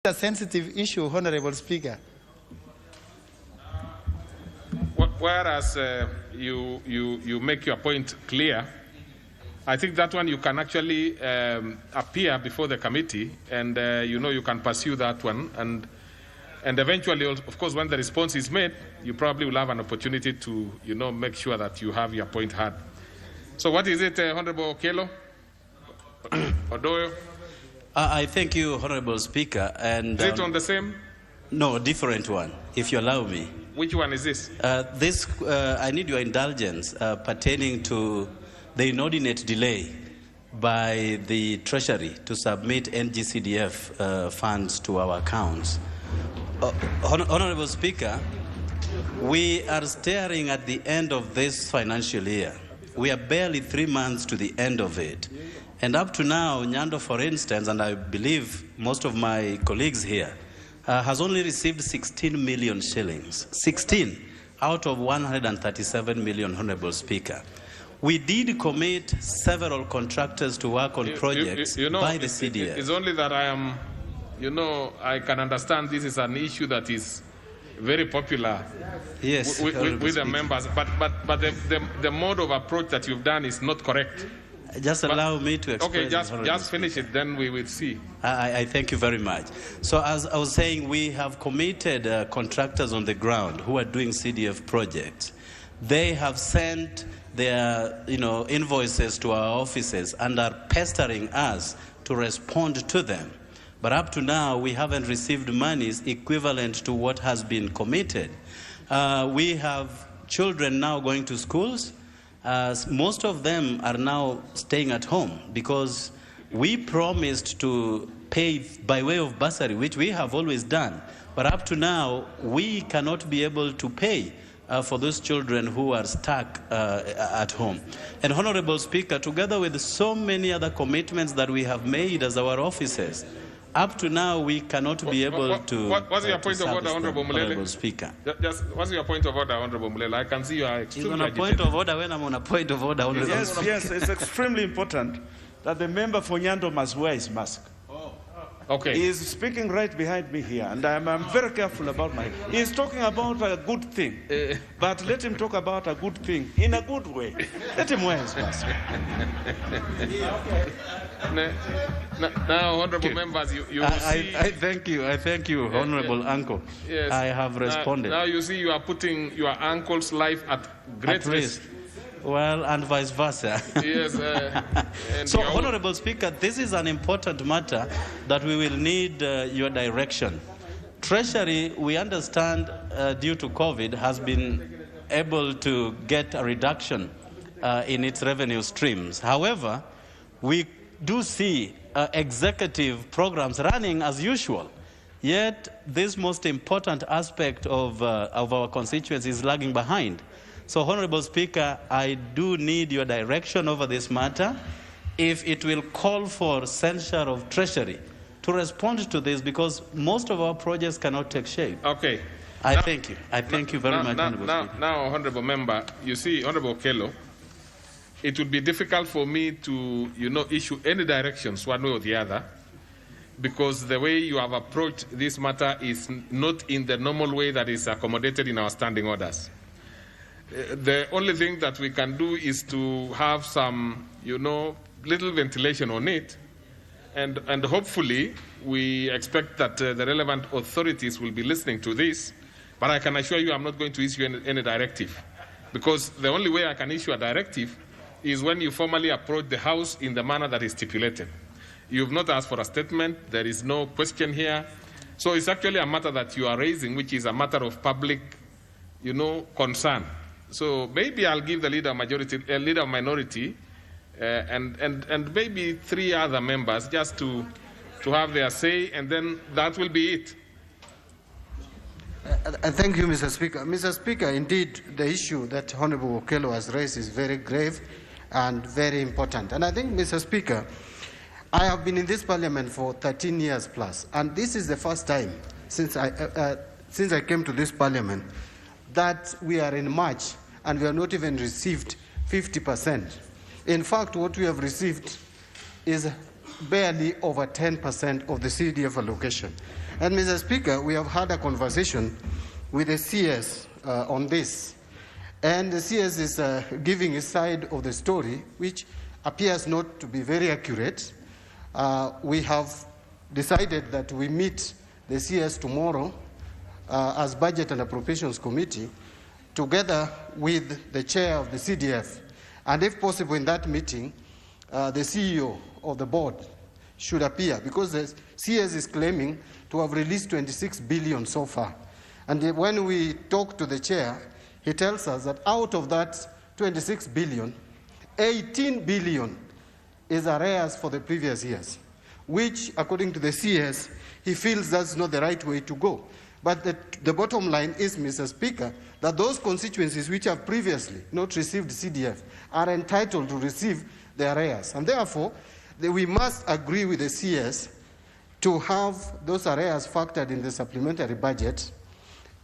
A sensitive issue, Honorable Speaker. Whereas you make your point clear, I think that one you can actually appear before the committee, and you can pursue that one, and eventually, of course, when the response is made, you probably will have an opportunity to make sure that you have your point heard. So, what is it, Honorable Okello? Odoyo? I thank you, Honorable Speaker. And is it on the same? No, different one, if you allow me. Which one is this? I need your indulgence pertaining to the inordinate delay by the Treasury to submit NG-CDF funds to our accounts. Honorable Speaker, we are staring at the end of this financial year. We are barely 3 months to the end of it. And up to now, Nyando, for instance, and I believe most of my colleagues here, has only received 16 million shillings. 16 out of 137 million, Honorable Speaker. We did commit several contractors to work on projects by the CDF. It's only that I am, I can understand this is an issue that is very popular with the members, but the mode of approach that you've done is not correct. Just allow me to explain. Okay, just finish it, then we will see. I thank you very much. So as I was saying, we have committed contractors on the ground who are doing CDF projects. They have sent their invoices to our offices and are pestering us to respond to them. But up to now, we haven't received monies equivalent to what has been committed. We have children now going to schools. Most of them are now staying at home because we promised to pay by way of bursary, which we have always done. But up to now, we cannot be able to pay for those children who are stuck at home. And Honorable Speaker, together with so many other commitments that we have made as our offices, up to now, we cannot be able to. What's your point of order, Honorable Mulele? Honorable Speaker. What's your point of order, Honorable Mulele? I can see you are extremely agitated. He's on a point of order when I'm on a point of order, Honorable Speaker. Yes, it's extremely important that the member for Nyando must wear his mask. Okay. He is speaking right behind me here, and I'm very careful about my. He is talking about a good thing, but let him talk about a good thing in a good way. Let him wear his mask. Now, honourable members, you see. I thank you, honourable uncle. Yes. I have responded. Now you see, you are putting your uncle's life at great risk. Well, and vice versa. Yes. So, Honorable Speaker, this is an important matter that we will need your direction. Treasury, we understand, due to COVID, has been able to get a reduction in its revenue streams. However, we do see executive programs running as usual. Yet, this most important aspect of our constituency is lagging behind. So, Honorable Speaker, I do need your direction over this matter. If it will call for censure of Treasury to respond to this, because most of our projects cannot take shape. Okay. Thank you. I thank you very much, Honorable Speaker. Now, Honorable Member, you see, Honorable Okello, it would be difficult for me to, issue any directions one way or the other, because the way you have approached this matter is not in the normal way that is accommodated in our standing orders. The only thing that we can do is to have some, little ventilation on it, and hopefully we expect that the relevant authorities will be listening to this. But I can assure you I'm not going to issue any directive, because the only way I can issue a directive is when you formally approach the House in the manner that is stipulated. You've not asked for a statement. There is no question here. So it's actually a matter that you are raising, which is a matter of public, concern. So maybe I'll give the leader of minority, and maybe 3 other members just to have their say, and then that will be it. Thank you, Mr. Speaker. Mr. Speaker, indeed, the issue that Honorable Okello has raised is very grave and very important. And I think, Mr. Speaker, I have been in this parliament for 13 years plus, and this is the first time since I came to this parliament that we are in March and we have not even received 50%. In fact, what we have received is barely over 10% of the CDF allocation. And Mr. Speaker, we have had a conversation with the CS on this. And the CS is giving his side of the story, which appears not to be very accurate. We have decided that we meet the CS tomorrow as Budget and Appropriations Committee, together with the chair of the CDF. And if possible in that meeting, the CEO of the board should appear, because the CS is claiming to have released 26 billion so far. And when we talk to the chair, he tells us that out of that 26 billion, 18 billion is arrears for the previous years, which, according to the CS, he feels that's not the right way to go. But the bottom line is, Mr. Speaker, that those constituencies which have previously not received CDF are entitled to receive the arrears. And therefore, we must agree with the CS to have those arrears factored in the supplementary budget,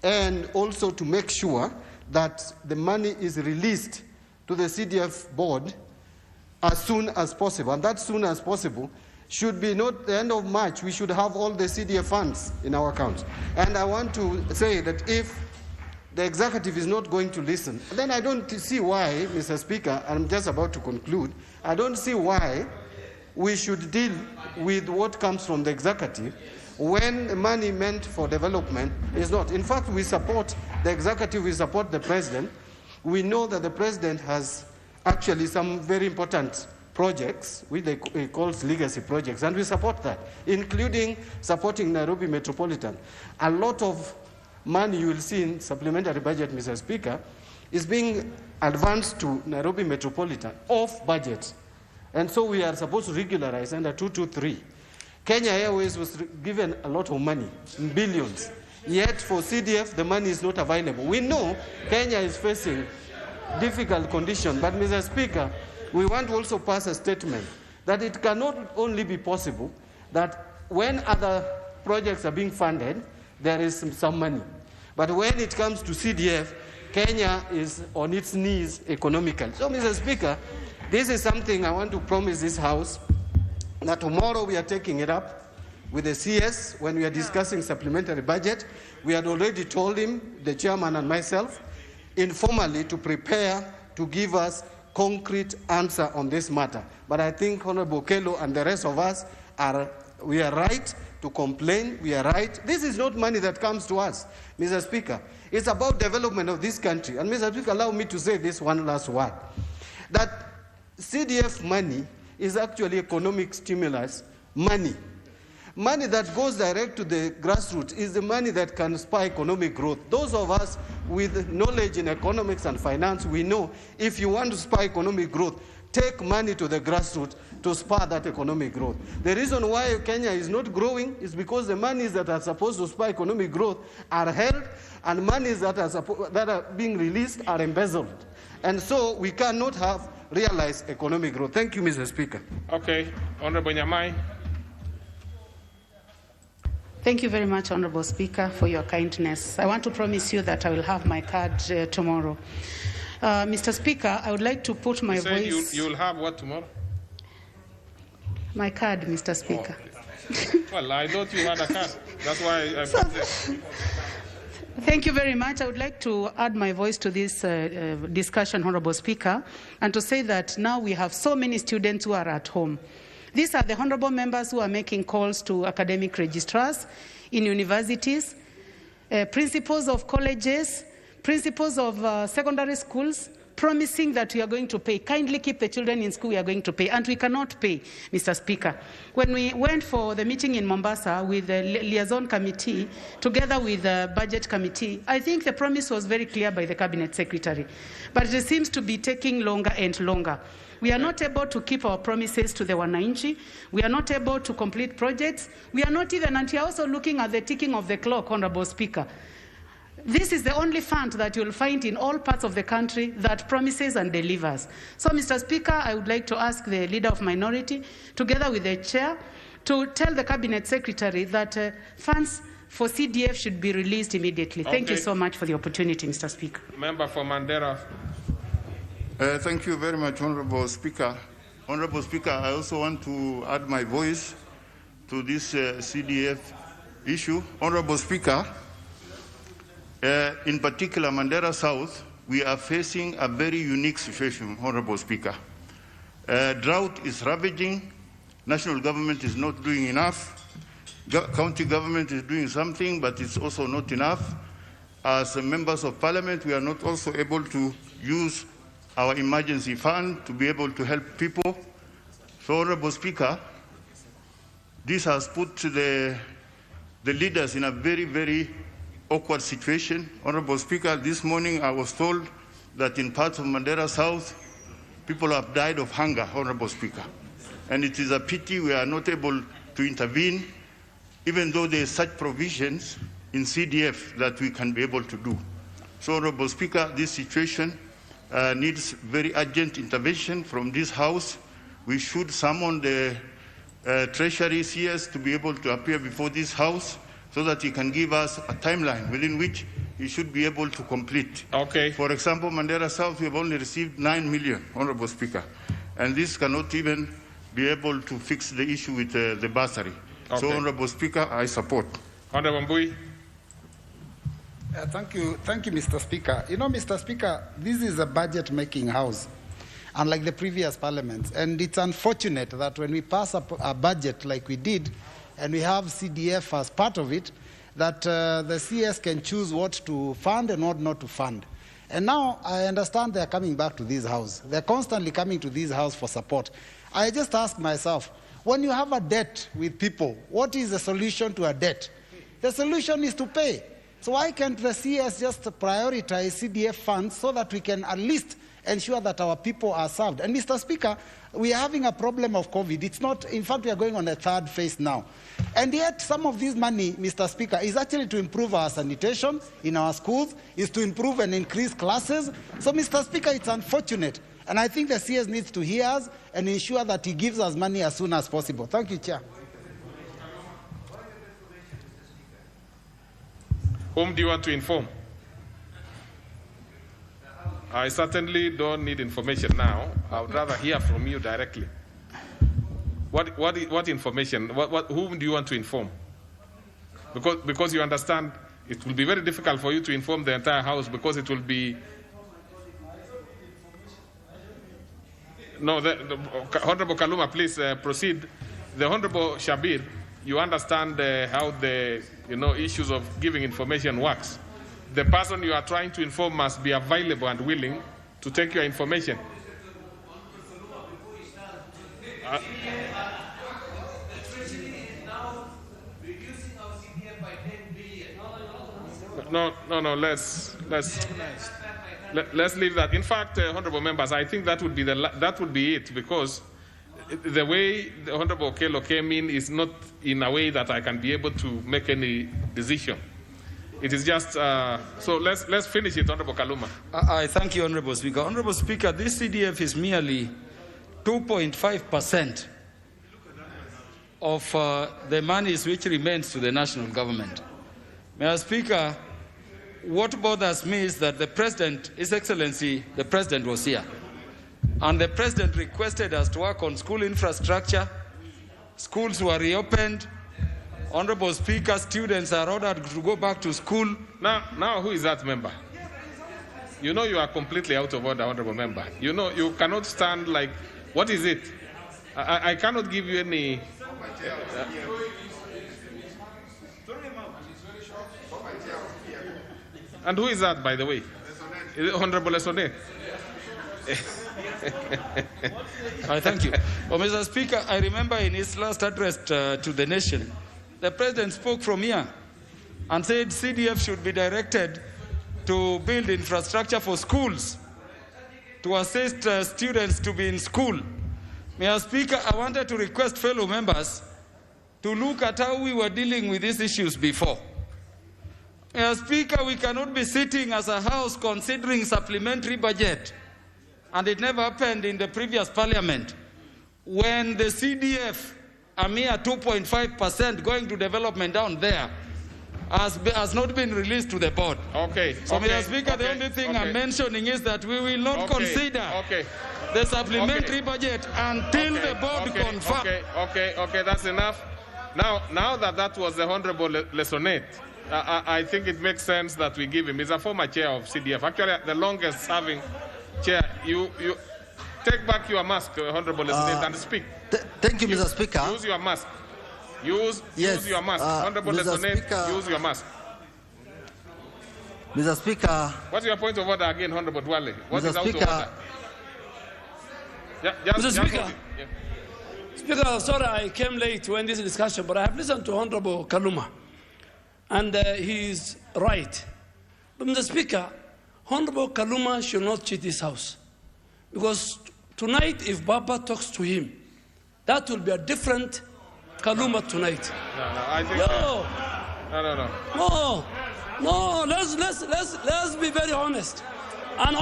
and also to make sure that the money is released to the CDF board as soon as possible. And that soon as possible should be not the end of March. We should have all the CDF funds in our accounts. And I want to say that if the executive is not going to listen, then I don't see why, Mr. Speaker, I'm just about to conclude, I don't see why we should deal with what comes from the executive when the money meant for development is not. In fact, we support the executive, we support the president. We know that the president has actually some very important projects, which he calls legacy projects, and we support that, including supporting Nairobi Metropolitan. A lot of money you will see in supplementary budget, Mr. Speaker, is being advanced to Nairobi Metropolitan off budget. And so we are supposed to regularize under 223. Kenya Airways was given a lot of money, billions. Yet for CDF, the money is not available. We know Kenya is facing difficult conditions, but Mr. Speaker, we want to also pass a statement that it cannot only be possible that when other projects are being funded, there is some money. But when it comes to CDF, Kenya is on its knees economically. So, Mr. Speaker, this is something I want to promise this House, that tomorrow we are taking it up with the CS when we are discussing supplementary budget. We had already told him, the chairman and myself, informally to prepare to give us concrete answer on this matter. But I think Honorable Okello and the rest of us we are right to complain. We are right. This is not money that comes to us, Mr. Speaker. It's about development of this country. And Mr. Speaker, allow me to say this one last word, that CDF money is actually economic stimulus money. Money that goes direct to the grassroots is the money that can spur economic growth. Those of us with knowledge in economics and finance, we know if you want to spur economic growth, take money to the grassroots to spur that economic growth. The reason why Kenya is not growing is because the monies that are supposed to spur economic growth are held, and monies that are being released are embezzled. And so we cannot have realized economic growth. Thank you, Mr. Speaker. Okay. Honorable Nyamai. Thank you very much, Honorable Speaker, for your kindness. I want to promise you that I will have my card tomorrow. Mr. Speaker, I would like to put my voice... You will have what tomorrow? My card, Mr. Speaker. Oh. Well, I thought you had a card. That's why I put there. Thank you very much. I would like to add my voice to this discussion, Honorable Speaker, and to say that now we have so many students who are at home. These are the honorable members who are making calls to academic registrars in universities, principals of colleges, principals of secondary schools, promising that we are going to pay. Kindly keep the children in school, we are going to pay. And we cannot pay, Mr. Speaker. When we went for the meeting in Mombasa with the liaison committee, together with the budget committee, I think the promise was very clear by the cabinet secretary. But it seems to be taking longer and longer. We are not able to keep our promises to the Wananchi. We are not able to complete projects. We are not even, and we are also looking at the ticking of the clock, Honorable Speaker. This is the only fund that you'll find in all parts of the country that promises and delivers. So, Mr. Speaker, I would like to ask the Leader of Minority, together with the Chair, to tell the Cabinet Secretary that funds for CDF should be released immediately. Okay. Thank you so much for the opportunity, Mr. Speaker. Member for Mandera. Thank you very much, Honorable Speaker. Honorable Speaker, I also want to add my voice to this CDF issue. Honorable Speaker, in particular, Mandera South, we are facing a very unique situation, Honorable Speaker. Drought is ravaging. National government is not doing enough. County government is doing something, but it's also not enough. As members of parliament, we are not also able to use our emergency fund to be able to help people. So, Honorable Speaker, this has put the leaders in a very, very awkward situation. Honorable Speaker, this morning I was told that in parts of Mandera South, people have died of hunger, Honorable Speaker. And it is a pity we are not able to intervene, even though there are such provisions in CDF that we can be able to do. So, Honorable Speaker, this situation needs very urgent intervention from this House. We should summon the treasury CS to be able to appear before this House so that he can give us a timeline within which he should be able to complete. Okay. For example, Mandera South, we have only received 9 million, Honorable Speaker, and this cannot even be able to fix the issue with the bursary. Okay. So, Honorable Speaker, I support. Honorable Mbui. Thank you, Mr. Speaker. You know, Mr. Speaker, this is a budget-making house, unlike the previous parliaments. And it's unfortunate that when we pass a budget like we did, and we have CDF as part of it, that the CS can choose what to fund and what not to fund. And now I understand they're coming back to this house. They're constantly coming to this house for support. I just ask myself, when you have a debt with people, what is the solution to a debt? The solution is to pay. So why can't the CS just prioritize CDF funds so that we can at least ensure that our people are served? And Mr. Speaker, we are having a problem of COVID. It's not, in fact, we are going on a third phase now. And yet some of this money, Mr. Speaker, is actually to improve our sanitation in our schools, is to improve and increase classes. So, Mr. Speaker, it's unfortunate. And I think the CS needs to hear us and ensure that he gives us money as soon as possible. Thank you, Chair. Whom do you want to inform? I certainly don't need information now. I would rather hear from you directly. What information? Whom do you want to inform? Because you understand it will be very difficult for you to inform the entire House because it will be... No, Honorable Kaluma, please proceed. The Honorable Shabir, you understand how the issues of giving information works. The person you are trying to inform must be available and willing to take your information. No. Let's leave that. In fact, honourable members, I think that would be it, because the way the Honourable Okello came in is not in a way that I can be able to make any decision. It is just so. Let's finish it, Honourable Kaluma. I thank you, Honourable Speaker. Honourable Speaker, this CDF is merely 2.5% of the monies which remains to the national government. Mr. Speaker, what bothers me is that the President, His Excellency, the President was here. And the President requested us to work on school infrastructure. Schools were reopened. Honourable Speaker, students are ordered to go back to school. Now who is that member? You know you are completely out of order, Honourable Member. You know you cannot stand like, what is it? I cannot give you any... And who is that, by the way? Is it Honourable Esone? I thank you. Well, Mr. Speaker, I remember in his last address to the nation, the President spoke from here and said CDF should be directed to build infrastructure for schools, to assist students to be in school. Mr. Speaker, I wanted to request fellow members to look at how we were dealing with these issues before. Mr. Speaker, we cannot be sitting as a House considering supplementary budget, and it never happened in the previous parliament, when the CDF, a mere 2.5% going to development down there, has not been released to the board. Okay. So, Mr. Speaker, the only thing I'm mentioning is that we will not consider the supplementary budget until the board confirms. Okay, that's enough. Now that was the Honorable Lesonette, I think it makes sense that we give him. He's a former chair of CDF. Actually, the longest serving chair. You take back your mask, Honorable Lesonette, and speak. Thank you, Mr. Speaker. Use your mask. Use your mask. Honorable Lesonette, use your mask. Mr. Speaker. What's your point of order again, Honorable Dwale? What Mr. is out of Speaker. order? Mr. Speaker. Speaker, sorry I came late when this discussion, but I have listened to Honorable Kaluma, and he's right. But Mr. Speaker, Honorable Kaluma should not cheat this House, because tonight, if Baba talks to him, that will be a different Kaluma tonight. No, let's be very honest, and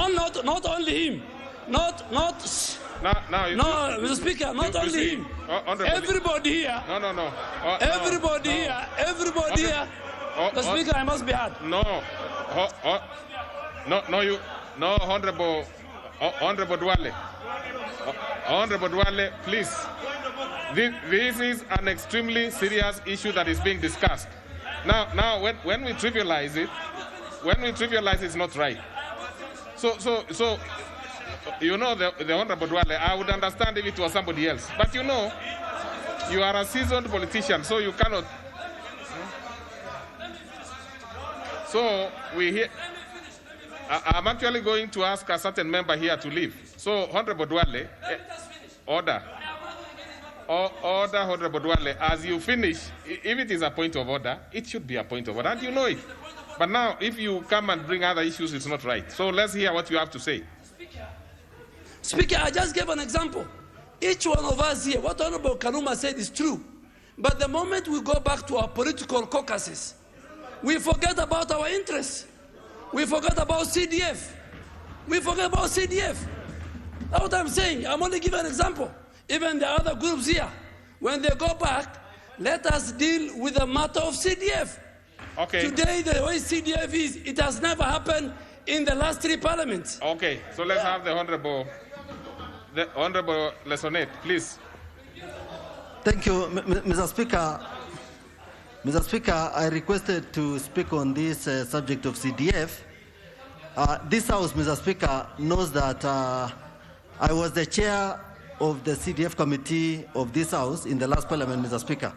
not only him, not. Mr. Speaker, not only him. Everybody here. Everybody here. Mr. Speaker, I must be hard. Honorable Dwale. Honorable Dwale, please. This is an extremely serious issue that is being discussed. Now, when we trivialize it, it's not right. So. You know, the Honorable Dwale, I would understand if it was somebody else. But you know, you are a seasoned politician, so you cannot. So I'm actually going to ask a certain member here to leave. So, Honorable Dwale, order. Order, Honorable Dwale. As you finish, if it is a point of order, it should be a point of order, and you know it. But now, if you come and bring other issues, it's not right. So let's hear what you have to say. Speaker, I just gave an example. Each one of us here, what Honorable Kaluma said is true. But the moment we go back to our political caucuses, we forget about our interests. We forget about CDF. That's what I'm saying. I'm only giving an example. Even the other groups here, when they go back, let us deal with the matter of CDF. Okay. Today, the way CDF is, it has never happened in the last 3 parliaments. Okay, so let's have the Honorable Lesonette, please. Thank you, Mr. Speaker. Mr. Speaker, I requested to speak on this subject of CDF. This House, Mr. Speaker, knows that I was the chair of the CDF committee of this House in the last parliament, Mr. Speaker.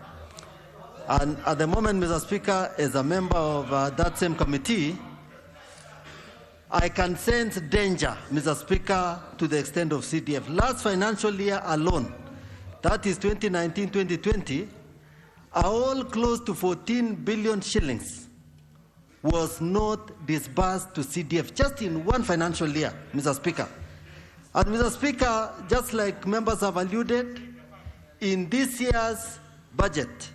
And at the moment, Mr. Speaker, as a member of that same committee, I can sense danger, Mr. Speaker, to the extent of CDF. Last financial year alone, that is 2019-2020, all close to 14 billion shillings was not disbursed to CDF, just in one financial year, Mr. Speaker. And Mr. Speaker, just like members have alluded, in this year's budget,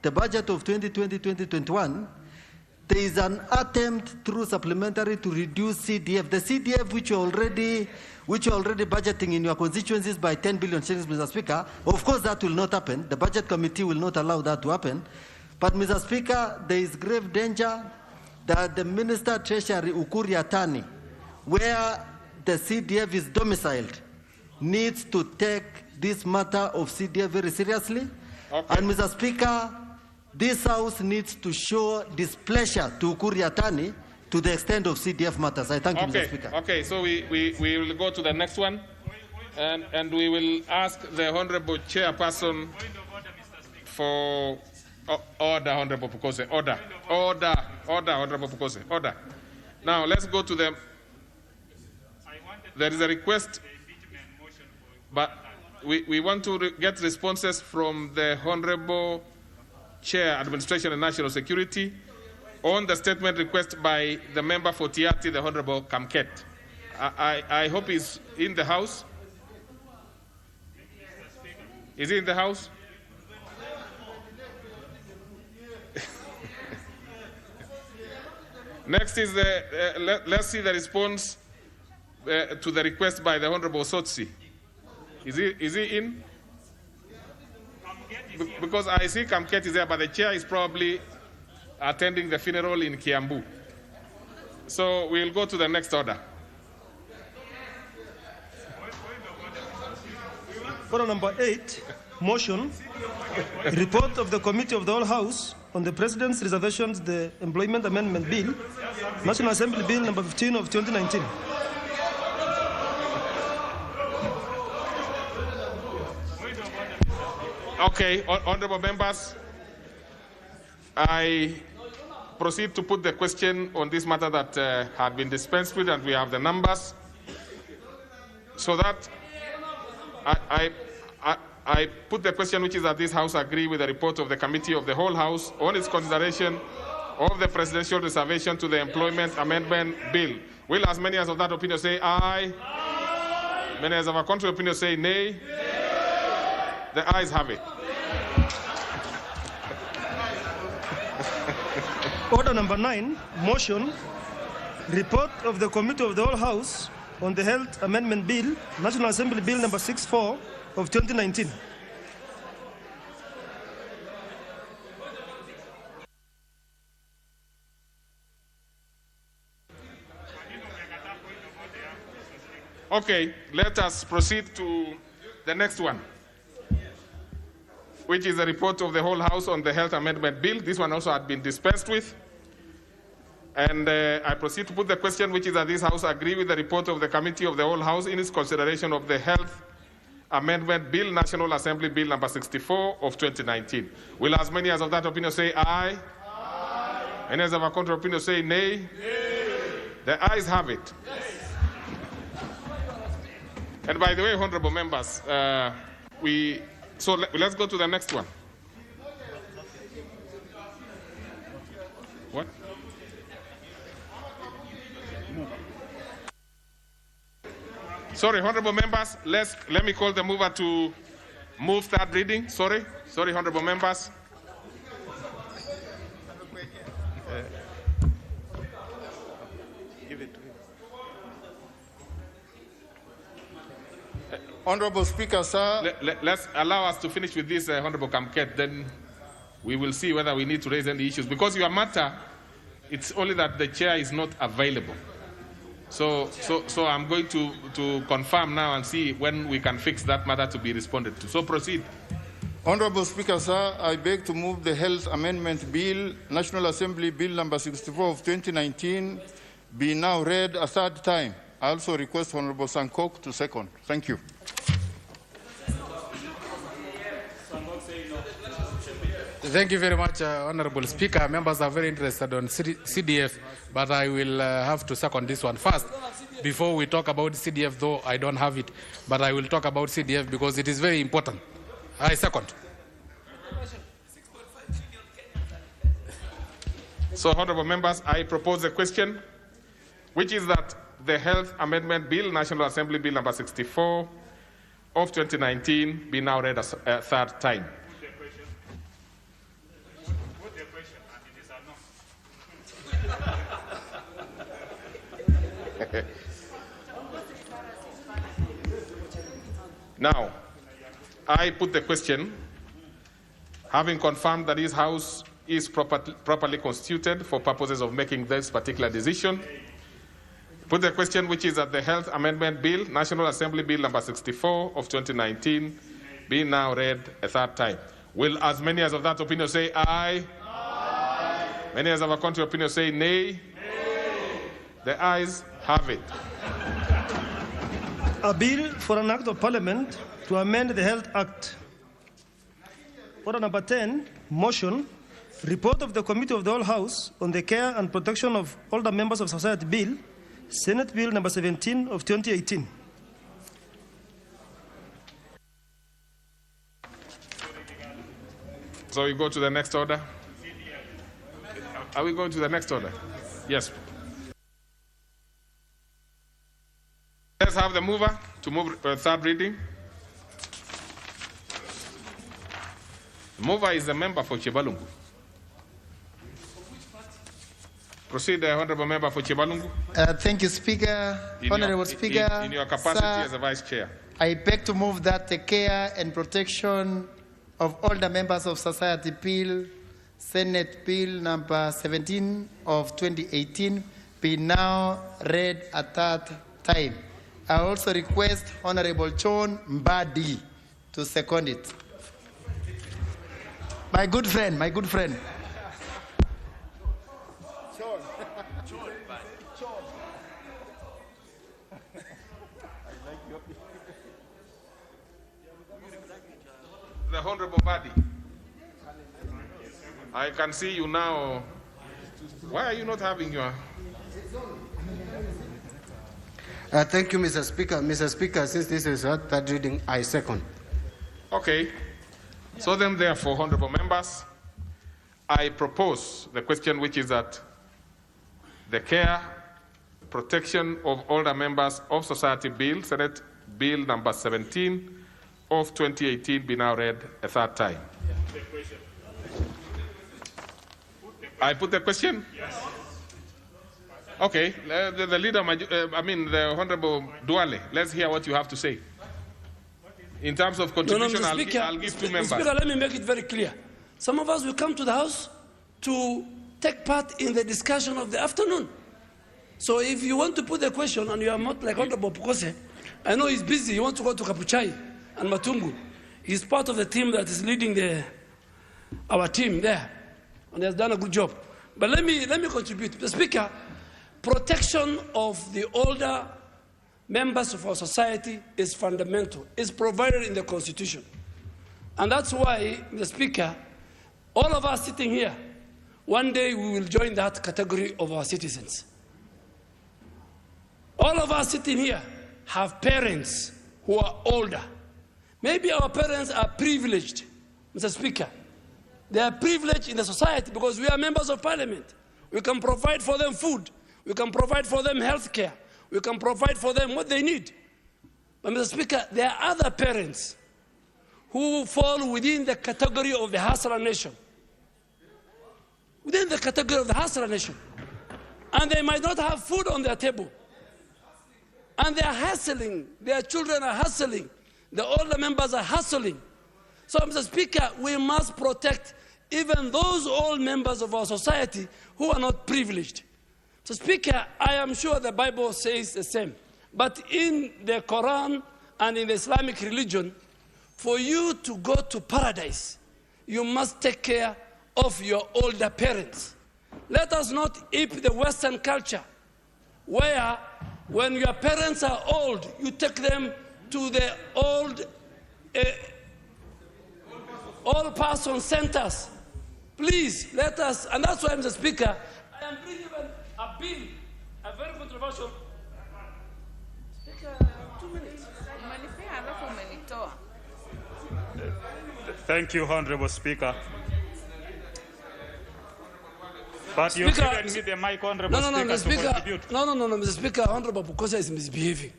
the budget of 2020-2021, there is an attempt through supplementary to reduce CDF. The CDF which you're already budgeting in your constituencies by 10 billion shillings, Mr. Speaker, of course that will not happen. The budget committee will not allow that to happen. But Mr. Speaker, there is grave danger that the Minister Treasury, Ukur Yatani, where the CDF is domiciled, needs to take this matter of CDF very seriously. Okay. And Mr. Speaker, this House needs to show displeasure to Ukur Yatani to the extent of CDF matters. I thank you, Mr. Speaker. Okay, so we will go to the next one, and we will ask the Honorable Chairperson for order, Honorable Pukose. Order, Honorable Pukose. Order. Now, let's go to the... There is a request, but we want to get responses from the Honorable Chair, Administration and National Security, on the statement request by the member for Tiati, the Honorable Kamket. I hope he's in the House. Is he in the House? Next is let's see the response to the request by the Honorable Sotsi. Is he in? Because I see Kamket is there, but the chair is probably attending the funeral in Kiambu. So we'll go to the next order. Order number 8, motion, report of the Committee of the Whole House on the President's reservations, the Employment Amendment Bill, National Assembly Bill number 15 of 2019. Okay, honorable members, I proceed to put the question on this matter that had been dispensed with, and we have the numbers, so that I put the question, which is that this House agree with the report of the Committee of the Whole House on its consideration of the presidential reservation to the Employment Amendment Bill. Will as many as of that opinion say aye? Aye. Many as of our contrary opinion say nay? Nay. The ayes have it. Order number 9, motion, report of the Committee of the Whole House on the Health Amendment Bill, National Assembly Bill number 64 of 2019. Okay, let us proceed to the next one, which is the report of the whole House on the Health Amendment Bill. This one also had been dispensed with. And I proceed to put the question, which is that this House agree with the report of the Committee of the Whole House in its consideration of the Health Amendment Bill, National Assembly Bill number 64 of 2019. Will as many as of that opinion say aye? Aye. Any as of our contrary opinion say nay? Nay. The ayes have it. Yes. And by the way, honorable members, let's go to the next one. What? Sorry, honorable members, let me call the mover to move third reading. Sorry, honorable members. Give it to him. Honorable Speaker, sir. Let's allow us to finish with this, Honorable Kamket, then we will see whether we need to raise any issues. Because your matter, it's only that the chair is not available. So I'm going to confirm now and see when we can fix that matter to be responded to. So proceed. Honorable Speaker, sir, I beg to move the Health Amendment Bill, National Assembly Bill number 64 of 2019, be now read a third time. I also request Honorable Sankok to second. Thank you. Thank you very much, Honorable Speaker. Members are very interested on CDF, but I will have to second this one first. Before we talk about CDF, though I don't have it, but I will talk about CDF because it is very important. I second. So, honorable members, I propose a question, which is that the Health Amendment Bill, National Assembly Bill number 64 of 2019, be now read a third time. Now, I put the question, having confirmed that this House is properly constituted for purposes of making this particular decision, put the question, which is that the Health Amendment Bill, National Assembly Bill number 64 of 2019, be now read a third time. Will as many as of that opinion say aye? Aye. Many as of our contrary opinion say nay? Nay. The ayes have it. A bill for an act of parliament to amend the Health Act. Order number 10, motion, report of the Committee of the Whole House on the care and protection of older members of society bill, Senate Bill number 17 of 2018. So we go to the next order? Are we going to the next order? Yes. Let's have the mover to move third reading. The mover is the member for Chebalungu. Proceed, Honorable Member for Chebalungu. Thank you, Speaker. Honorable Speaker. In your capacity as a Vice Chair. I beg to move that the care and protection of older members of society bill, Senate Bill number 17 of 2018, be now read a third time. I also request Honorable John Mbadi to second it. My good friend, my good friend. The Honorable Badi. I can see you now. Why are you not having your... Thank you, Mr. Speaker. Mr. Speaker, since this is a third reading, I second. Okay. So then, therefore, honorable members, I propose the question, which is that the care, protection of older members of society bill, Senate Bill number 17 of 2018, be now read a third time. I put the question? Yes. Okay, the leader, the Honorable Duale, let's hear what you have to say. In terms of contribution, I'll give two members. Speaker, let me make it very clear. Some of us will come to the House to take part in the discussion of the afternoon. So if you want to put the question and you are not like Honorable Pukose, I know he's busy, he wants to go to Kapuchai and Matungu. He's part of the team that is leading our team there, and he has done a good job. But let me contribute. The Speaker, protection of the older members of our society is fundamental. It's provided in the Constitution. And that's why, the Speaker, all of us sitting here, one day we will join that category of our citizens. All of us sitting here have parents who are older. Maybe our parents are privileged, Mr. Speaker. They are privileged in the society because we are members of parliament. We can provide for them food. We can provide for them health care. We can provide for them what they need. But, Mr. Speaker, there are other parents who fall within the category of the hustler nation. Within the category of the hustler nation. And they might not have food on their table. And they are hustling. Their children are hustling. The older members are hustling. So, Mr. Speaker, we must protect even those old members of our society who are not privileged. So, Speaker, I am sure the Bible says the same. But in the Quran and in the Islamic religion, for you to go to paradise, you must take care of your older parents. Let us not ape the Western culture, where when your parents are old, you take them to the old person centers. Please, let us, and that's why, Mr. Speaker, I am bringing a bill, a very controversial. Speaker, 2 minutes. Thank you, Honorable Speaker. But you've given me the mic, Honorable Speaker, to contribute. No, Mr. Speaker, Honorable Bukosa is misbehaving.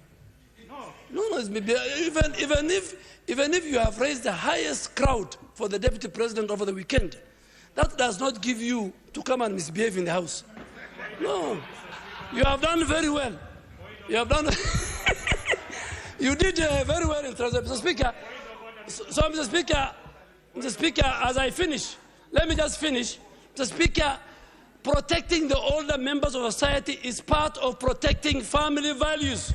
No, it's misbehaving. Even if you have raised the highest crowd for the Deputy President over the weekend, that does not give you to come and misbehave in the House. No. You have done very well. You have done... You did very well in translation, Mr. Speaker. So, Mr. Speaker, as I finish, let me just finish. Mr. Speaker, protecting the older members of society is part of protecting family values.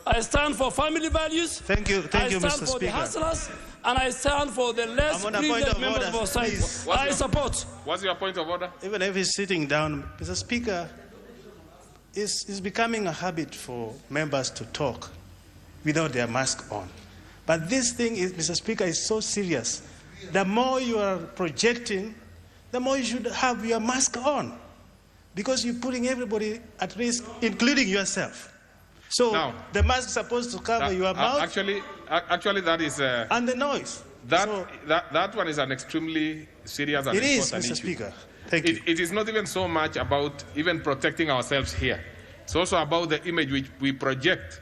I stand for family values. Thank you, Mr. Speaker. I stand for the hustlers, and I stand for the less privileged members of society. I support. What's your point of order? Even if he's sitting down, Mr. Speaker, it's becoming a habit for members to talk without their mask on. But this thing, Mr. Speaker, is so serious. The more you are projecting, the more you should have your mask on, because you're putting everybody at risk, including yourself. So now, the mask is supposed to cover your mouth. Actually, that is... and the noise. That one is an extremely serious and important issue. It is, Mr. Speaker. Thank you. It is not even so much about even protecting ourselves here. It's also about the image which we project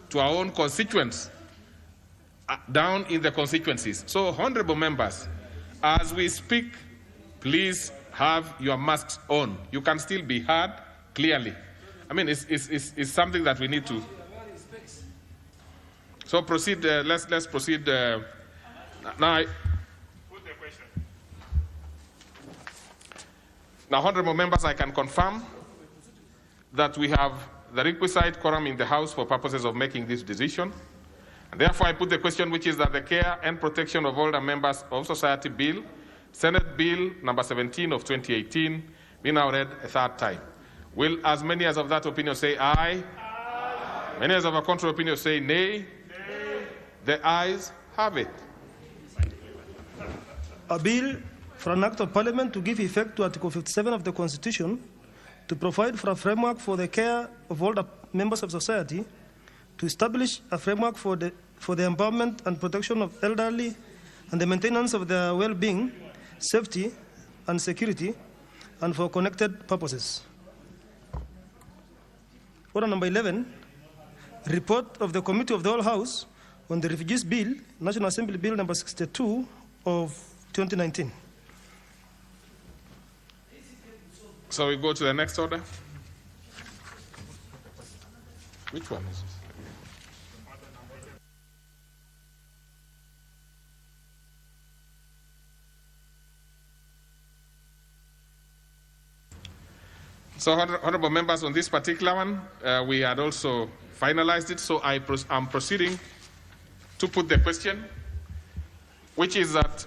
to our own constituents down in the constituencies. So, honorable members, as we speak, please have your masks on. You can still be heard clearly. I mean, it's something that we need to. So proceed. Let's proceed. Now, honorable members, I can confirm that we have the requisite quorum in the House for purposes of making this decision. Therefore, I put the question, which is that the care and protection of older members of society bill, Senate Bill number 17 of 2018, be now read a third time. Will as many as of that opinion say aye? Aye. Many as of a contrary opinion say nay? Nay. The ayes have it. A bill for an act of parliament to give effect to Article 57 of the Constitution to provide for a framework for the care of older members of society, to establish a framework for the empowerment and protection of elderly and the maintenance of their well-being, safety and security, and for connected purposes. Order number 11, report of the Committee of the Whole House on the Refugees Bill, National Assembly Bill number 62 of 2019. So we go to the next order. Which one is this? So, honorable members, on this particular one, we had also finalized it, so I'm proceeding to put the question, which is that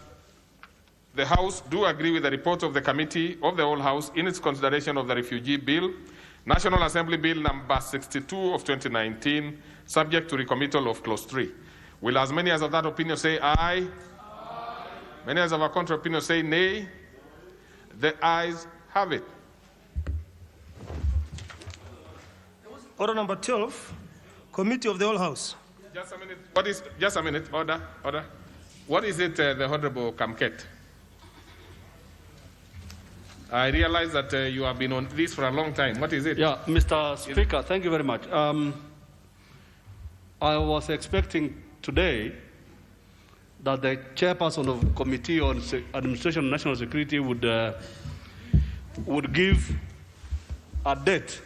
the House do agree with the report of the Committee of the Whole House in its consideration of the Refugee Bill, National Assembly Bill number 62 of 2019, subject to recommittal of Clause 3. Will as many as of that opinion say aye? Aye. Many as of a contrary opinion say nay? The ayes have it. Order number 12, Committee of the Whole House. Just a minute. Just a minute. Order. What is it, the Honorable Kamket? I realize that you have been on this for a long time. What is it? Yeah, Mr. Speaker, thank you very much. I was expecting today that the chairperson of the Committee on Administration and National Security would give a date,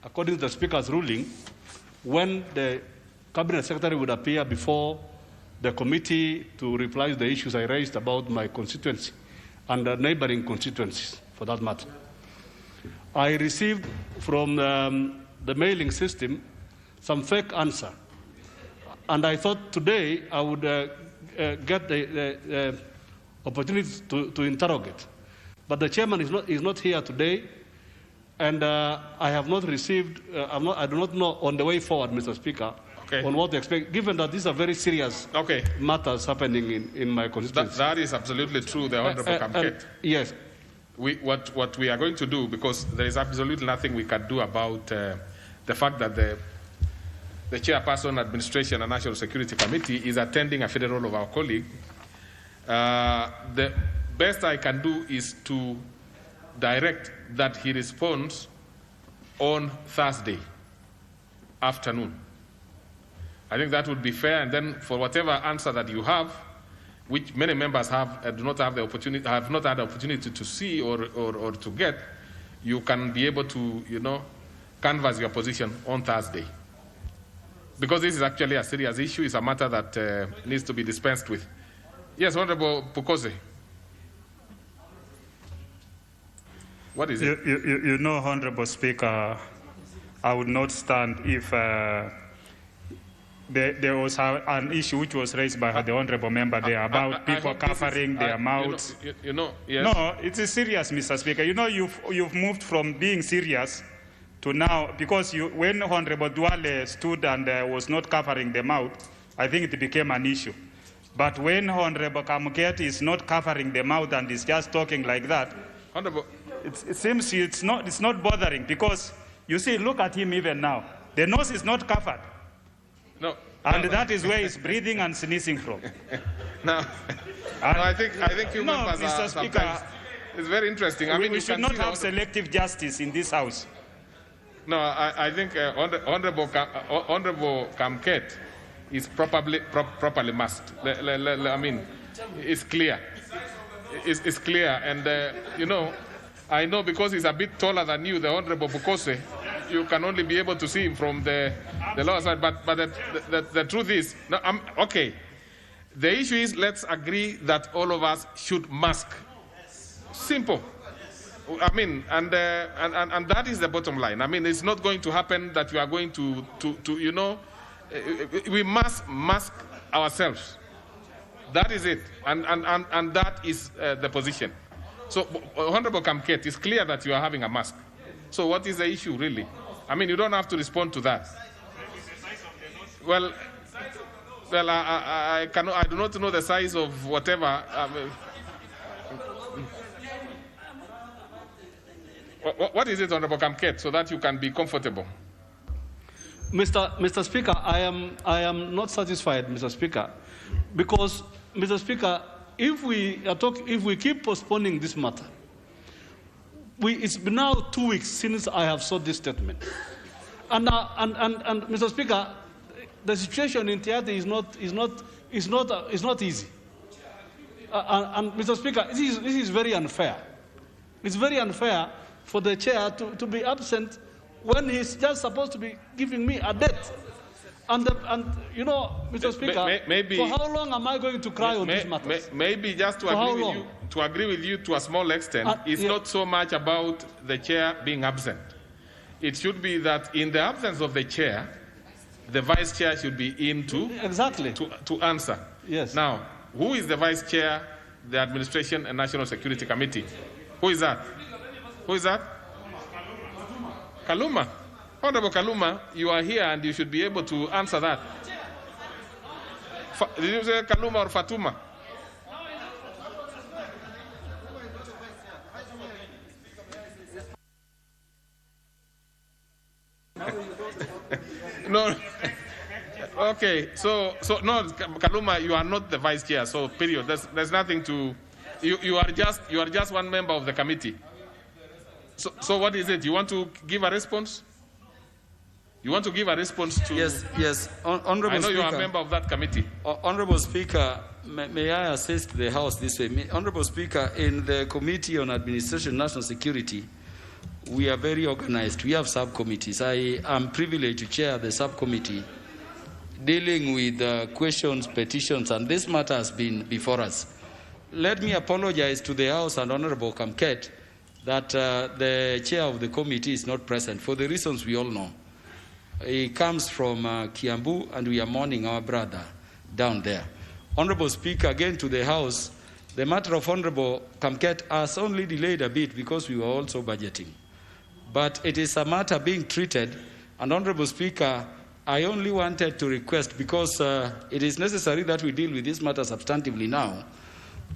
according to the Speaker's ruling, when the Cabinet Secretary would appear before the committee to reply to the issues I raised about my constituency and the neighboring constituencies, for that matter. I received from the mailing system some fake answer, and I thought today I would get the opportunity to interrogate. But the chairman is not here today, and I have not received, I do not know on the way forward, Mr. Speaker, on what to expect, given that these are very serious matters happening in my constituency. That is absolutely true, the Honorable Kamket. Yes. What we are going to do, because there is absolutely nothing we can do about the fact that the Chairperson, Administration and National Security Committee is attending a funeral of our colleague. The best I can do is to direct that he responds on Thursday afternoon. I think that would be fair, and then for whatever answer that you have, which many members have do not have the opportunity, have not had the opportunity to see or to get, you can be able to, canvass your position on Thursday. Because this is actually a serious issue, it's a matter that needs to be dispensed with. Yes, Honorable Pukose. What is it? You know, Honorable Speaker, I would not stand if there was an issue which was raised by the Honorable Member there about people covering their mouths. Yes. No, it is serious, Mr. Speaker. You know, you've moved from being serious to now, because when Honorable Duale stood and was not covering the mouth, I think it became an issue. But when Honorable Kamket is not covering the mouth and is just talking like that, it seems it's not bothering, because you see, look at him even now. The nose is not covered. That is where he's breathing and sneezing from. I think you members Mr. are Speaker, sometimes, it's very interesting. I mean, we should not have selective justice in this House. No, I think Honorable Kamket is properly masked. I mean, it's clear. It's clear, and I know because he's a bit taller than you, the Honorable Bukose, you can only be able to see him from the lower side. But the truth is, okay. The issue is, let's agree that all of us should mask. Simple. I mean, and that is the bottom line. I mean, it's not going to happen that you are going to We must mask ourselves. That is it, and that is the position. So, Honorable Kamket, it's clear that you are having a mask. So what is the issue, really? I mean, you don't have to respond to that. Well, I do not know the size of whatever. What is it, Honorable Kamket, so that you can be comfortable? Mr. Speaker, I am not satisfied, Mr. Speaker, because, Mr. Speaker, if we keep postponing this matter, it's been now 2 weeks since I have sought this statement, and Mr. Speaker, the situation in Tiati is not easy, and Mr. Speaker, this is very unfair. It's very unfair for the chair to be absent when he's just supposed to be giving me a debt. And you know, Mr. Speaker, maybe, for how long am I going to cry on this matter? Maybe just to agree with you to a small extent, it's not so much about the chair being absent. It should be that in the absence of the chair, the vice chair should be in to answer. Yes. Now, who is the vice chair, the Administration and National Security Committee? Who is that? Who is that? Kaluma. Honorable Kaluma, you are here and you should be able to answer that. Did you say Kaluma or Fatuma? No. Okay, so no, Kaluma, you are not the vice chair, so period. There's nothing to. You are just one member of the committee. So what is it? You want to give a response? You want to give a response to... Yes. Honorable I know Speaker, you are a member of that committee. Honorable Speaker, may I assist the House this way? Honorable Speaker, in the Committee on Administration and National Security, we are very organized. We have subcommittees. I am privileged to chair the subcommittee dealing with questions, petitions, and this matter has been before us. Let me apologize to the House and Honorable Kamket that the chair of the committee is not present for the reasons we all know. He comes from Kiambu, and we are mourning our brother down there. Honorable Speaker, again to the House, the matter of Honorable Kamket has only delayed a bit because we were also budgeting. But it is a matter being treated, and Honorable Speaker, I only wanted to request, because it is necessary that we deal with this matter substantively now,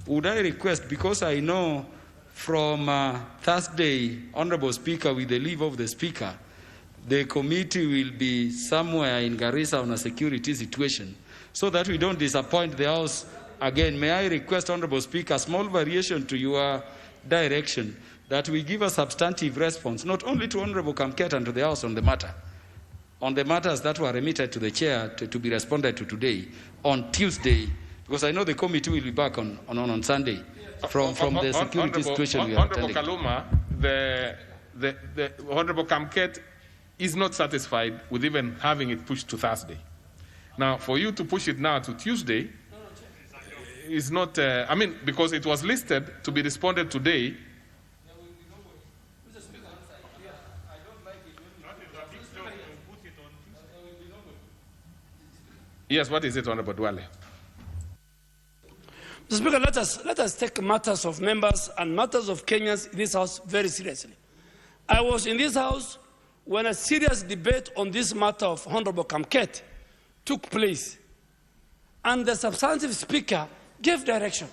would I request, because I know from Thursday, Honorable Speaker, with the leave of the Speaker, the committee will be somewhere in Garissa on a security situation, so that we don't disappoint the House again. May I request, Honorable Speaker, a small variation to your direction, that we give a substantive response, not only to Honorable Kamket and to the House on the matters that were remitted to the chair to be responded to today, on Tuesday, because I know the committee will be back on Sunday from the security situation we are attending. Honorable Kaluma, the Honorable Kamket is not satisfied with even having it pushed to Thursday. Now, for you to push it now to Tuesday is not, because it was listed to be responded today. Yes, what is it, Honorable Dwale? Mr. Speaker, let us take matters of members and matters of Kenyans in this House very seriously. I was in this House when a serious debate on this matter of Honorable Kamket took place, and the substantive speaker gave direction.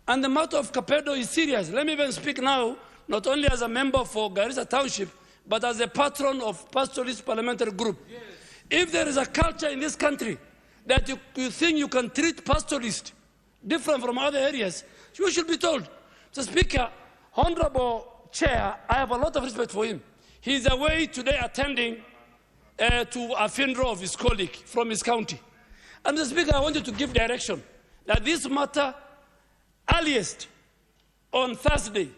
And the matter of Kapedo is serious. Let me even speak now, not only as a member for Garissa Township, but as a patron of Pastoralist Parliamentary Group. Yes. If there is a culture in this country that you think you can treat pastoralists different from other areas, you should be told. Mr. Speaker, Honorable Chair, I have a lot of respect for him. He is away today attending to a funeral of his colleague from his county. And Mr. Speaker, I wanted to give direction that this matter, earliest on Thursday,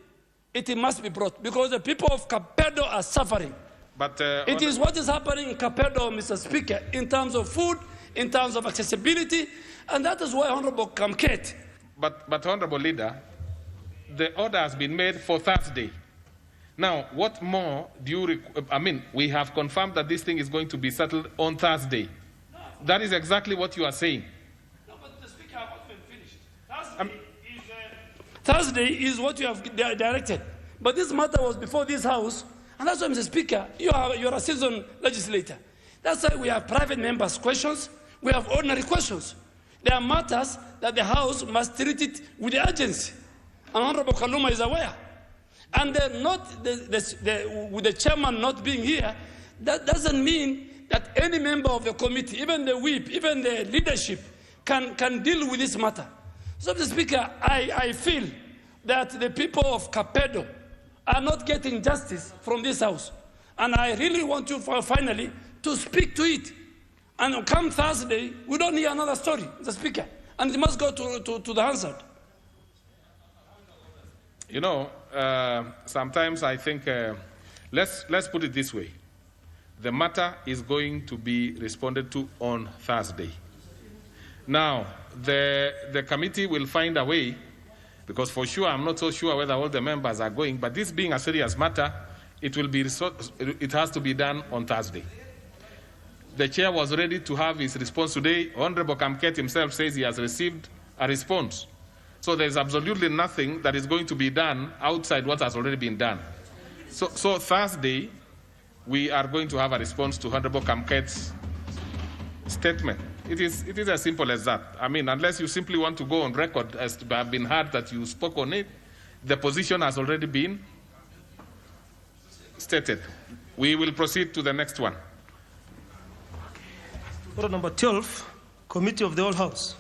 it must be brought, because the people of Kapedo are suffering. But it is what is happening in Kapedo, Mr. Speaker, in terms of food, in terms of accessibility, and that is why Honorable Kamket. But Honorable Leader, the order has been made for Thursday. Now, what more do you we have confirmed that this thing is going to be settled on Thursday. That is exactly what you are saying. No, but the Speaker, I haven't finished. Thursday is what you have directed. But this matter was before this House, and that's why, Mr. Speaker, you are a citizen legislator. That's why we have private members' questions, we have ordinary questions. There are matters that the House must treat it with the urgency. And Honorable Kaluma is aware. And with the chairman not being here, that doesn't mean that any member of the committee, even the whip, even the leadership, can deal with this matter. So, Mr. Speaker, I feel that the people of Kapedo are not getting justice from this House. And I really want you, finally, to speak to it. And come Thursday, we don't need another story, Mr. Speaker. And it must go to the Hansard. You know, sometimes I think, let's put it this way. The matter is going to be responded to on Thursday. Now, the committee will find a way, because for sure, I'm not so sure whether all the members are going, but this being a serious matter, it has to be done on Thursday. The chair was ready to have his response today. Honorable Kamket himself says he has received a response. So there's absolutely nothing that is going to be done outside what has already been done. So Thursday, we are going to have a response to Honorable Kamket's statement. It is as simple as that. I mean, unless you simply want to go on record as to have been heard that you spoke on it, the position has already been stated. We will proceed to the next one. Order number 12, Committee of the Whole House.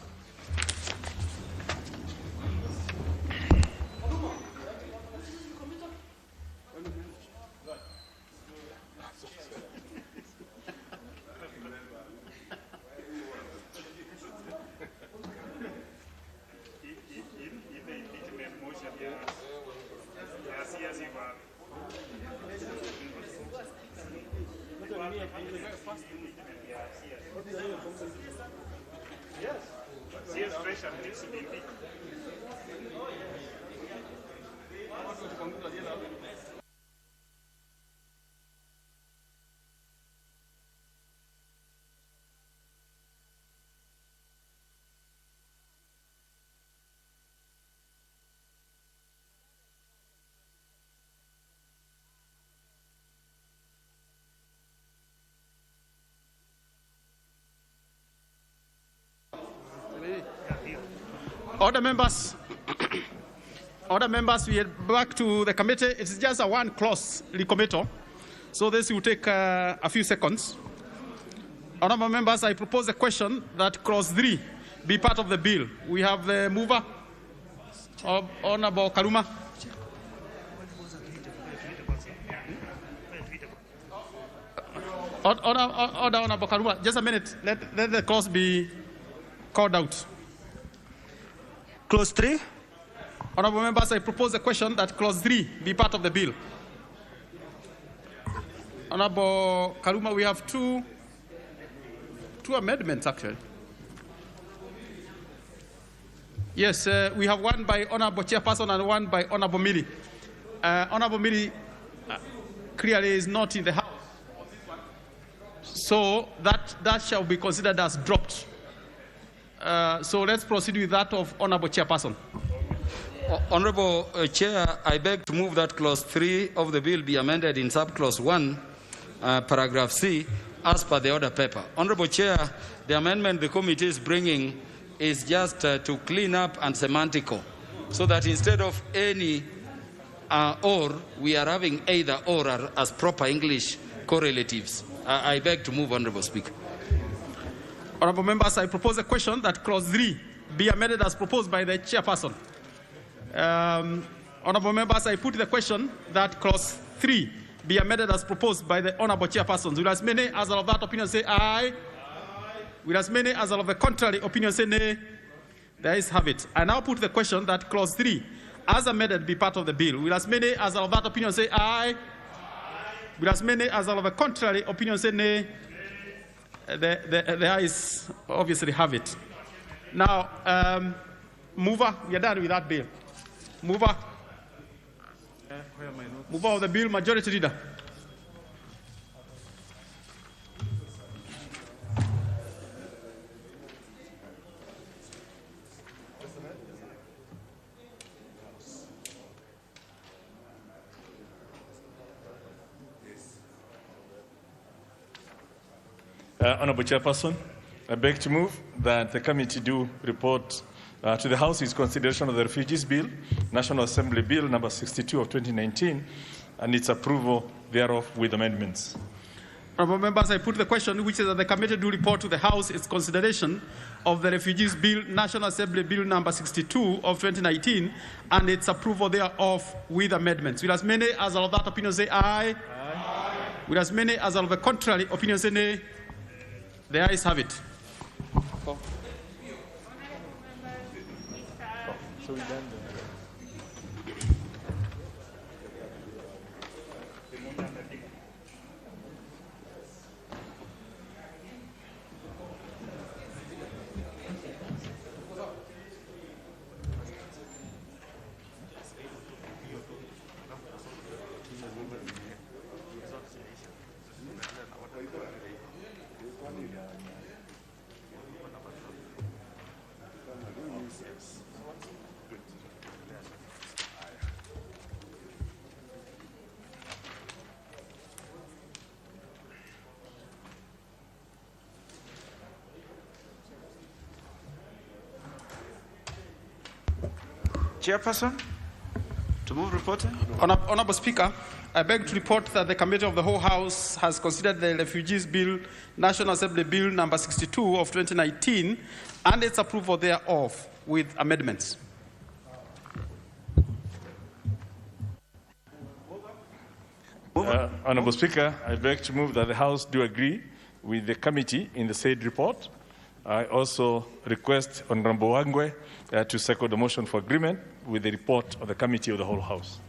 Order members, we are back to the committee. It's just a one clause recommittal, so this will take a few seconds. Honourable members, I propose a question that clause 3 be part of the bill. We have the mover, Honourable Kaluma. Honourable Kaluma, just a minute. Let the clause be called out. Clause 3. Honourable members, I propose a question that clause 3 be part of the bill. Honourable Kaluma, we have two amendments actually. Yes, we have one by Honourable Chairperson and one by Honourable Mili. Honourable Mili clearly is not in the House, so that shall be considered as dropped. So let's proceed with that of Honourable Chairperson. Honourable Chair, I beg to move that clause 3 of the bill be amended in subclause 1, paragraph C, as per the order paper. Honourable Chair, the amendment the committee is bringing is just to clean up and semantical, so that instead of any or, we are having either or as proper English correlatives. I beg to move, Honourable Speaker. Honourable members, I propose a question that clause 3 be amended as proposed by the chairperson. Honourable members, I put the question that clause 3 be amended as proposed by the honourable chairperson. Will as many as are of that opinion say aye? Will as many as are of the contrary opinion say nay? The ayes have it. I now put the question that clause 3 as amended be part of the bill. Will as many as are of that opinion say aye? Will as many as are of the contrary opinion say nay? The ayes obviously have it. Now, mover, we are done with that bill. Mover of the bill, majority leader. Honourable Chairperson, I beg to move that the committee do report to the House its consideration of the Refugees Bill, National Assembly Bill number 62 of 2019, and its approval thereof with amendments. Honourable members, I put the question, which is that the committee do report to the House its consideration of the Refugees Bill, National Assembly Bill number 62 of 2019, and its approval thereof with amendments. Will as many as are of that opinion say aye? Aye. Will as many as are of the contrary opinion say nay? The ayes have it. So we done Chairperson, to move reporting. Honourable Speaker, I beg to report that the Committee of the whole House has considered the Refugees Bill, National Assembly Bill number 62 of 2019, and its approval thereof with amendments. Honourable Speaker, I beg to move that the House do agree with the committee in the said report. I also request Honourable Wangwe to second the motion for agreement with the report of the Committee of the whole House.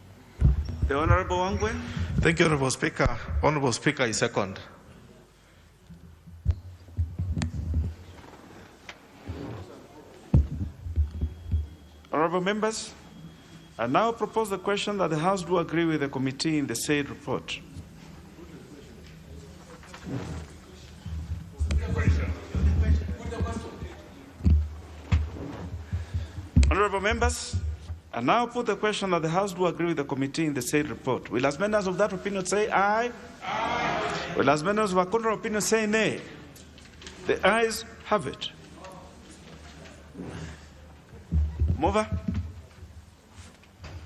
The Honourable Wangwe. Thank you, Honourable Speaker. Honourable Speaker, I second. Honourable members, I now propose the question that the House do agree with the committee in the said report. Honourable members, I now put the question that the House do agree with the committee in the said report. Will as members of that opinion say aye? Aye. Will as members of a contrary opinion say nay? The ayes have it. Mover.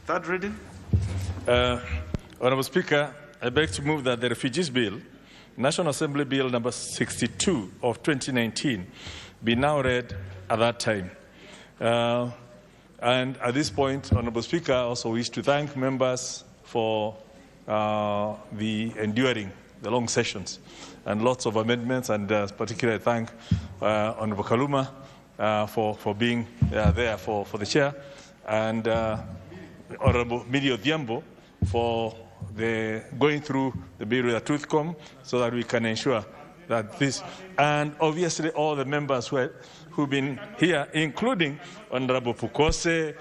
Third reading. Honourable Speaker, I beg to move that the Refugees Bill, National Assembly Bill number 62 of 2019, be now read at that time. And at this point, Honourable Speaker, I also wish to thank members for the long sessions and lots of amendments, and particularly thank Honourable Kaluma for being there for the chair, and Honourable Midi Odhiambo for going through the bill with a tooth comb so that we can ensure that this, and obviously all the members who've been here, including Honourable Pukose,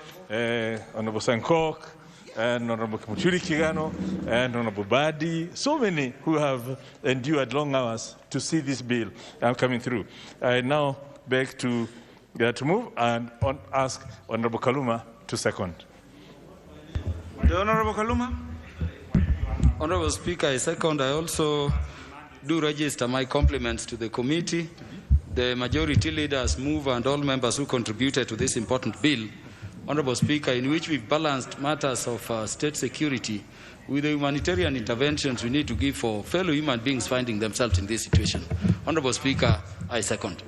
Honourable Sankok, and Honourable Kimuchuri Kigano, and Honourable Badi, so many who have endured long hours to see this bill coming through. I now beg to move and ask Honourable Kaluma to second. The Honourable Kaluma. Honourable Speaker, I second. I also do register my compliments to the committee, the majority leaders, move, and all members who contributed to this important bill. Honourable Speaker, in which we've balanced matters of state security with the humanitarian interventions we need to give for fellow human beings finding themselves in this situation. Honourable Speaker, I second.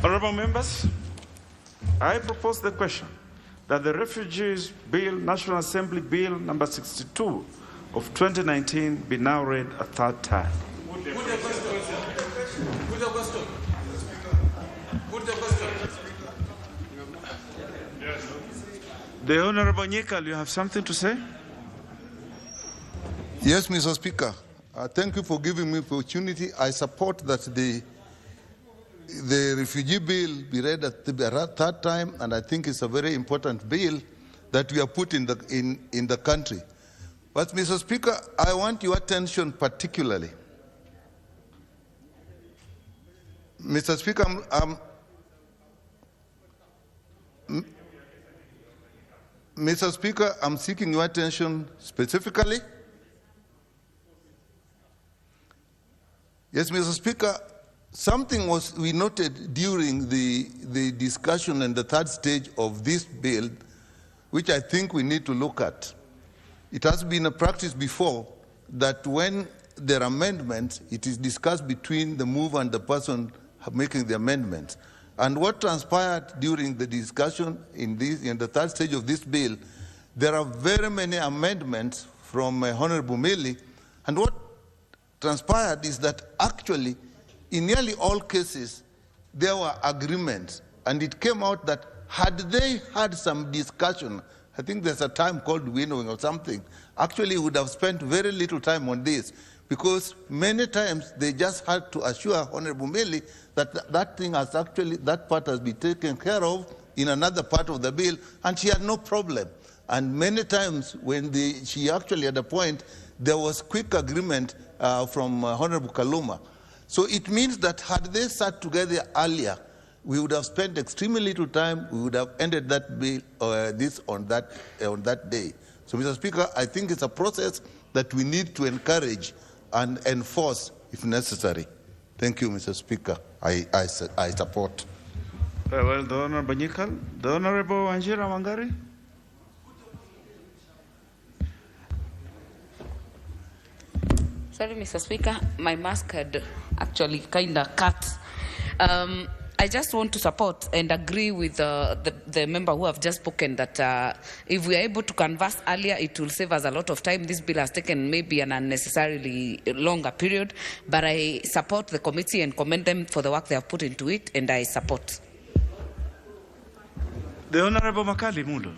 Honourable members, I propose the question that the Refugees Bill, National Assembly Bill number 62 of 2019 be now read a third time. The Honourable Nyikal, you have something to say? Yes, Mr. Speaker. Thank you for giving me the opportunity. I support that the refugee bill be read at the third time, and I think it's a very important bill that we have put in the country. But, Mr. Speaker, I want your attention particularly. Mr. Speaker, Mr. Speaker, I'm seeking your attention specifically. Yes, Mr. Speaker, something we noted during the discussion and the third stage of this bill, which I think we need to look at. It has been a practice before that when there are amendments, it is discussed between the mover and the person making the amendments. And what transpired during the discussion in the third stage of this bill, there are very many amendments from Honorable Millie, and what transpired is that actually, in nearly all cases, there were agreements, and it came out that had they had some discussion, I think there's a time called winnowing or something, actually would have spent very little time on this, because many times they just had to assure Honorable Millie that that part has been taken care of in another part of the bill, and she had no problem. And many times when she actually had a point, there was quick agreement from Honorable Kaluma. So it means that had they sat together earlier, we would have spent extremely little time. We would have ended that bill, on that day. So, Mr. Speaker, I think it's a process that we need to encourage and enforce if necessary. Thank you, Mr. Speaker. I support. Well, the Honorable Nyikal, the Honorable Wanjira Wangari. Sorry, Mr. Speaker, my mask had actually kind of cut. I just want to support and agree with the member who have just spoken that if we are able to converse earlier, it will save us a lot of time. This bill has taken maybe an unnecessarily longer period, but I support the committee and commend them for the work they have put into it, and I support. The Honorable Makali Mulo.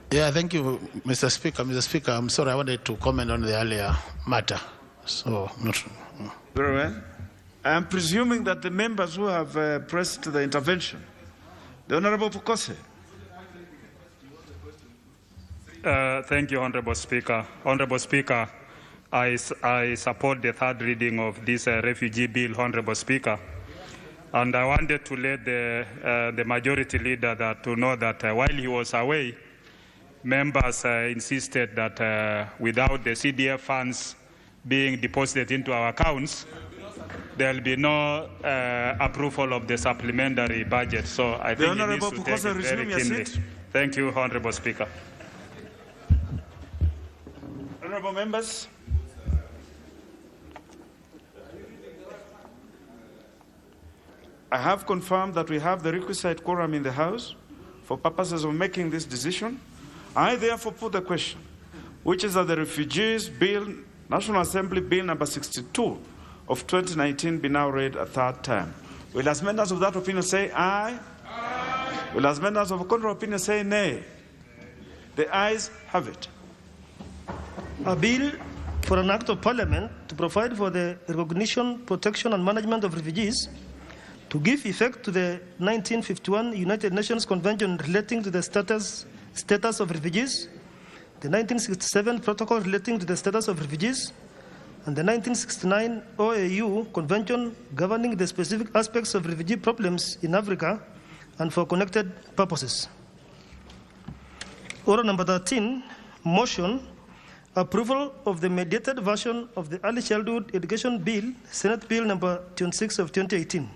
Yeah, thank you, Mr. Speaker. Mr. Speaker, I'm sorry, I wanted to comment on the earlier matter. So, not. Very well. I am presuming that the members who have pressed the intervention, the Honorable Pukose. Thank you, Honorable Speaker. Honorable Speaker, I support the third reading of this refugee bill, Honorable Speaker. And I wanted to let the majority leader to know that while he was away, members insisted that without the CDF funds being deposited into our accounts, there will be no approval of the supplementary budget. So I think it needs to take it very keenly. Thank you, Honorable Speaker. Honorable members. I have confirmed that we have the requisite quorum in the House for purposes of making this decision. I therefore put the question, which is that the Refugees Bill, National Assembly Bill number 62 of 2019 be now read a third time. Will as members of that opinion say aye? Aye. Will as members of a contrary opinion say nay? The ayes have it. A bill for an act of parliament to provide for the recognition, protection and management of refugees, to give effect to the 1951 United Nations Convention relating to the status of refugees, the 1967 Protocol relating to the status of refugees, and the 1969 OAU Convention governing the specific aspects of refugee problems in Africa and for connected purposes. Order number 13, motion, approval of the mediated version of the Early Childhood Education Bill, Senate Bill number 26 of 2018.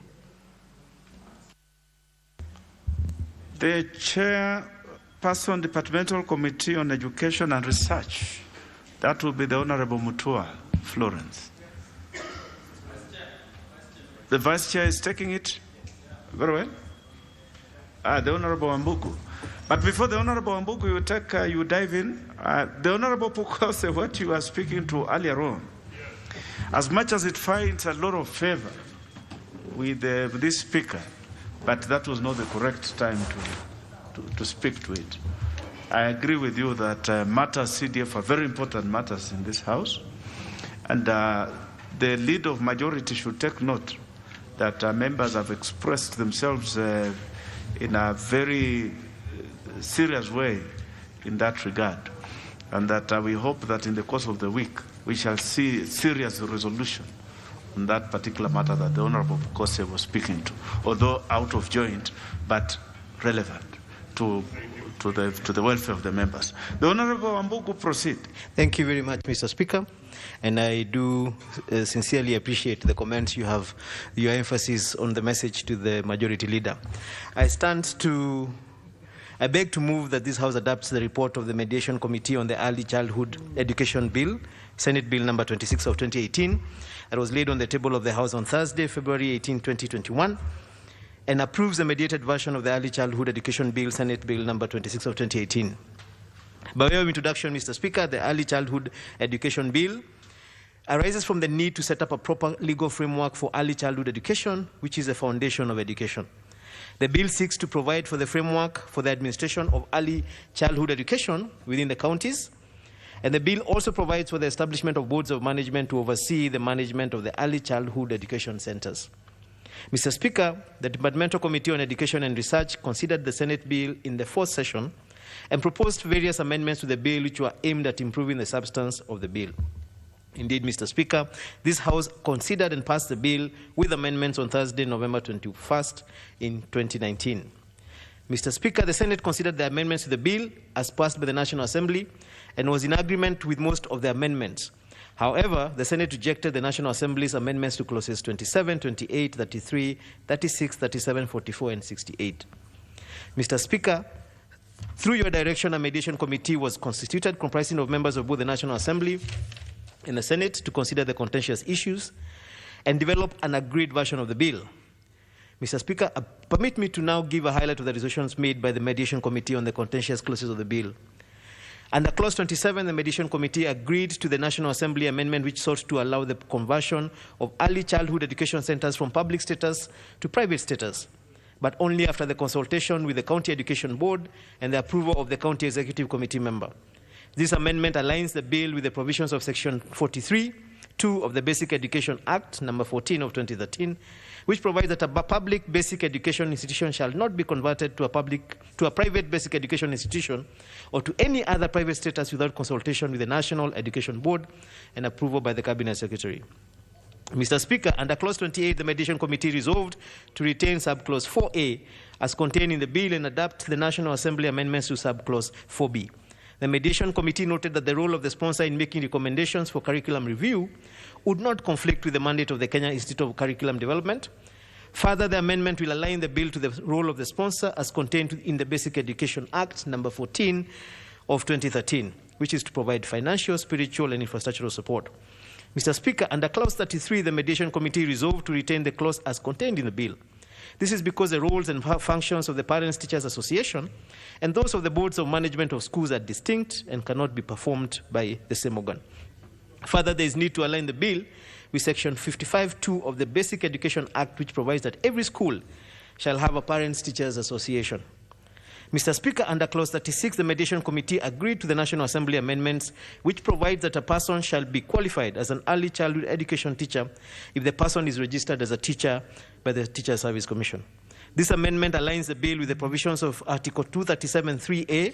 The Chairperson, Departmental Committee on Education and Research, that will be the Honorable Mutua Florence. The Vice Chair is taking it very well. The Honorable Ambuku. But before the Honorable Ambuku, you dive in. The Honorable Pukose, what you are speaking to earlier on, as much as it finds a lot of favor with this speaker, but that was not the correct time to speak to it. I agree with you that matters CDF are very important matters in this House, and the leader of majority should take note that members have expressed themselves in a very serious way in that regard, and that we hope that in the course of the week we shall see serious resolution on that particular matter that the Honorable Pukose was speaking to, although out of joint, but relevant to the welfare of the members. The Honorable Wambugu, proceed. Thank you very much, Mr. Speaker. And I do sincerely appreciate the comments you have, your emphasis on the message to the majority leader. I beg to move that this House adopts the report of the Mediation Committee on the Early Childhood Education Bill, Senate Bill number 26 of 2018, that was laid on the table of the House on Thursday, February 18, 2021, and approves the mediated version of the Early Childhood Education Bill, Senate Bill number 26 of 2018. By way of introduction, Mr. Speaker, the Early Childhood Education Bill arises from the need to set up a proper legal framework for early childhood education, which is the foundation of education. The bill seeks to provide for the framework for the administration of early childhood education within the counties, and the bill also provides for the establishment of boards of management to oversee the management of the early childhood education centers. Mr. Speaker, the Departmental Committee on Education and Research considered the Senate bill in the fourth session and proposed various amendments to the bill which were aimed at improving the substance of the bill. Indeed, Mr. Speaker, this House considered and passed the bill with amendments on Thursday, November 21st in 2019. Mr. Speaker, the Senate considered the amendments to the bill as passed by the National Assembly and was in agreement with most of the amendments. However, the Senate rejected the National Assembly's amendments to clauses 27, 28, 33, 36, 37, 44, and 68. Mr. Speaker, through your direction, a mediation committee was constituted comprising of members of both the National Assembly and the Senate to consider the contentious issues and develop an agreed version of the bill. Mr. Speaker, permit me to now give a highlight of the resolutions made by the Mediation Committee on the contentious clauses of the bill. Under Clause 27, the Mediation Committee agreed to the National Assembly amendment which sought to allow the conversion of early childhood education centers from public status to private status, but only after the consultation with the County Education Board and the approval of the County Executive Committee member. This amendment aligns the bill with the provisions of Section 43(2) of the Basic Education Act, number 14 of 2013, which provides that a public basic education institution shall not be converted to a private basic education institution or to any other private status without consultation with the National Education Board and approval by the Cabinet Secretary. Mr. Speaker, under Clause 28, the Mediation Committee resolved to retain Subclause 4A as contained in the bill and adopt the National Assembly amendments to Subclause 4B. The Mediation Committee noted that the role of the sponsor in making recommendations for curriculum review would not conflict with the mandate of the Kenya Institute of Curriculum Development. Further, the amendment will align the bill to the role of the sponsor as contained in the Basic Education Act, number 14 of 2013, which is to provide financial, spiritual, and infrastructural support. Mr. Speaker, under Clause 33, the Mediation Committee resolved to retain the clause as contained in the bill. This is because the roles and functions of the Parents Teachers Association and those of the boards of management of schools are distinct and cannot be performed by the same organ. Further, there is need to align the bill with Section 55(2) of the Basic Education Act, which provides that every school shall have a Parents Teachers Association. Mr. Speaker, under Clause 36, the Mediation Committee agreed to the National Assembly amendments which provides that a person shall be qualified as an early childhood education teacher if the person is registered as a teacher by the Teacher Service Commission. This amendment aligns the bill with the provisions of Article 237(3)(a)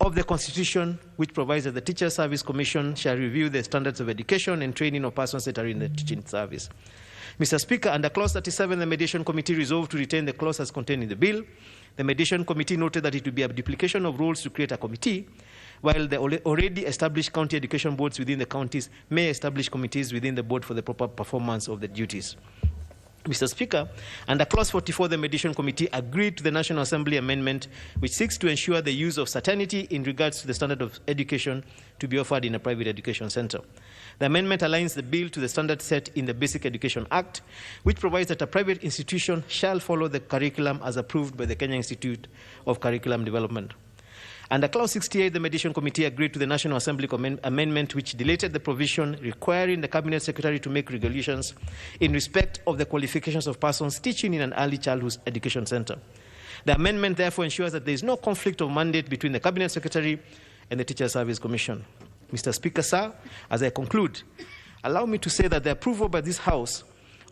of the Constitution, which provides that the Teacher Service Commission shall review the standards of education and training of persons that are in the teaching service. Mr. Speaker, under Clause 37, the Mediation Committee resolved to retain the clause as contained in the bill. The Mediation Committee noted that it would be a duplication of roles to create a committee, while the already established county education boards within the counties may establish committees within the board for the proper performance of the duties. Mr. Speaker, under Clause 44, the Mediation Committee agreed to the National Assembly amendment which seeks to ensure the use of certainty in regards to the standard of education to be offered in a private education center. The amendment aligns the bill to the standard set in the Basic Education Act, which provides that a private institution shall follow the curriculum as approved by the Kenya Institute of Curriculum Development. Under Clause 68, the Mediation Committee agreed to the National Assembly amendment which deleted the provision requiring the Cabinet Secretary to make regulations in respect of the qualifications of persons teaching in an early childhood education center. The amendment therefore ensures that there is no conflict of mandate between the Cabinet Secretary and the Teacher Service Commission. Mr. Speaker, sir, as I conclude, allow me to say that the approval by this House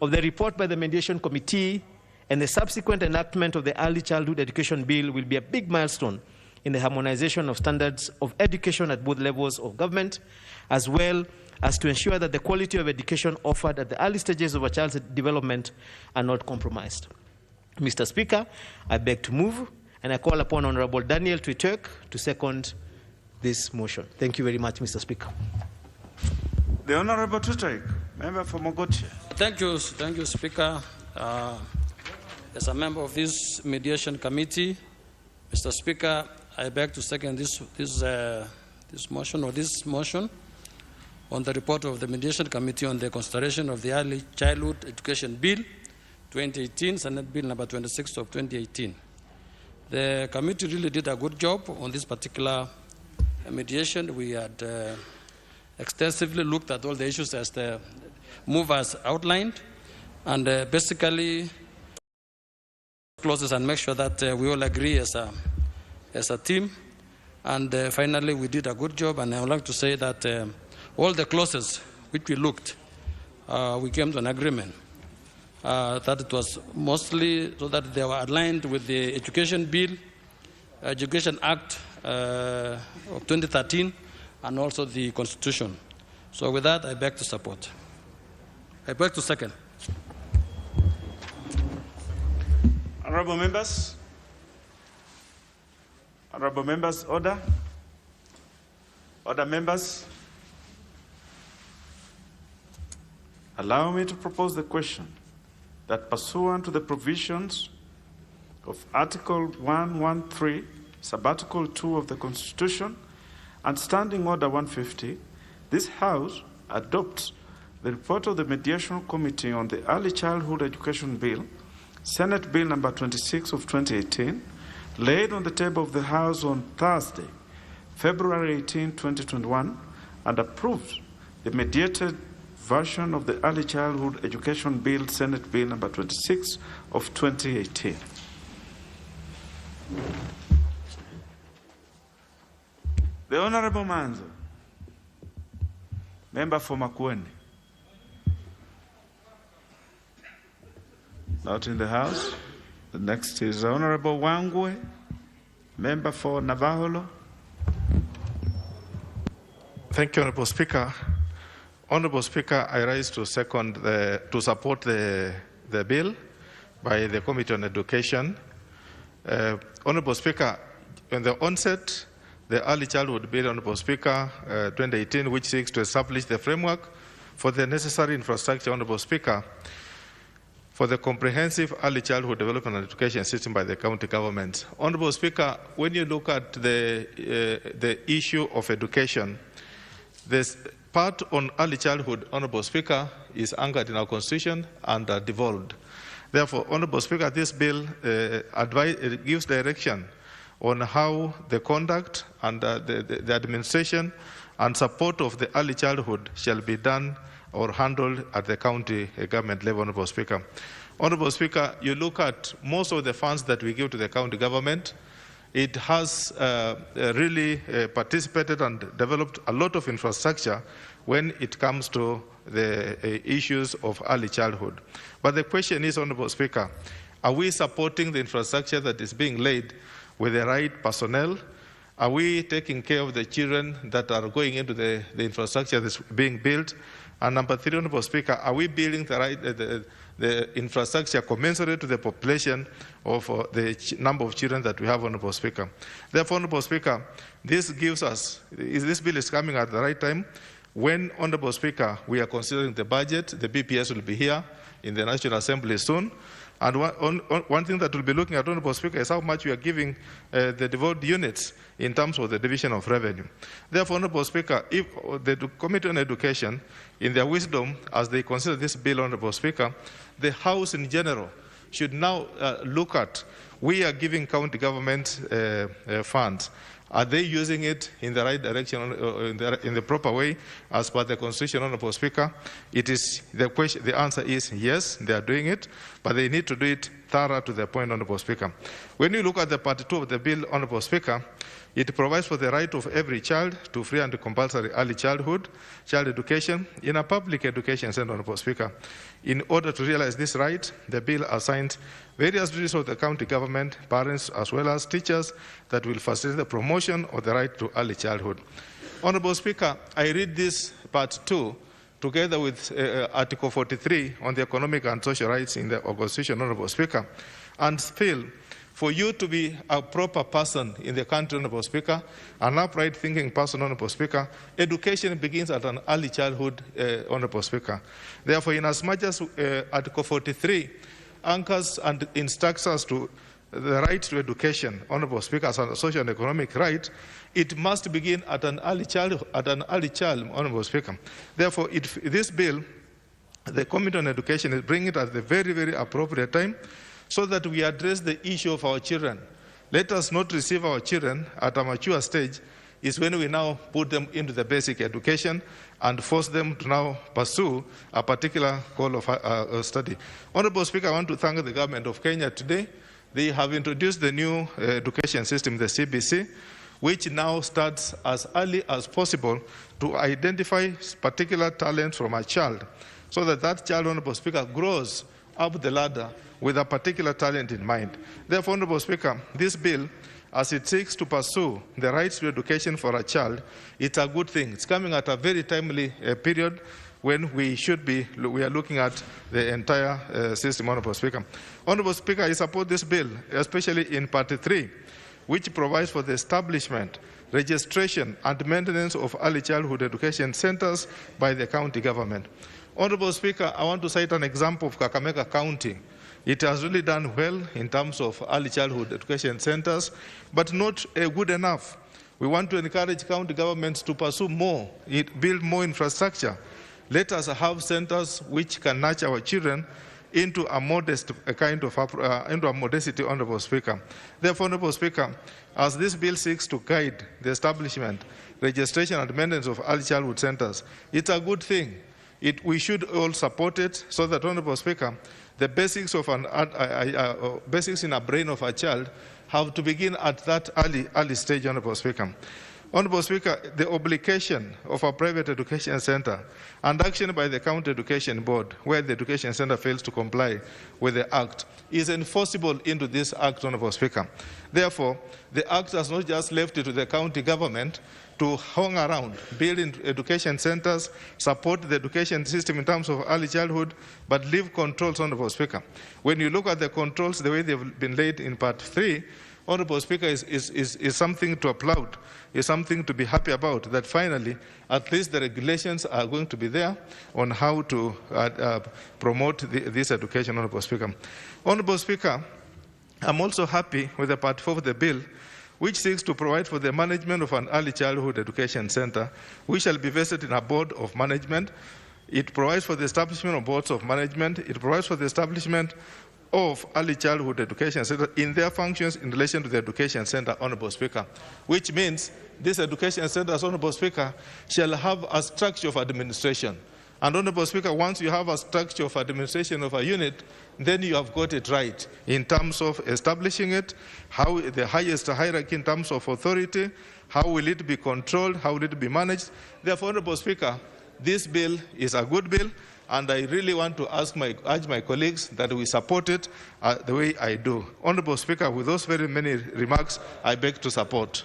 of the report by the Mediation Committee and the subsequent enactment of the Early Childhood Education Bill will be a big milestone in the harmonization of standards of education at both levels of government, as well as to ensure that the quality of education offered at the early stages of a child's development are not compromised. Mr. Speaker, I beg to move, and I call upon Honorable Daniel Twitek to second this motion. Thank you very much, Mr. Speaker. The Honorable Twitek, member for Mogotia. Thank you, Speaker. As a member of this mediation committee, Mr. Speaker, I beg to second this motion on the report of the mediation committee on the consideration of the Early Childhood Education Bill 2018, Senate Bill number 26 of 2018. The committee really did a good job on this particular mediation. We had extensively looked at all the issues as the movers outlined, and basically clauses and make sure that we all agree as a team. And finally, we did a good job, and I would like to say that all the clauses which we looked, we came to an agreement that it was mostly so that they were aligned with the Education Bill, Education Act of 2013, and also the Constitution. So with that, I beg to support. I beg to second. Honorable members. Honorable members, order. Order, members. Allow me to propose the question that pursuant to the provisions of Article 113, Subarticle 2 of the Constitution and Standing Order 150, this House adopts the report of the Mediation Committee on the Early Childhood Education Bill, Senate Bill number 26 of 2018, laid on the table of the House on Thursday, February 18, 2021, and approved the mediated version of the Early Childhood Education Bill, Senate Bill number 26 of 2018. The Honorable Manzo, member for Makueni. Not in the House. The next is Honorable Wangwe, member for Navaholo. Thank you, Honorable Speaker. Honorable Speaker, I rise to support the bill by the Committee on Education. Honorable Speaker, in the onset, the Early Childhood Bill, Honorable Speaker, 2018, which seeks to establish the framework for the necessary infrastructure, Honorable Speaker, for the comprehensive early childhood development and education system by the county government. Honorable Speaker, when you look at the issue of education, this part on early childhood, Honorable Speaker, is anchored in our Constitution and devolved. Therefore, Honorable Speaker, this bill gives direction on how the conduct and the administration and support of the early childhood shall be done or handled at the county government level, Honorable Speaker. Honorable Speaker, you look at most of the funds that we give to the county government, it has really participated and developed a lot of infrastructure when it comes to the issues of early childhood. But the question is, Honorable Speaker, are we supporting the infrastructure that is being laid with the right personnel? Are we taking care of the children that are going into the infrastructure that's being built? And number three, Honorable Speaker, are we building the infrastructure commensurate to the population of the number of children that we have, Honorable Speaker? Therefore, Honorable Speaker, this bill is coming at the right time when, Honorable Speaker, we are considering the budget. The BPS will be here in the National Assembly soon. And one thing that we'll be looking at, Honorable Speaker, is how much we are giving the devolved units in terms of the division of revenue. Therefore, Honorable Speaker, if the Committee on Education, in their wisdom, as they consider this bill, Honorable Speaker, the House in general should now look at, we are giving county government funds. Are they using it in the right direction, in the proper way, as per the Constitution, Honorable Speaker? It is the question. The answer is yes, they are doing it, but they need to do it thorough to the point, Honorable Speaker. When you look at the Part 2 of the bill, Honorable Speaker, it provides for the right of every child to free and compulsory early childhood, child education in a public education center, Honorable Speaker. In order to realize this right, the bill assigns various duties of the county government, parents, as well as teachers that will facilitate the promotion of the right to early childhood. Honorable Speaker, I read this Part 2 together with Article 43 on the economic and social rights in the Constitution, Honorable Speaker. And still, for you to be a proper person in the country, Honorable Speaker, an upright thinking person, Honorable Speaker, education begins at an early childhood, Honorable Speaker. Therefore, inasmuch as Article 43 anchors and instructs us to the right to education, Honorable Speaker, as a social and economic right, it must begin at an early child, Honorable Speaker. Therefore, this bill, the Committee on Education, is bringing it at the very, very appropriate time, so that we address the issue of our children. Let us not receive our children at a mature stage is when we now put them into the basic education and force them to now pursue a particular goal of study. Honorable Speaker, I want to thank the government of Kenya today. They have introduced the new education system, the KBC, which now starts as early as possible to identify particular talents from a child, so that that child, Honorable Speaker, grows up the ladder with a particular talent in mind. Therefore, Honorable Speaker, this bill, as it seeks to pursue the rights to education for a child, it's a good thing. It's coming at a very timely period when we are looking at the entire system, Honorable Speaker. Honorable Speaker, I support this bill, especially in Part 3, which provides for the establishment, registration, and maintenance of early childhood education centers by the county government. Honorable Speaker, I want to cite an example of Kakamega County. It has really done well in terms of early childhood education centers, but not good enough. We want to encourage county governments to pursue more, build more infrastructure. Let us have centers which can nurture our children into a modest into a modesty, Honorable Speaker. Therefore, Honorable Speaker, as this bill seeks to guide the establishment, registration, and maintenance of early childhood centers, it's a good thing. We should all support it, so that, Honorable Speaker, the basics of basics in a brain of a child have to begin at that early stage, Honorable Speaker. Honorable Speaker, the obligation of a private education center and action by the County Education Board, where the education center fails to comply with the Act, is enforceable into this Act, Honorable Speaker. Therefore, the Act has not just left it to the county government to hang around, building education centers, support the education system in terms of early childhood, but leave controls, Honorable Speaker. When you look at the controls, the way they've been laid in Part 3, Honorable Speaker, is something to applaud, is something to be happy about, that finally, at least the regulations are going to be there on how to promote this education, Honorable Speaker. Honorable Speaker, I'm also happy with the Part 4 of the bill, which seeks to provide for the management of an early childhood education center, which shall be vested in a board of management. It provides for the establishment of boards of management. It provides for the establishment of early childhood education center in their functions in relation to the education center, Honorable Speaker, which means this education center, Honorable Speaker, shall have a structure of administration. And, Honorable Speaker, once you have a structure of administration of a unit, then you have got it right in terms of establishing it, how the highest hierarchy in terms of authority, how will it be controlled, how will it be managed. Therefore, Honorable Speaker, this bill is a good bill, and I really want to urge my colleagues that we support it the way I do. Honorable Speaker, with those very many remarks, I beg to support.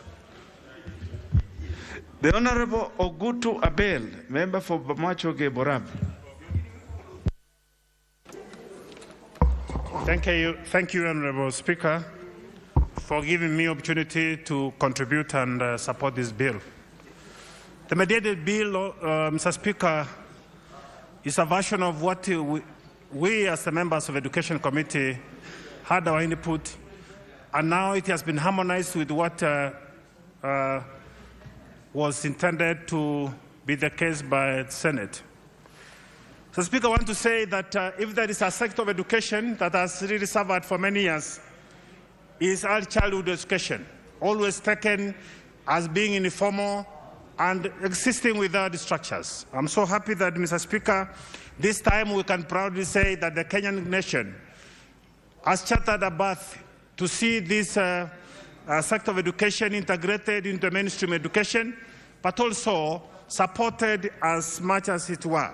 The Honorable Ogutu Abel, member for Bamachoge Borab. Thank you, Honorable Speaker, for giving me opportunity to contribute and support this bill. The mediated bill, Mr. Speaker, is a version of what we as the members of the Education Committee had our input, and now it has been harmonized with what was intended to be the case by the Senate. So, Speaker, I want to say that if there is a sector of education that has really suffered for many years, is early childhood education, always taken as being informal and existing without the structures. I'm so happy that, Mr. Speaker, this time we can proudly say that the Kenyan nation has chartered a path to see this sector of education integrated into mainstream education, but also supported as much as it were.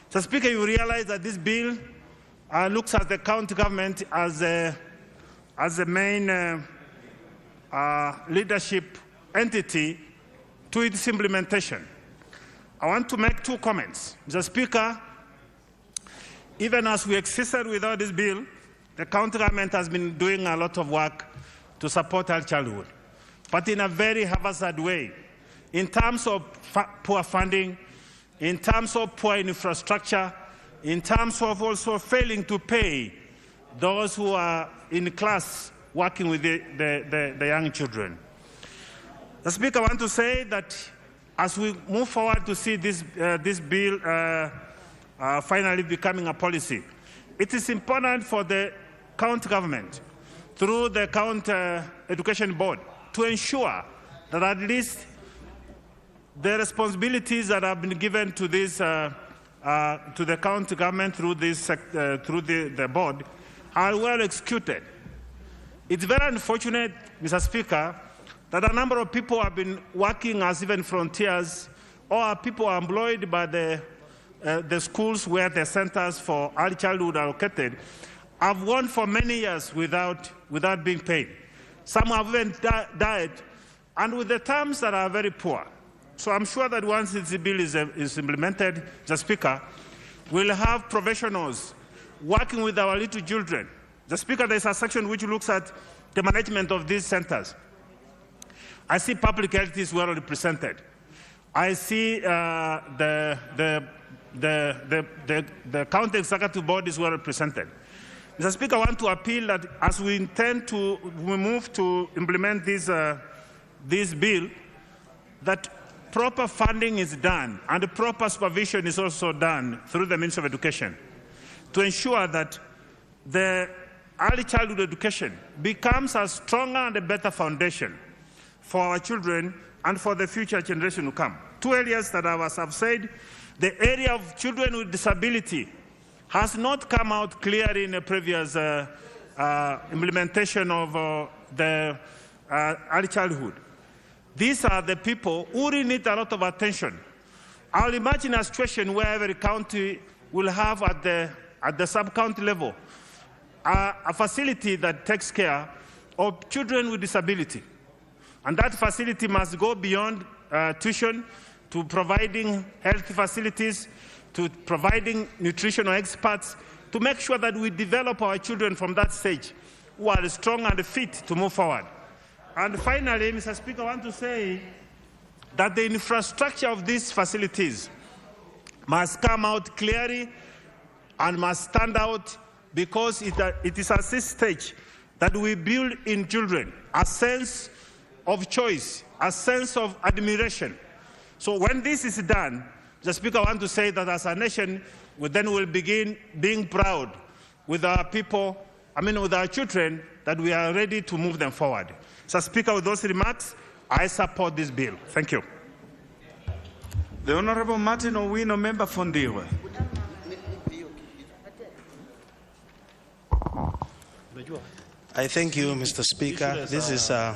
So, Speaker, you realize that this bill looks at the county government as the main leadership entity to its implementation. I want to make two comments. Mr. Speaker, even as we existed without this bill, the county government has been doing a lot of work to support early childhood, but in a very haphazard way, in terms of poor funding, in terms of poor infrastructure, in terms of also failing to pay those who are in class working with the young children. The Speaker, I want to say that as we move forward to see this bill finally becoming a policy, it is important for the county government, through the county education board, to ensure that at least the responsibilities that have been given to this to the county government through this through the board are well executed. It's very unfortunate, Mr. Speaker, that a number of people have been working as even frontiers, or people are employed by the schools where the centers for early childhood are located, have gone for many years without being paid. Some have even died, and with the terms that are very poor. So I'm sure that once this bill is implemented, Mr. Speaker, we'll have professionals working with our little children. Mr. Speaker, there's a section which looks at the management of these centers. I see public health is well represented. I see the county executive board is well represented. Mr. Speaker, I want to appeal that as we intend to move to implement this bill, that proper funding is done and the proper supervision is also done through the Ministry of Education to ensure that the early childhood education becomes a stronger and a better foundation for our children and for the future generation to come. Two areas that I have said, the area of children with disability has not come out clearly in the previous implementation of the early childhood. These are the people who really need a lot of attention. I'll imagine a situation where every county will have at the sub-county level a facility that takes care of children with disability. And that facility must go beyond tuition to providing health facilities, to providing nutritional experts, to make sure that we develop our children from that stage who are strong and fit to move forward. And finally, Mr. Speaker, I want to say that the infrastructure of these facilities must come out clearly and must stand out, because it is at this stage that we build in children a sense of choice, a sense of admiration. So when this is done, the Speaker, I want to say that as a nation, we then will begin being proud with our people, with our children, that we are ready to move them forward. So, Speaker, with those remarks, I support this bill. Thank you. The Honourable Martin Owino, member for Ndiwe. I thank you, Mr. Speaker. This is a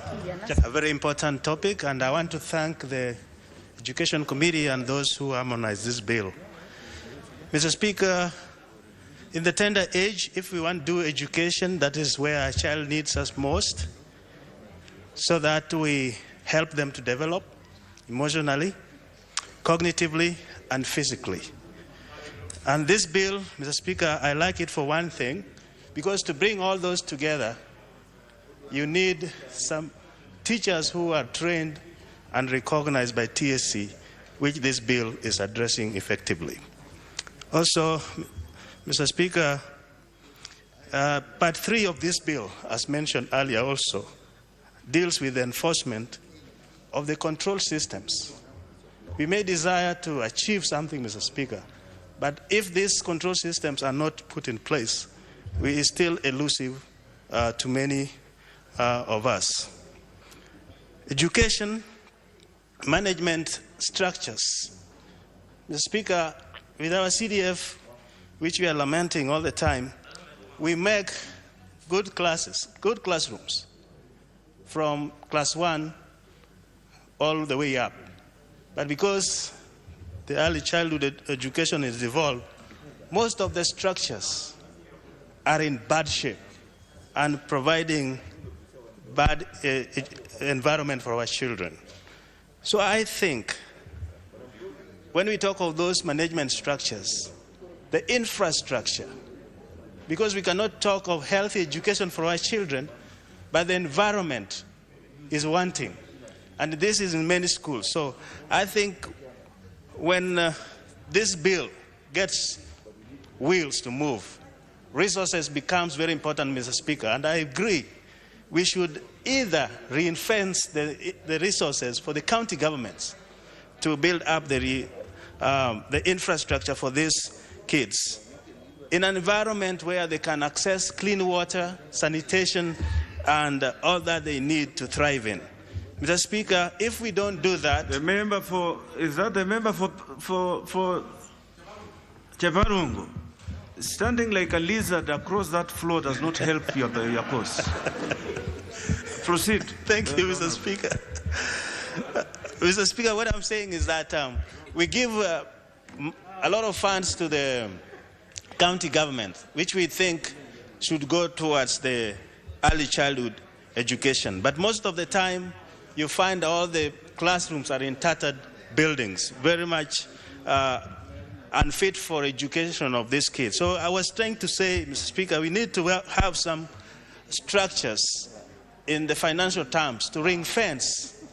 very important topic, and I want to thank the Education Committee and those who harmonized this bill. Mr. Speaker, in the tender age, if we want to do education, that is where a child needs us most, so that we help them to develop emotionally, cognitively, and physically. And this bill, Mr. Speaker, I like it for one thing, because to bring all those together, you need some teachers who are trained and recognized by TSC, which this bill is addressing effectively. Also, Mr. Speaker, Part 3 of this bill, as mentioned earlier also, deals with the enforcement of the control systems. We may desire to achieve something, Mr. Speaker, but if these control systems are not put in place, we are still elusive to many of us. Education management structures. Mr. Speaker, with our CDF, which we are lamenting all the time, we make good classes, good classrooms, from class 1 all the way up. But because the early childhood education is devolved, most of the structures are in bad shape and providing bad environment for our children. So I think when we talk of those management structures, the infrastructure because we cannot talk of healthy education for our children, but the environment is wanting. And this is in many schools. So I think when this bill gets wheels to move, resources becomes very important, Mr. Speaker. And I agree, we should either ring-fence the resources for the county governments to build up the infrastructure for these kids in an environment where they can access clean water, sanitation, and all that they need to thrive in. Mr. Speaker, if we don't do that... The member for... Is that the member for Chevarungu? Standing like a lizard across that floor does not help your cause. Proceed. Thank you, Mr. Speaker. Mr. Speaker, what I'm saying is that we give a lot of funds to the county government, which we think should go towards the early childhood education. But most of the time, you find all the classrooms are in tattered buildings, very much unfit for education of these kids. So I was trying to say, Mr. Speaker, we need to have some structures in the financial terms to ring fence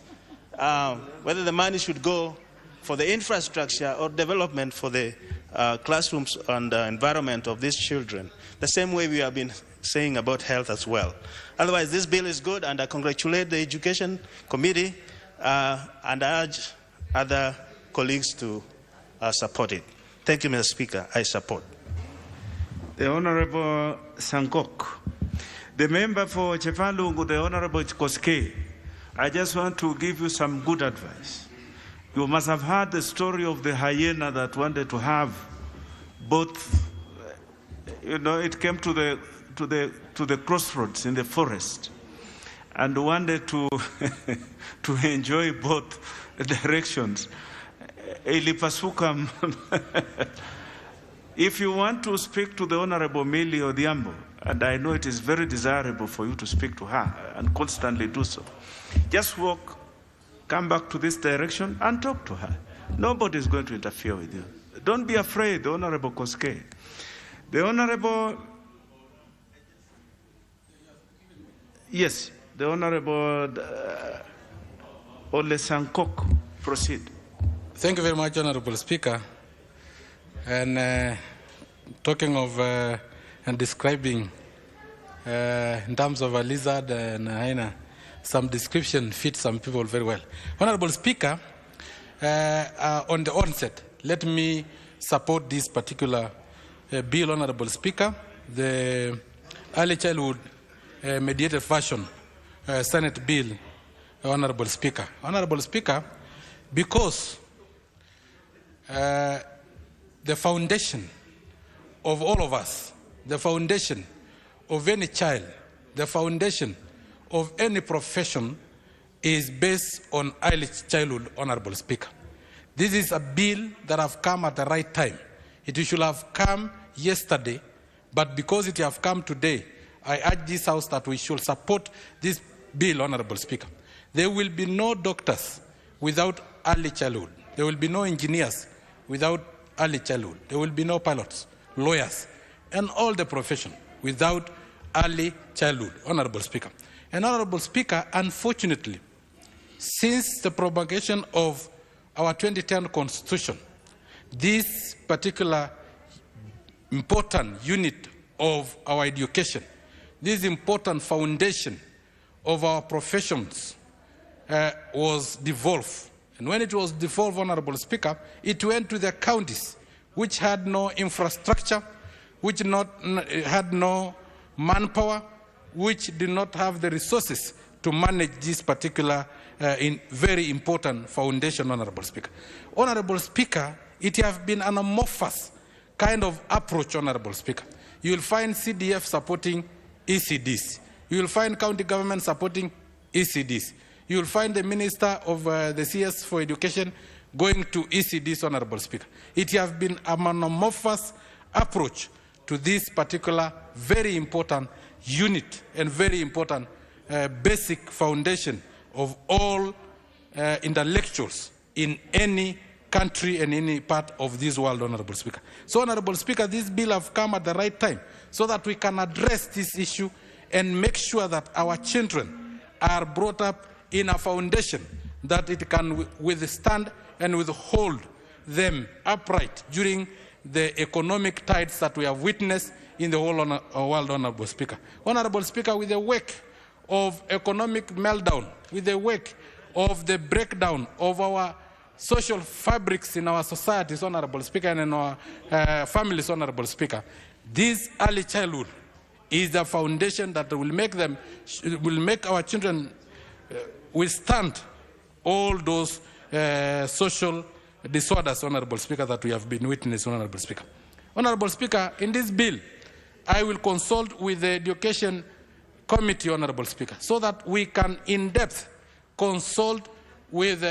whether the money should go for the infrastructure or development for the classrooms and environment of these children, the same way we have been saying about health as well. Otherwise, this bill is good, and I congratulate the Education Committee and I urge other colleagues to support it. Thank you, Mr. Speaker. I support. The Honorable Sankok. The member for Chefalungu, the Honorable Koske. I just want to give you some good advice. You must have heard the story of the hyena that wanted to have both. You know, it came to the crossroads in the forest and wanted to to enjoy both directions. Ilipasuka. If you want to speak to the Honorable Millie Odhiambo, and I know it is very desirable for you to speak to her and constantly do so, just walk, come back to this direction and talk to her. Nobody is going to interfere with you. Don't be afraid, the Honorable Koske. The Honorable, yes, the Honorable Ole Sankok, proceed. Thank you very much, Honorable Speaker. And talking of and describing in terms of a lizard and a hyena, some description fits some people very well. Honorable Speaker, on the onset, let me support this particular bill, Honorable Speaker, the early childhood mediated version Senate bill, Honorable Speaker. Honorable Speaker, because the foundation of all of us, the foundation of any child, the foundation of any profession is based on early childhood, Honorable Speaker. This is a bill that has come at the right time. It should have come yesterday, but because it has come today, I urge this House that we should support this bill, Honorable Speaker. There will be no doctors without early childhood. There will be no engineers without early childhood. There will be no pilots, lawyers, and all the profession without early childhood, Honorable Speaker. And Honorable Speaker, unfortunately, since the promulgation of our 2010 Constitution, this particular important unit of our education, this important foundation of our professions was devolved. And when it was devolved, Honorable Speaker, it went to the counties, which had no infrastructure, which had no manpower, which did not have the resources to manage this particular very important foundation, Honorable Speaker. Honorable Speaker, it has been an amorphous kind of approach, Honorable Speaker. You will find CDF supporting ECDs. You will find county government supporting ECDs. You will find the Minister of the CS for Education going to ECDs, Honorable Speaker. It has been an amorphous approach to this particular very important unit and very important basic foundation of all intellectuals in any country and any part of this world, Honorable Speaker. So, Honorable Speaker, this bill have come at the right time so that we can address this issue and make sure that our children are brought up in a foundation that it can withstand and withhold them upright during the economic tides that we have witnessed in the whole world, Honorable Speaker. Honorable Speaker, with the wake of economic meltdown, with the wake of the breakdown of our social fabrics in our societies, Honorable Speaker, and in our families, Honorable Speaker, this early childhood is the foundation that will make our children withstand all those social disorders, Honorable Speaker, that we have been witnessing, Honorable Speaker. Honorable Speaker, in this bill, I will consult with the Education Committee, Honorable Speaker, so that we can in-depth consult with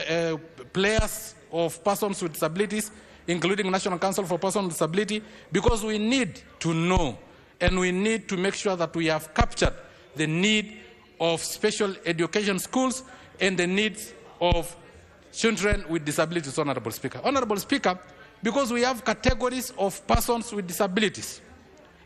players of persons with disabilities, including National Council for Persons with Disability, because we need to know and we need to make sure that we have captured the need of special education schools and the needs of children with disabilities, Honorable Speaker. Honorable Speaker, because we have categories of persons with disabilities,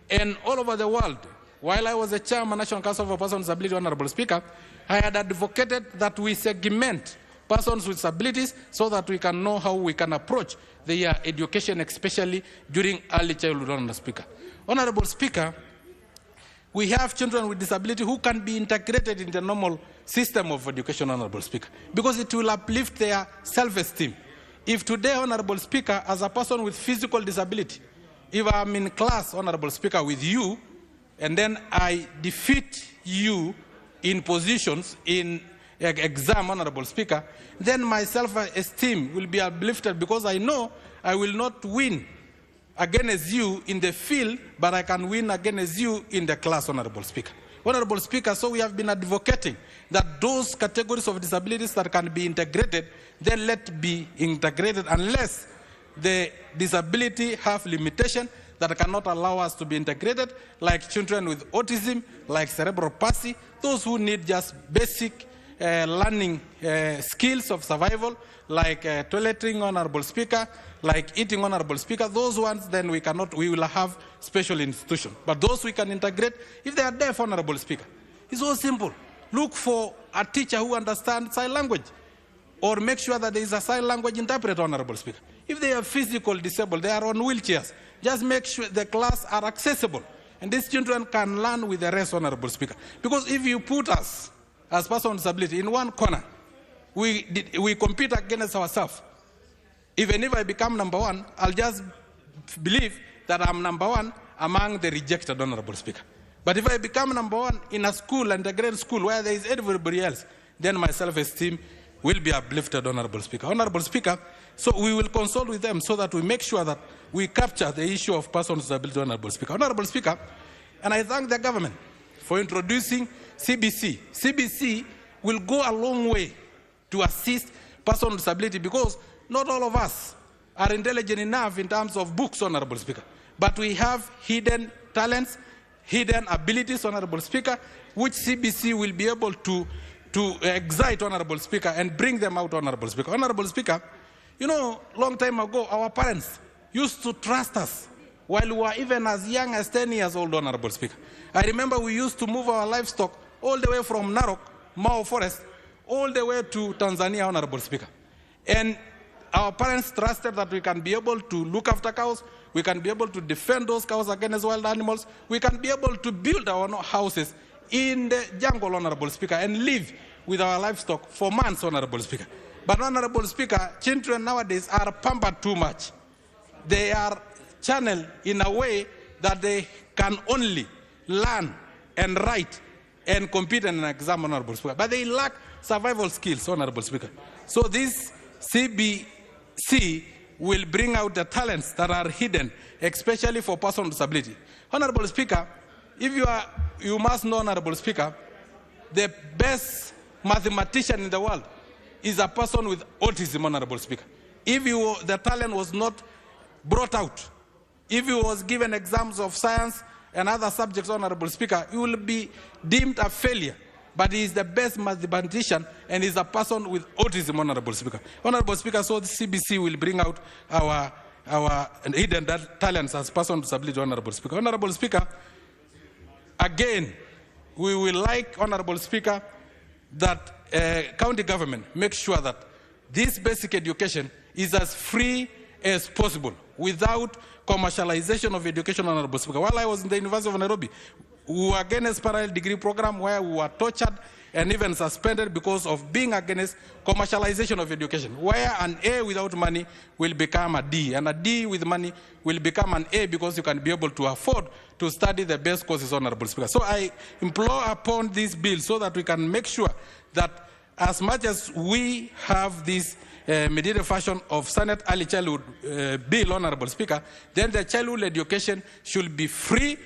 and all over the world, while I was a chairman of National Council for Persons with Disabilities, Honorable Speaker, I had advocated that we segment persons with disabilities so that we can know how we can approach their education, especially during early childhood, Honorable Speaker. Honorable Speaker, we have children with disability who can be integrated in the normal system of education, Honorable Speaker, because it will uplift their self-esteem. If today, Honorable Speaker, as a person with physical disability, if I'm in class, Honorable Speaker, with you, and then I defeat you in positions in exam, Honorable Speaker, then my self-esteem will be uplifted because I know I will not win against you in the field, but I can win against you in the class, Honorable Speaker. Honorable Speaker, so we have been advocating that those categories of disabilities that can be integrated, then let be integrated unless the disability have limitation that cannot allow us to be integrated, like children with autism, like cerebral palsy, those who need just basic learning skills of survival, like toileting, Honorable Speaker, like eating, Honorable Speaker. Those ones, then we will have special institutions. But those we can integrate, if they are deaf, Honorable Speaker, it's so simple. Look for a teacher who understands sign language, or make sure that there is a sign language interpreter, Honorable Speaker. If they are physical disabled, they are on wheelchairs, just make sure the class are accessible, and these children can learn with the rest, Honorable Speaker. Because if you put us as persons with disability in one corner, we compete against ourselves. Even if I become number one, I'll just believe that I'm number one among the rejected, Honorable Speaker. But if I become number one in a school, and a great school where there is everybody else, then my self-esteem will be uplifted, Honorable Speaker. Honorable Speaker, so we will consult with them so that we make sure that we capture the issue of persons with disability, Honorable Speaker. Honorable Speaker, and I thank the government for introducing CBC. CBC will go a long way to assist persons with disability because not all of us are intelligent enough in terms of books, Honorable Speaker. But we have hidden talents, hidden abilities, Honorable Speaker, which CBC will be able to excite, Honorable Speaker, and bring them out, Honorable Speaker. Honorable Speaker, you know, long time ago, our parents used to trust us while we were even as young as 10 years old, Honorable Speaker. I remember we used to move our livestock all the way from Narok, Mao Forest, all the way to Tanzania, Honorable Speaker. And our parents trusted that we can be able to look after cows, we can be able to defend those cows against wild animals, we can be able to build our own houses in the jungle, Honorable Speaker, and live with our livestock for months, Honorable Speaker. But, Honorable Speaker, children nowadays are pampered too much. They are channeled in a way that they can only learn and write and compete in an exam, Honorable Speaker. But they lack survival skills, Honorable Speaker. So this CBC will bring out the talents that are hidden, especially for persons with disability. Honorable Speaker, you must know, Honorable Speaker, the best mathematician in the world is a person with autism, Honorable Speaker. If the talent was not brought out, if he was given exams of science and other subjects, Honorable Speaker, he will be deemed a failure but he is the best mathematician and is a person with autism, Honorable Speaker. Honorable Speaker, so the CBC will bring out our hidden talents as person with disability, Honorable Speaker. Honorable Speaker, again, we will like, Honorable Speaker, that county government make sure that this basic education is as free as possible without commercialization of education, Honorable Speaker. While I was in the University of Nairobi, we were against parallel degree program where we were tortured and even suspended because of being against commercialization of education, where an A without money will become a D, and a D with money will become an A because you can be able to afford to study the best courses, Honorable Speaker. So I implore upon this bill so that we can make sure that as much as we have this mediated fashion of Senate Early Childhood Bill, Honorable Speaker, then the childhood education should be free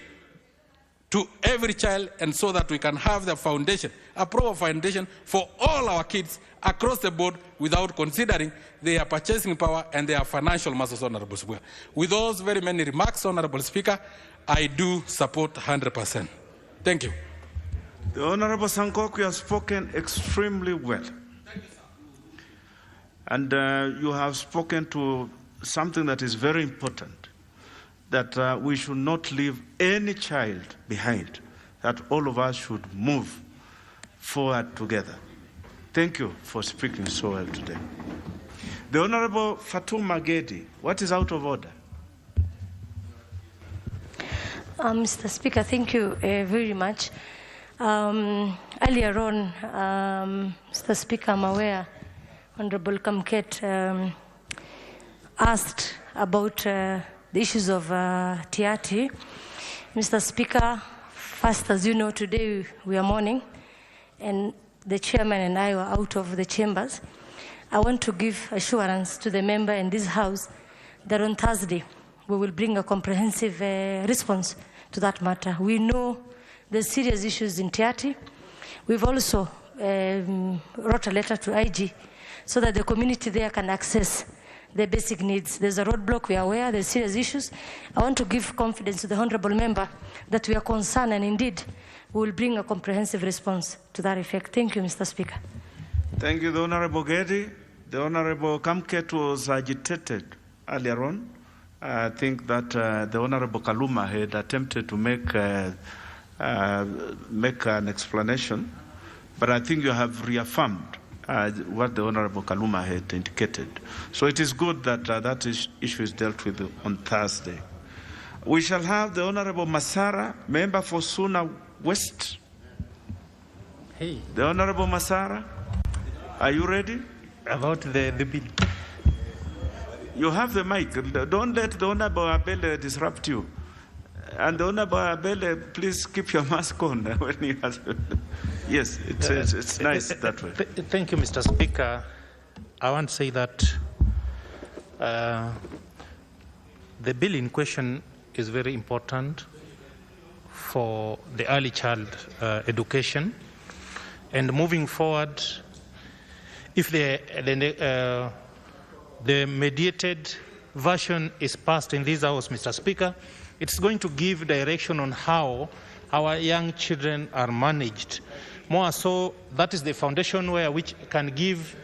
to every child, and so that we can have the foundation, a proper foundation for all our kids across the board without considering their purchasing power and their financial muscles, Honorable Speaker. With those very many remarks, Honorable Speaker, I do support 100%. Thank you. The Honorable Sankok, you have spoken extremely well. And you have spoken to something that is very important, that we should not leave any child behind, that all of us should move forward together. Thank you for speaking so well today. The Honorable Fatuma Gedi, what is out of order? Mr. Speaker, thank you very much. Earlier on, Mr. Speaker, I'm aware Honorable Kamket asked about the issues of TRT. Mr. Speaker, first, as you know, today we are mourning, and the chairman and I were out of the chambers. I want to give assurance to the member in this House that on Thursday we will bring a comprehensive response to that matter. We know the serious issues in TRT. We've also wrote a letter to IG so that the community there can access the basic needs. There's a roadblock, we are aware, there's serious issues. I want to give confidence to the Honourable Member that we are concerned, and indeed we will bring a comprehensive response to that effect. Thank you, Mr. Speaker. Thank you, the Honourable Gedi. The Honourable Kamket was agitated earlier on. I think that the Honourable Kaluma had attempted to make an explanation, but I think you have reaffirmed what the Honourable Kaluma had indicated. So it is good that that issue is dealt with on Thursday. We shall have the Honourable Masara, member for Suna West. Hey. The Honourable Masara, are you ready? About the bill. You have the mic. Don't let the Honourable Abele disrupt you. And the Honourable Abele, please keep your mask on when you ask. Yes, it's nice that way. Thank you, Mr. Speaker. I want to say that the bill in question is very important for the early child education. And moving forward, if the mediated version is passed in this House, Mr. Speaker, it's going to give direction on how our young children are managed. More so, that is the foundation where which can give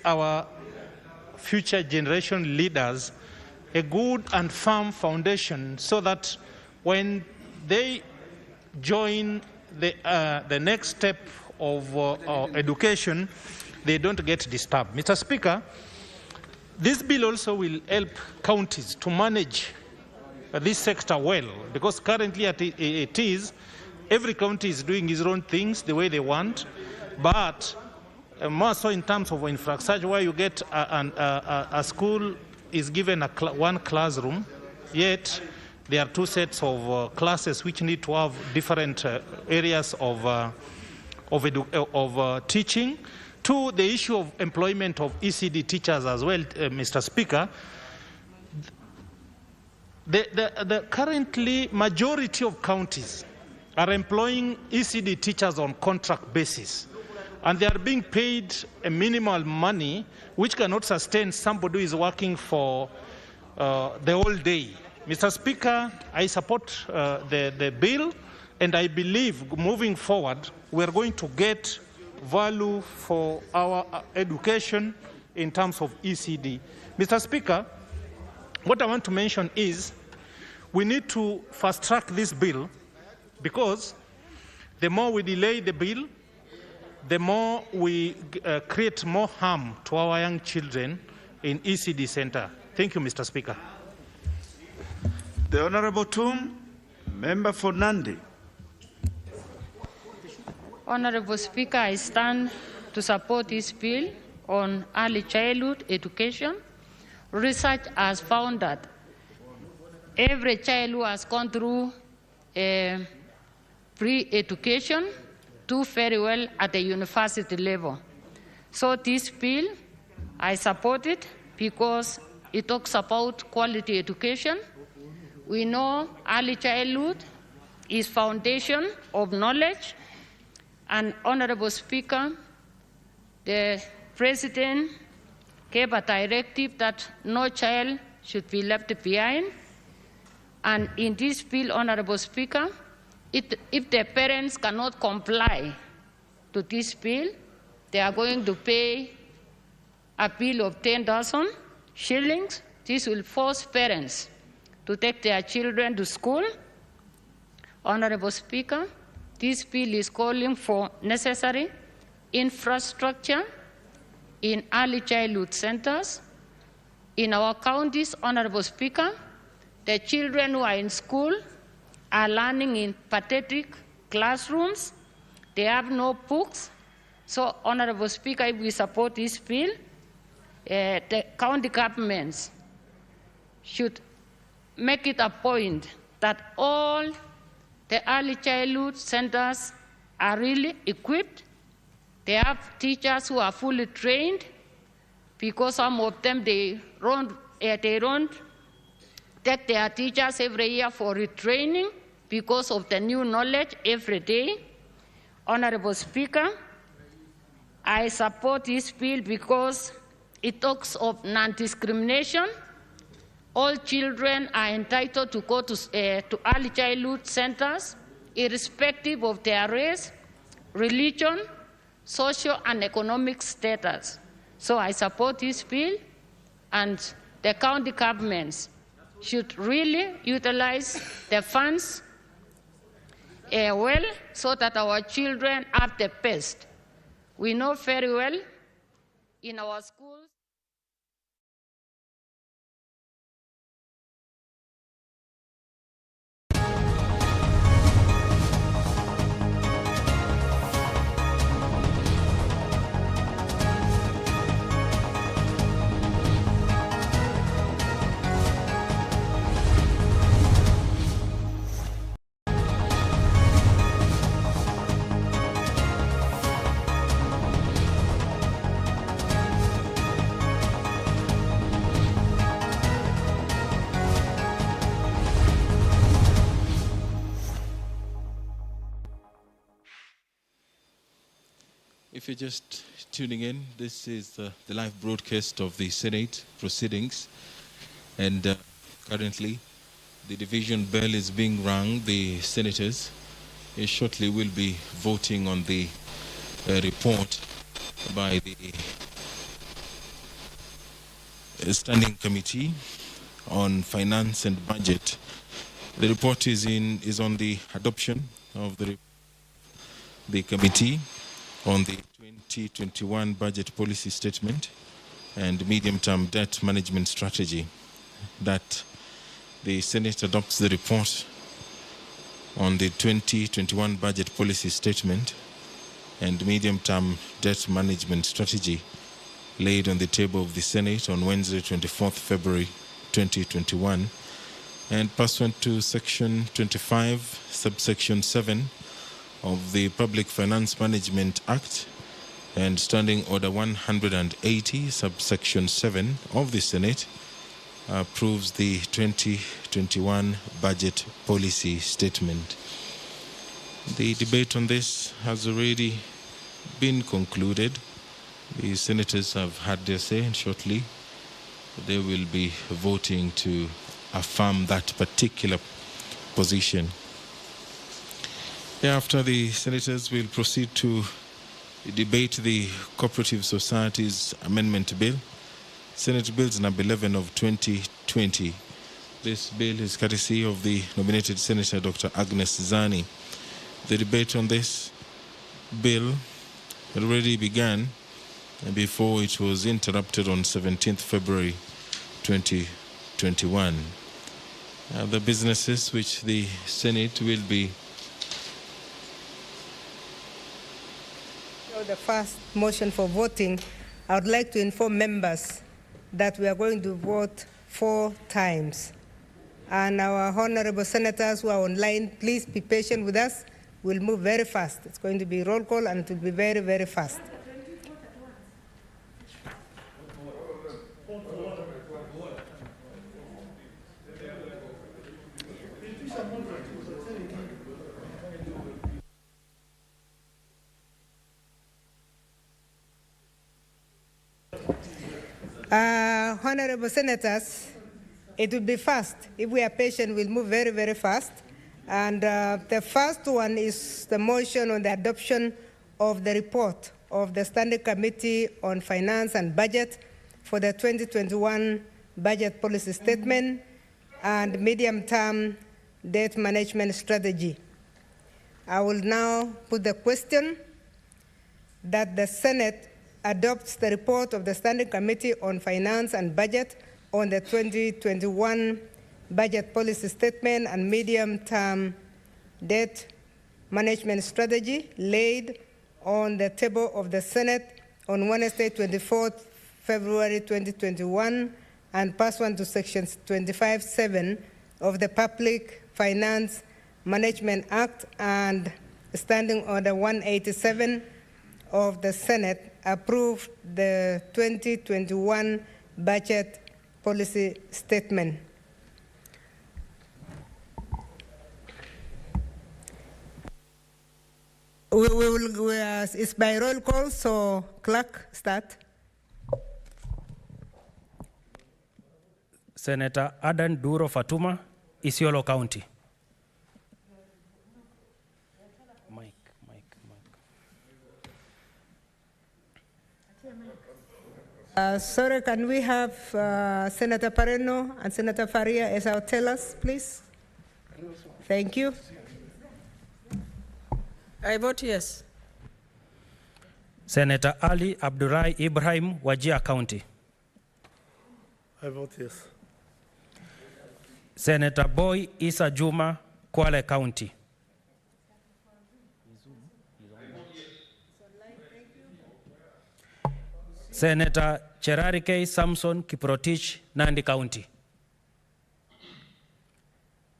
our future generation leaders a good and firm foundation, so that when they join the next step of education, they don't get disturbed. Mr. Speaker, this bill also will help counties to manage this sector well, because currently it is, every county is doing its own things the way they want, but more so in terms of infrastructure, where you get a school is given one classroom, yet there are two sets of classes which need to have different areas of teaching. To the issue of employment of ECD teachers as well, Mr. Speaker, the currently majority of counties are employing ECD teachers on contract basis, and they are being paid a minimal money which cannot sustain somebody who is working for the whole day. Mr. Speaker, I support the bill, And I believe moving forward, we're going to get value for our education in terms of ECD. Mr. Speaker, what I want to mention is we need to fast track this bill, because the more we delay the bill, the more we create more harm to our young children in ECD Center. Thank you, Mr. Speaker. The Honorable Tum, member for Nandi. Honorable Speaker, I stand to support this bill on early childhood education. Research has found that every child who has gone through pre-education do very well at the university level. So this bill, I support it because it talks about quality education. We know early childhood is foundation of knowledge. And Honorable Speaker, the President gave a directive that no child should be left behind. And in this bill, Honorable Speaker, if the parents cannot comply to this bill, they are going to pay a bill of 10,000 shillings. This will force parents to take their children to school. Honorable Speaker, this bill is calling for necessary infrastructure in early childhood centers. In our counties, Honorable Speaker, the children who are in school are learning in pathetic classrooms. They have no books. So, Honorable Speaker, if we support this bill, the county governments should make it a point that all the early childhood centers are really equipped. They have teachers who are fully trained, because some of them, they don't take their teachers every year for retraining because of the new knowledge every day. Honorable Speaker, I support this bill because it talks of non-discrimination. All children are entitled to go to early childhood centers, irrespective of their race, religion, social and economic status. So I support this bill, and the county governments should really utilize the funds well, so that our children have the best. We know very well in our schools. If you're just tuning in, this is the live broadcast of the Senate proceedings. And currently, the division bell is being rung. The senators shortly will be voting on the report by the Standing Committee on Finance and Budget. The report is on the adoption of the committee on the 2021 budget policy statement and medium-term debt management strategy. That the Senate adopts the report on the 2021 budget policy statement and medium-term debt management strategy laid on the table of the Senate on Wednesday, 24th February 2021, and pursuant to Section 25, subsection 7 of the Public Finance Management Act and Standing Order 180, subsection 7 of the Senate, approves the 2021 budget policy statement. The debate on this has already been concluded. The senators have had their say, and shortly they will be voting to affirm that particular position. After the senators will proceed to debate the Cooperative Societies Amendment Bill, Senate Bills number 11 of 2020. This bill is courtesy of the nominated Senator Dr. Agnes Zani. The debate on this bill already began before it was interrupted on 17th February 2021. The businesses which the Senate will be the first motion for voting, I would like to inform members that we are going to vote 4 times. And our honorable senators who are online, please be patient with us. We'll move very fast. It's going to be roll call and it will be very, very fast. Honorable senators, it will be fast. If we are patient, we'll move very, very fast. And the first one is the motion on the adoption of the report of the Standing Committee on Finance and Budget for the 2021 Budget Policy Statement and Medium-Term Debt Management Strategy. I will now put the question that the Senate adopts the report of the Standing Committee on Finance and Budget on the 2021 Budget Policy Statement and Medium-Term Debt Management Strategy laid on the table of the Senate on Wednesday, 24th February 2021, and pursuant to Section 25(7) of the Public Finance Management Act and Standing Order 187 of the Senate, approved the 2021 Budget Policy Statement. It's by roll call, so clerk, start. Senator Adan Duro Fatuma, Isiolo County. Sorry, can we have Senator Pareno and Senator Faria as our tellers, please? Thank you. I vote yes. Senator Ali Abdurai Ibrahim, Wajir County. I vote yes. Senator Boy Isa Juma, Kwale County. Senator Cherarike Samson Kiprotich, Nandi County.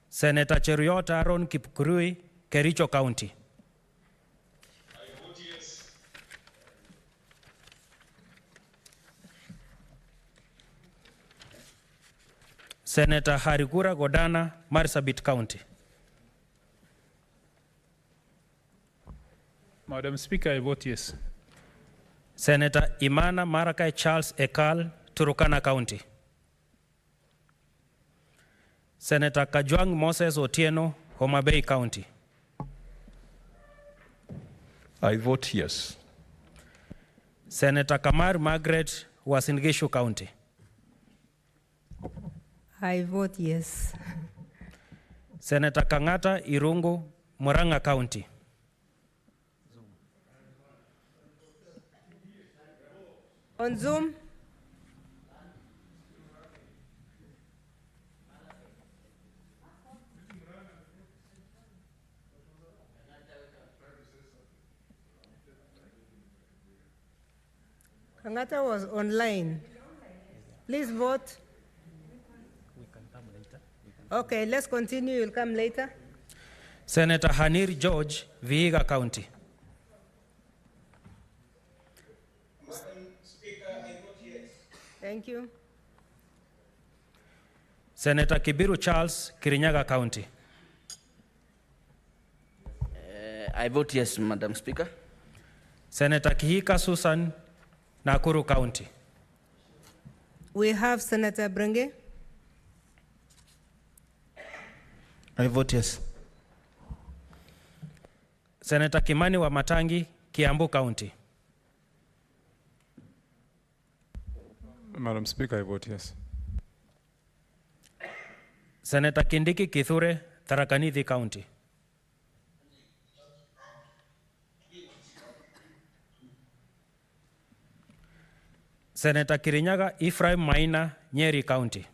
Senator Cheruiyot Aaron Kipkurui, Kericho County. I vote yes. Senator Harigura Godana, Marsabit County. Madam Speaker, I vote yes. Senator Imana Marakai Charles Ekal, Turkana County. Senator Kajwang Moses Otieno, Homa Bay County. I vote yes. Senator Kamar Margaret, Uasin Gishu County. I vote yes. Senator Kangata Irungu, Murang'a County. On Zoom. Kangata was online. Please vote. Okay, let's continue. You'll come later. Senator Hanir George, Vihiga County. Thank you. Senator Kibiru Charles, Kirinyaga County. I vote yes, Madam Speaker. Senator Kihika Susan, Nakuru County. We have Senator Brenge. I vote yes. Senator Kimani wa Matangi, Kiambu County. Madam Speaker, I vote yes. Senator Kindiki Kithure, Tharaka Nithi County. Senator Kirinyaga Ephraim Maina, Nyeri County.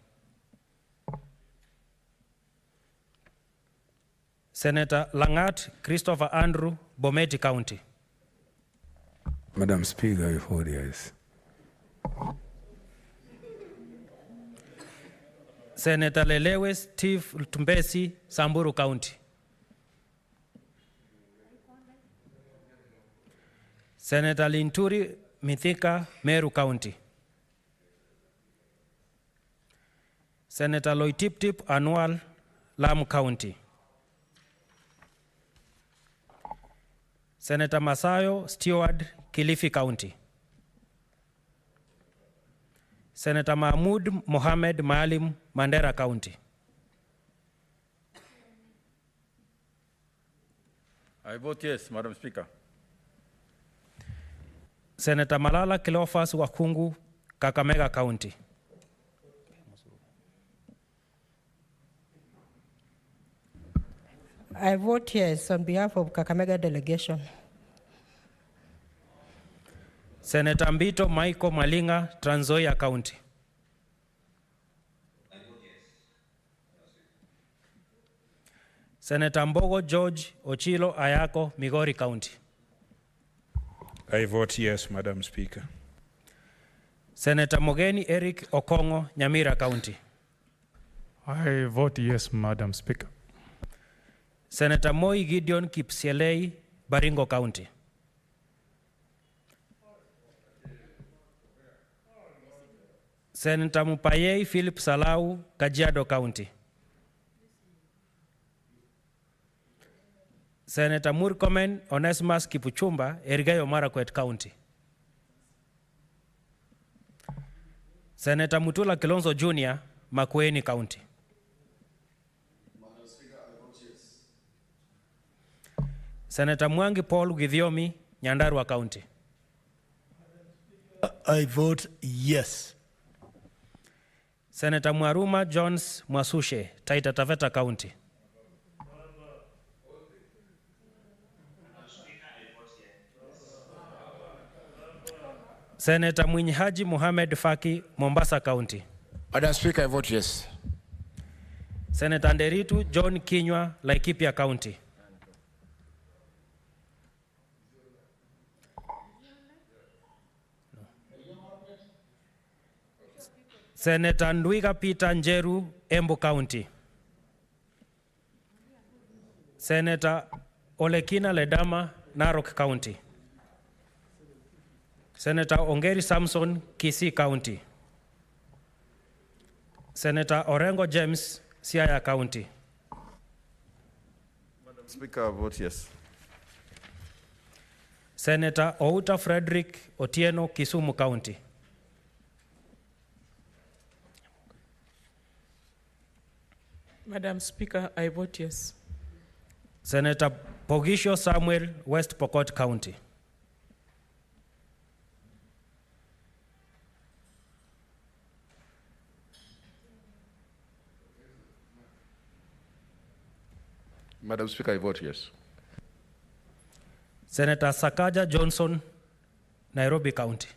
Senator Langat Christopher Andrew, Bometi County. Madam Speaker, I vote yes. Senator Lelewe Steve Tumbesi, Samburu County. Senator Linturi Mithika, Meru County. Senator Loitiptip Annual, Lamu County. Senator Masayo Stewart, Kilifi County. Senator Mahmoud Mohamed Maalim, Mandera County. I vote yes, Madam Speaker. Senator Malala Cleophas Wakungu, Kakamega County. I vote yes on behalf of Kakamega delegation. Senator Mbito Michael Malinga, Trans Nzoia County. Senator Mbogo George Ochilo Ayako, Migori County. I vote yes, Madam Speaker. Senator Mogeni Eric Okongo, Nyamira County. I vote yes, Madam Speaker. Senator Moi Gideon Kipsielei, Baringo County. Senator Mupayei Philip Salau, Kajiado County. Senator Murkomen Onesimus Kipuchumba, Elgeyo Marakwet County. Senator Mutula Kilonzo Jr., Makueni County. Senator Mwangi Paul Githiomi, Nyandarua County. I vote yes. Senator Mwaruma Jones Mwasushe, Taita Taveta County. Senator Mwinyi Mohamed Faki, Mombasa County. Madam Speaker, I vote yes. Senator Nderitu John Kinywa, Laikipia County. Senator Ndwiga Peter Njeru, Embu County. Senator Olekina Ledama, Narok County. Senator Ongeri Samson, Kisii County. Senator Orengo James, Siaya County. Madam Speaker, I vote yes. Senator Outa Frederick Otieno, Kisumu County. Madam Speaker, I vote yes. Senator Pogisho Samuel, West Pokot County. Madam Speaker, I vote yes. Senator Sakaja Johnson, Nairobi County.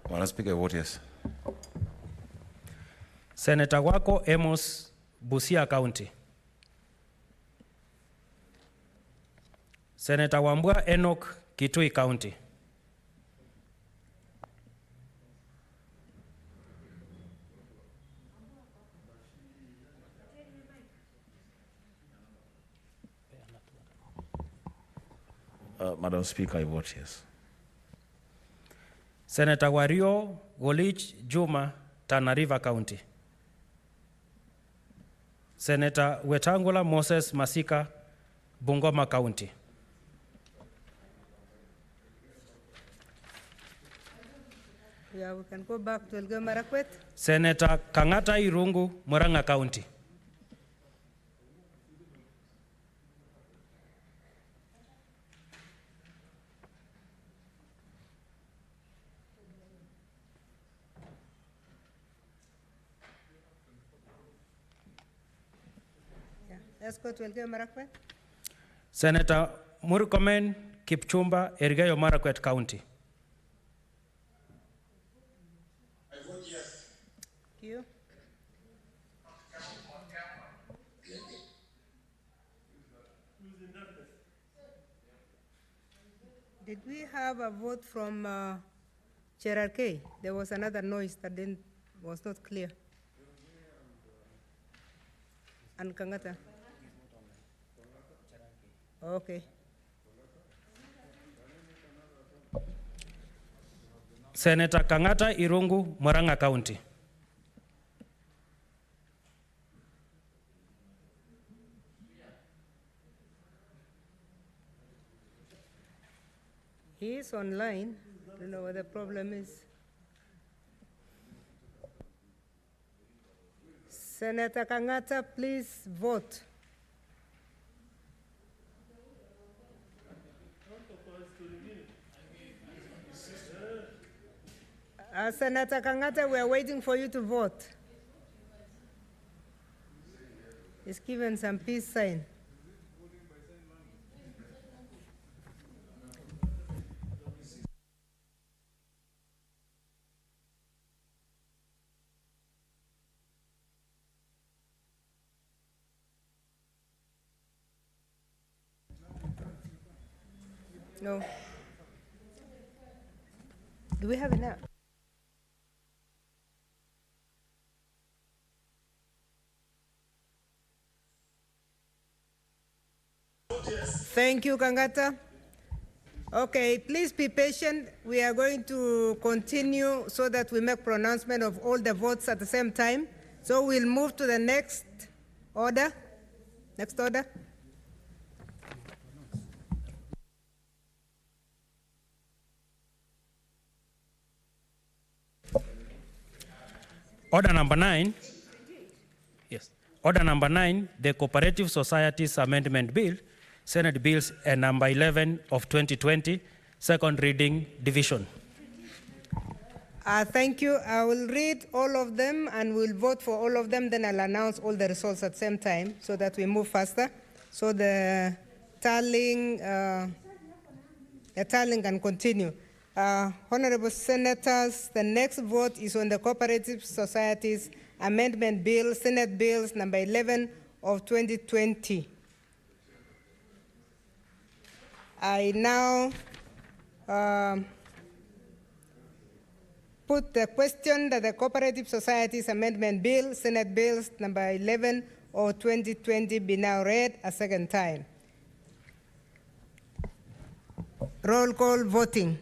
Madam Speaker, I vote yes. Senator Wako Amos, Busia County. Senator Wambua Enoch, Kitui County. Madam Speaker, I vote yes. Senator Wario Golich Juma, Tana River County. Senator Wetangula Moses Masika, Bungoma County. Yeah, we can go back to Elgeyo Marakwet. Senator Kangata Irungu, Murang'a County. Yeah, let's go to Elgeyo Marakwet. Senator Murkomen Kipchumba, Elgeyo Marakwet County. I vote yes. Thank you. Did we have a vote from Cherarchy? There was another noise that was not clear. And Kangata? Okay. Senator Kangata Irungu, Murang'a County. He is online. I don't know what the problem is. Senator Kangata, please vote. Senator Kangata, we are waiting for you to vote. He's given some peace sign. No. Do we have enough? Thank you, Kangata. Okay, please be patient. We are going to continue so that we make pronouncement of all the votes at the same time. So we'll move to the next order. Next order. Order number 9. Yes. Order number 9, the Cooperative Societies Amendment Bill, Senate Bills number 11 of 2020, second reading division. Thank you. I will read all of them and we'll vote for all of them. Then I'll announce all the results at the same time so that we move faster. So the tallying can continue. Honorable Senators, the next vote is on the Cooperative Societies Amendment Bill, Senate Bills number 11 of 2020. I now put the question that the Cooperative Societies Amendment Bill, Senate Bills number 11 of 2020 be now read a second time. Roll call voting.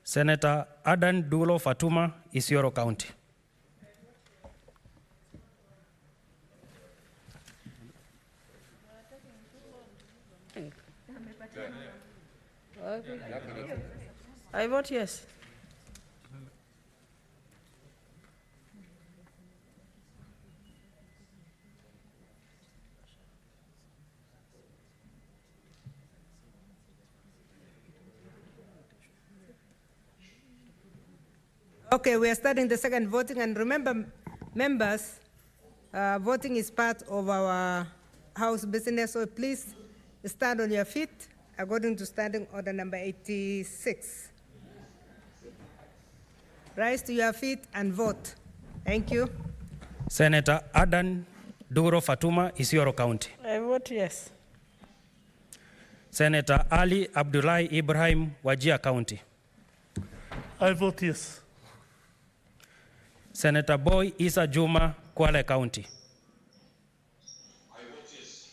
Senator Adan Dulo Fatuma, Isiolo County. I vote yes. Okay, we are starting the second voting, and remember, members, voting is part of our House business, so please stand on your feet according to Standing Order number 86. Rise to your feet and vote. Thank you. Senator Adan Duro Fatuma, Isiolo County. I vote yes. Senator Ali Abdullahi Ibrahim, Wajir County. I vote yes. Senator Boy Isa Juma, Kwale County. I vote yes.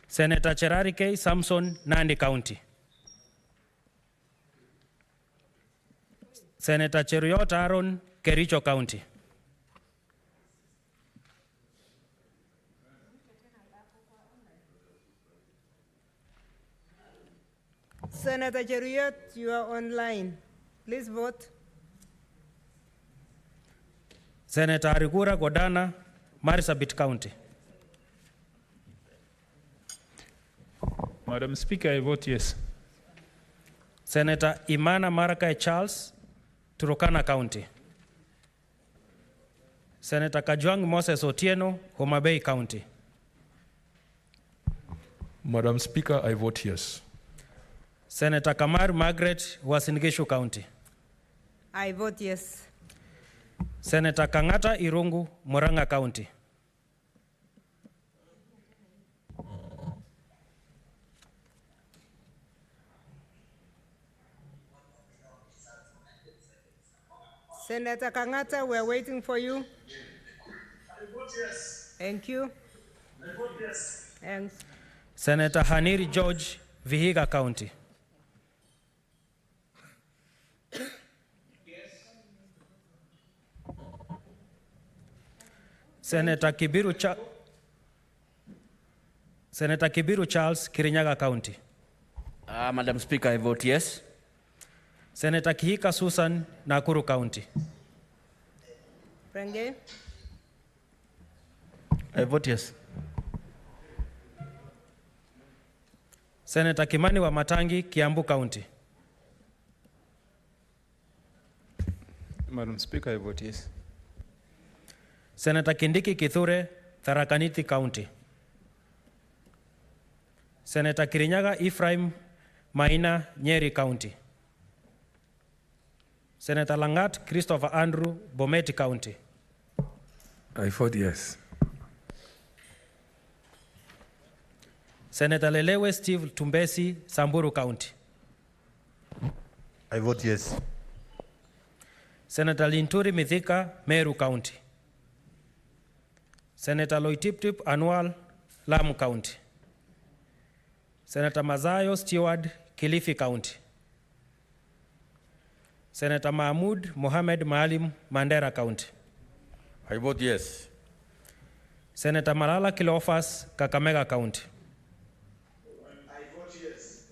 Senator Cherarchy Samson, Nandi County. Senator Cheruiyot Aaron, Kericho County. Senator Cheruiyot, you are online. Please vote. Senator Arigura Godana, Marsabit County. Madam Speaker, I vote yes. Senator Imana Marakai Charles, Turkana County. Senator Kajwang Moses Otieno, Homa Bay County. Madam Speaker, I vote yes. Senator Kamar Margaret, Uasin Gishu County. I vote yes. Senator Kangata Irungu, Murang'a County. Senator Kangata, we're waiting for you. I vote yes. Thank you. I vote yes. Thanks. Senator Haniri George, Vihiga County. Senator Kibiru Charles, Kirinyaga County. Madam Speaker, I vote yes. Senator Kihika Susan, Nakuru County. Renge? I vote yes. Senator Kimani Wamatangi, Kiambu County. Madam Speaker, I vote yes. Senator Kindiki Kithure, Tharaka Nithi County. Senator Kirinyaga Ephraim Maina, Nyeri County. Senator Langat Christopher Andrew, Bomet County. I vote yes. Senator Lelewe Steve Tumbesi, Samburu County. I vote yes. Senator Linturi Mithika, Meru County. Senator Loitiptip Anwal, Lamu County. Senator Mazayo Stewart, Kilifi County. Senator Mahmoud Mohamed Maalim, Mandera County. I vote yes. Senator Malala Kilofas, Kakamega County. I vote yes.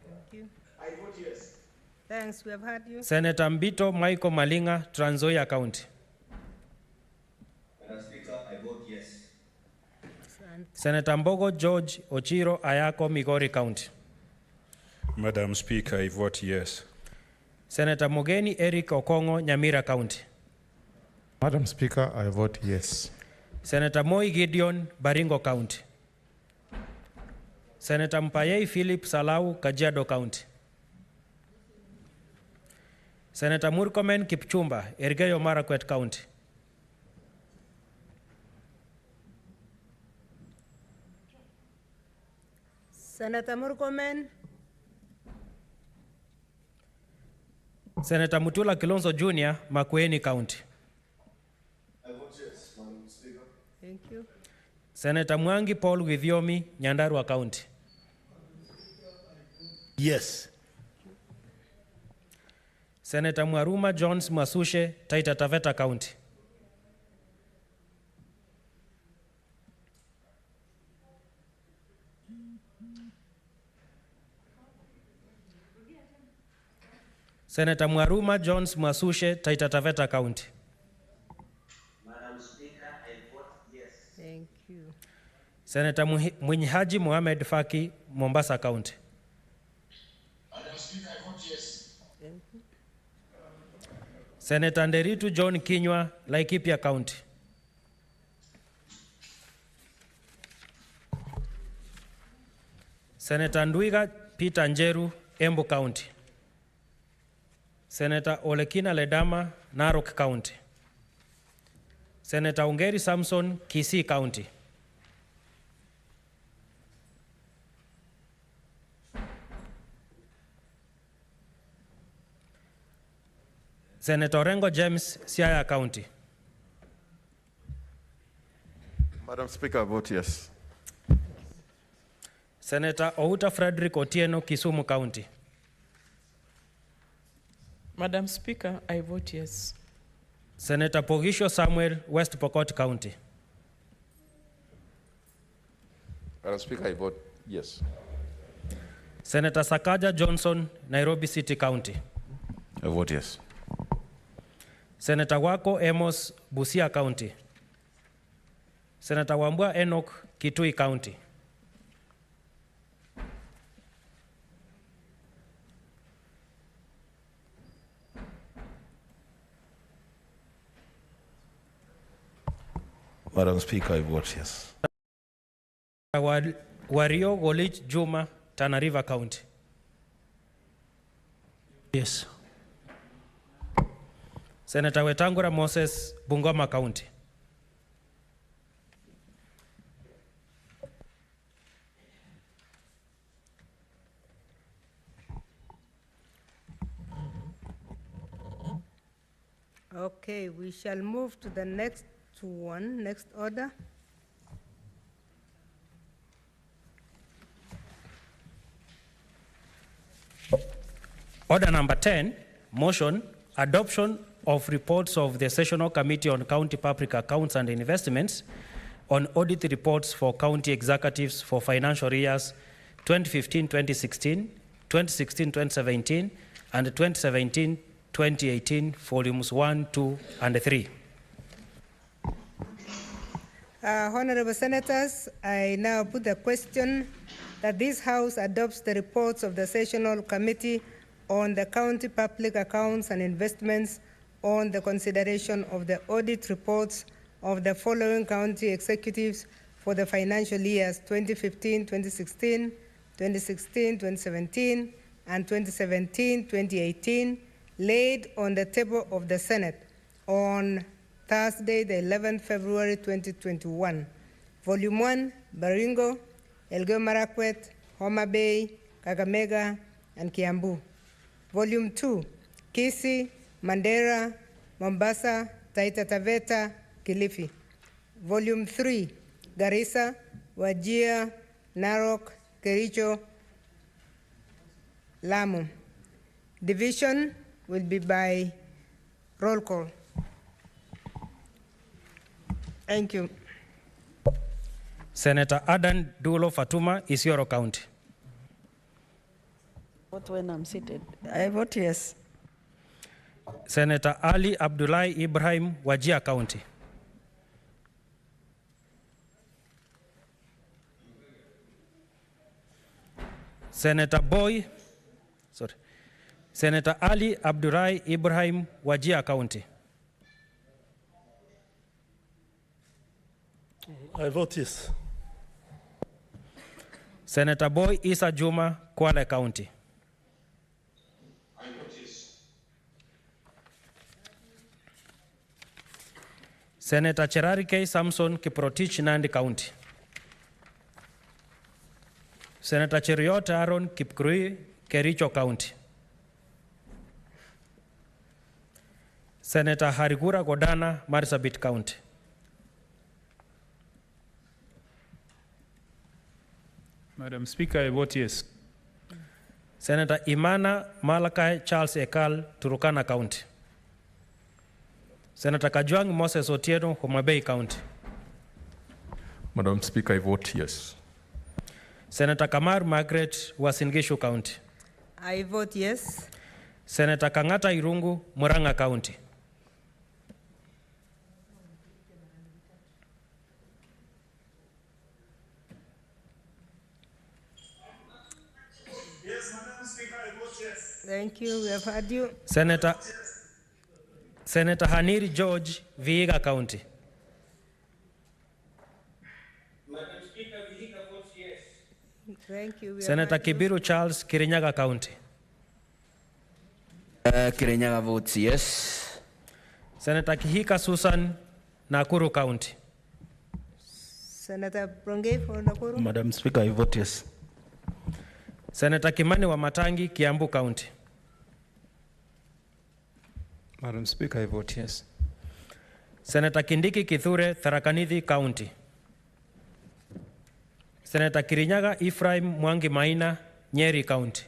Thank you. I vote yes. Thanks, we have heard you. Senator Mbito Michael Malinga, Trans Nzoia County. Madam Speaker, I vote yes. Senator Mbogo George Ochiro Ayako, Migori County. Madam Speaker, I vote yes. Senator Mogeni Eric Okongo, Nyamira County. Madam Speaker, I vote yes. Senator Moi Gideon, Baringo County. Senator Mpayei Philip Salau, Kajiado County. Senator Murkomen Kipchumba, Elgeyo Marakwet County. Senator Murkomen. Senator Mutula Kilonzo Jr., Makueni County. I vote yes, Madam Speaker. Thank you. Senator Mwangi Paul Withiomi, Nyandarua County. Yes. Senator Mwaruma Jones Masushe, Taita Taveta County. Senator Mwaruma Jones Masushe, Taita Taveta County. Madam Speaker, I vote yes. Thank you. Senator Mwinyihaji Mohamed Faki, Mombasa County. Madam Speaker, I vote yes. Thank you. Senator Nderitu John Kinywa, Laikipia County. Senator Ndwiga Peter Njeru, Embu County. Senator Olekina Ledama, Narok County. Senator Ungeri Samson, Kisii County. Senator Rengo James, Siaya County. Madam Speaker, I vote yes. Senator Outa Frederick Otieno, Kisumu County. Madam Speaker, I vote yes. Senator Pogisho Samuel, West Pokot County. Madam Speaker, I vote yes. Senator Sakaja Johnson, Nairobi City County. I vote yes. Senator Wako Amos, Busia County. Senator Wambua Enoch, Kitui County. Madam Speaker, I vote yes. Wario Golich Juma, Tana River County. Yes. Senator Wetangura Moses, Bungoma County. Okay, we shall move to the next one, next order. Order number 10, motion, adoption of reports of the Sessional Committee on County Public Accounts and Investments on audit reports for county executives for financial years 2015-2016, 2016-2017, and 2017-2018, volumes 1, 2, and 3. Honorable Senators, I now put the question that this House adopts the reports of the Sessional Committee on the County Public Accounts and Investments on the consideration of the audit reports of the following county executives for the financial years 2015-2016, 2016-2017, and 2017-2018, laid on the table of the Senate on Thursday, the 11th February 2021. Volume 1, Baringo, Elgeyo Marakwet, Homa Bay, Kakamega, and Kiambu. Volume 2, Kisii, Mandera, Mombasa, Taita Taveta, Kilifi. Volume 3, Garissa, Wajir, Narok, Kericho, Lamu. Division will be by roll call. Thank you. Senator Adan Dulo Fatuma, Isiolo County. Vote when I'm seated. I vote yes. Senator Ali Abdullahi Ibrahim, Wajir County. Senator Ali Abdullahi Ibrahim, Wajir County. I vote yes. Senator Boy Isa Juma, Kwale County. I vote yes. Senator Cherari K. Samson, Kiprotich, Nandi County. Senator Cheriot Aaron, Kipkurui, Kericho County. Senator Harigura Godana, Marsabit County. Madam Speaker, I vote yes. Senator Imana Malakai Charles Ekal, Turukana County. Senator Kajwang Moses Otieno, Homa Bay County. Madam Speaker, I vote yes. Senator Kamar Margaret, Uasin Gishu County. I vote yes. Senator Kangata Irungu, Murang'a County. Yes, Madam Speaker, I vote yes. Thank you. We have heard you. Senator Haniri George, Vihiga County. Madam Speaker, Vihiga votes yes. Thank you. Senator Kibiru Charles, Kirinyaga County. Kirinyaga votes yes. Senator Kihika Susan, Nakuru County. Senator Bronge for Nakuru. Madam Speaker, I vote yes. Senator Kimani Wamatangi, Kiambu County. Madam Speaker, I vote yes. Senator Kindiki Kithure, Tharaka-Nithi County. Senator Kirinyaga Ephraim Mwangi Maina, Nyeri County.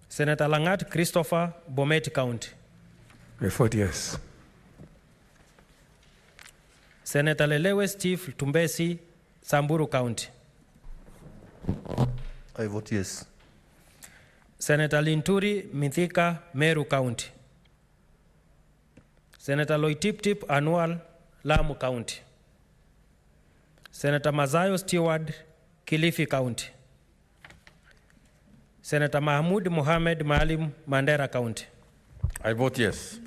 Senator Langat Christopher, Bomet County. I vote yes. Senator Lelewe Steve Tumbesi, Samburu County. I vote yes. Senator Linturi Mithika, Meru County. Senator Loitiptip Annual, Lamu County. Senator Mazayo Stewart, Kilifi County. Senator Mahmoud Mohamed Maalim, Mandera County. I vote yes.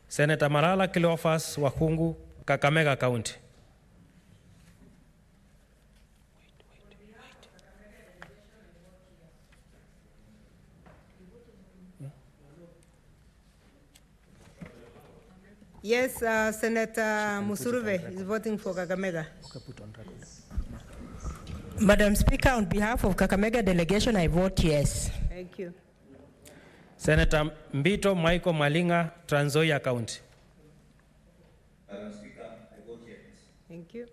Senator Malala Cleophas Wakungu, Kakamega County. Yes, Senator Musuruve is voting for Kakamega. Madam Speaker, on behalf of Kakamega delegation, I vote yes. Thank you. Senator Mbito Michael Malinga, Trans Nzoia County. Madam Speaker, I vote yes. Thank you.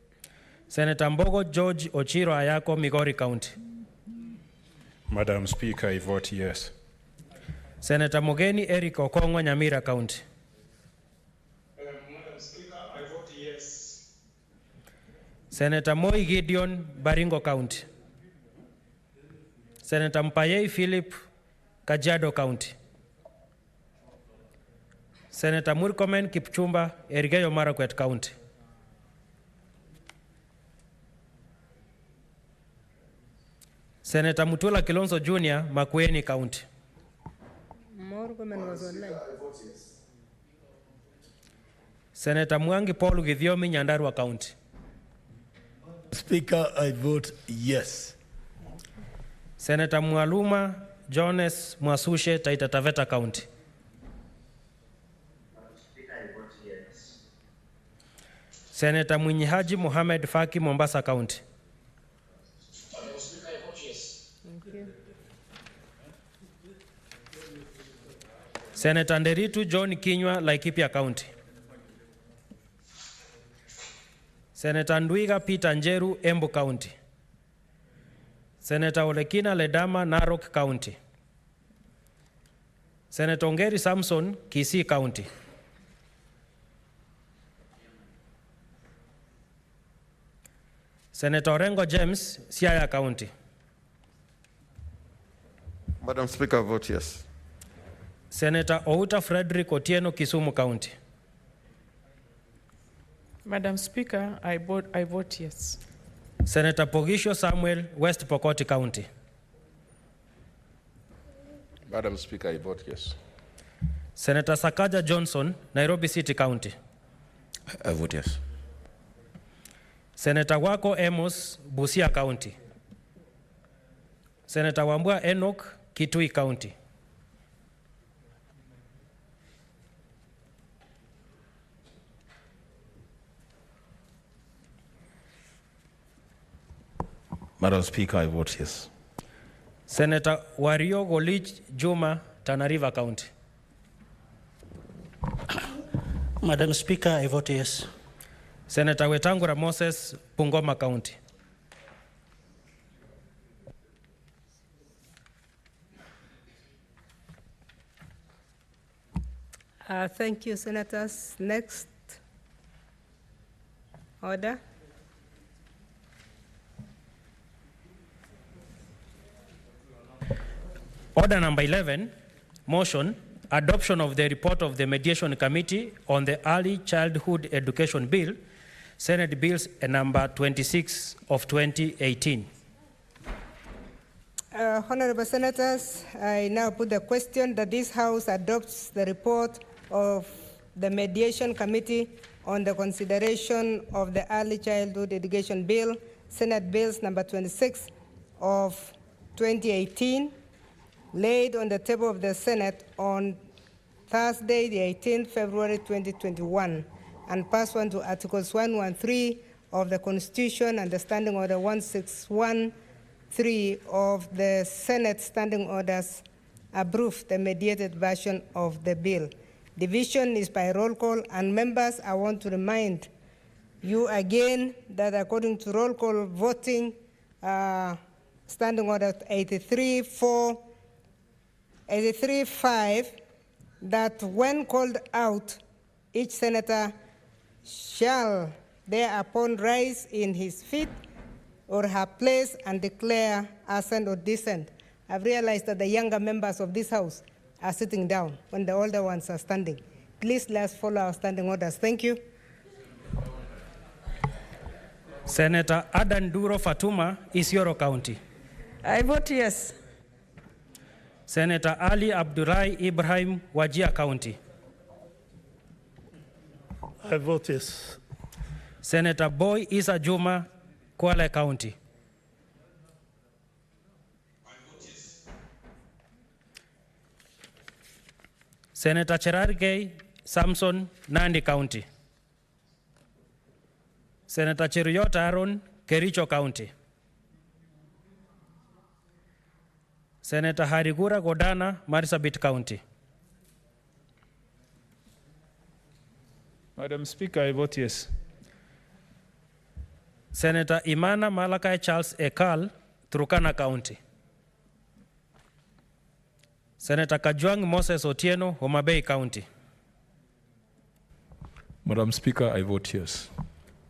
Senator Mbogo George Ochiro Ayako, Migori County. Madam Speaker, I vote yes. Senator Mogeni Eric Okongo, Nyamira County. Madam Speaker, I vote yes. Senator Moi Gideon, Baringo County. Senator Mpayei Philip, Kajiado County. Senator Murkomen Kipchumba, Elgeyo Marakwet County. Senator Mutula Kilonzo Jr., Makueni County. Murkomen was online. I vote yes. Senator Mwangi Paul Githiomi, Nyandarua County. Speaker, I vote yes. Senator Mwaluma Jones Mwasushe, Taita Taveta County. Speaker, I vote yes. Senator Mwinyihaji Mohamed Faki, Mombasa County. Madam Speaker, I vote yes. Thank you. Senator Nderitu John Kinywa, Laikipia County. Senator Ndwiga Peter Njeru, Embu County. Senator Olekina Ledama, Narok County. Senator Ongeri Samson, Kisii County. Senator Orengo James, Siaya County. Madam Speaker, I vote yes. Senator Outa Frederick Otieno, Kisumu County. Madam Speaker, I vote yes. Senator Pogisho Samuel, West Pokot County. Madam Speaker, I vote yes. Senator Sakaja Johnson, Nairobi City County. I vote yes. Senator Wako Amos, Busia County. Senator Wambua Enoch, Kitui County. Madam Speaker, I vote yes. Senator Wario Golich Juma, Tana River County. Madam Speaker, I vote yes. Senator Wetangura Moses, Bungoma County. Thank you, Senators. Next order. Order number 11, motion, adoption of the report of the Mediation Committee on the Early Childhood Education Bill, Senate Bills number 26 of 2018. Honorable Senators, I now put the question that this House adopts the report of the Mediation Committee on the consideration of the Early Childhood Education Bill, Senate Bills number 26 of 2018, laid on the table of the Senate on Thursday, the 18th February 2021, and pursuant to Articles 113 of the Constitution and the Standing Order 1613 of the Senate Standing Orders, approved the mediated version of the bill. Division is by roll call, and members, I want to remind you again that according to roll call voting, Standing Order 83.5, that when called out, each senator shall thereupon rise in his feet or her place and declare assent or dissent. I've realized that the younger members of this House are sitting down when the older ones are standing. Please let's follow our standing orders. Thank you. Senator Adan Duro Fatuma, Isiolo County. I vote yes. Senator Ali Abdullahi Ibrahim, Wajir County. I vote yes. Senator Boy Isa Juma, Kwale County. I vote yes. Senator Cherargei Samson, Nandi County. Senator Cheruiyot Aaron, Kericho County. Senator Harigura Godana, Marsabit County. Madam Speaker, I vote yes. Senator Imana Malakai Charles Ekal, Turkana County. Senator Kajwang Moses Otieno, Homa Bay County. Madam Speaker, I vote yes.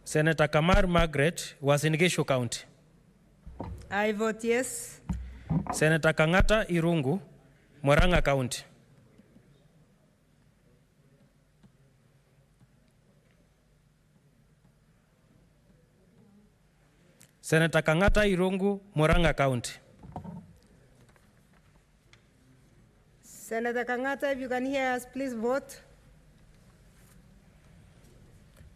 Senator Kamar Margaret, Uasin Gishu County. I vote yes. Senator Kangata Irungu, Murang'a County. Senator Kangata Irungu, Murang'a County. Senator Kangata, if you can hear us, please vote.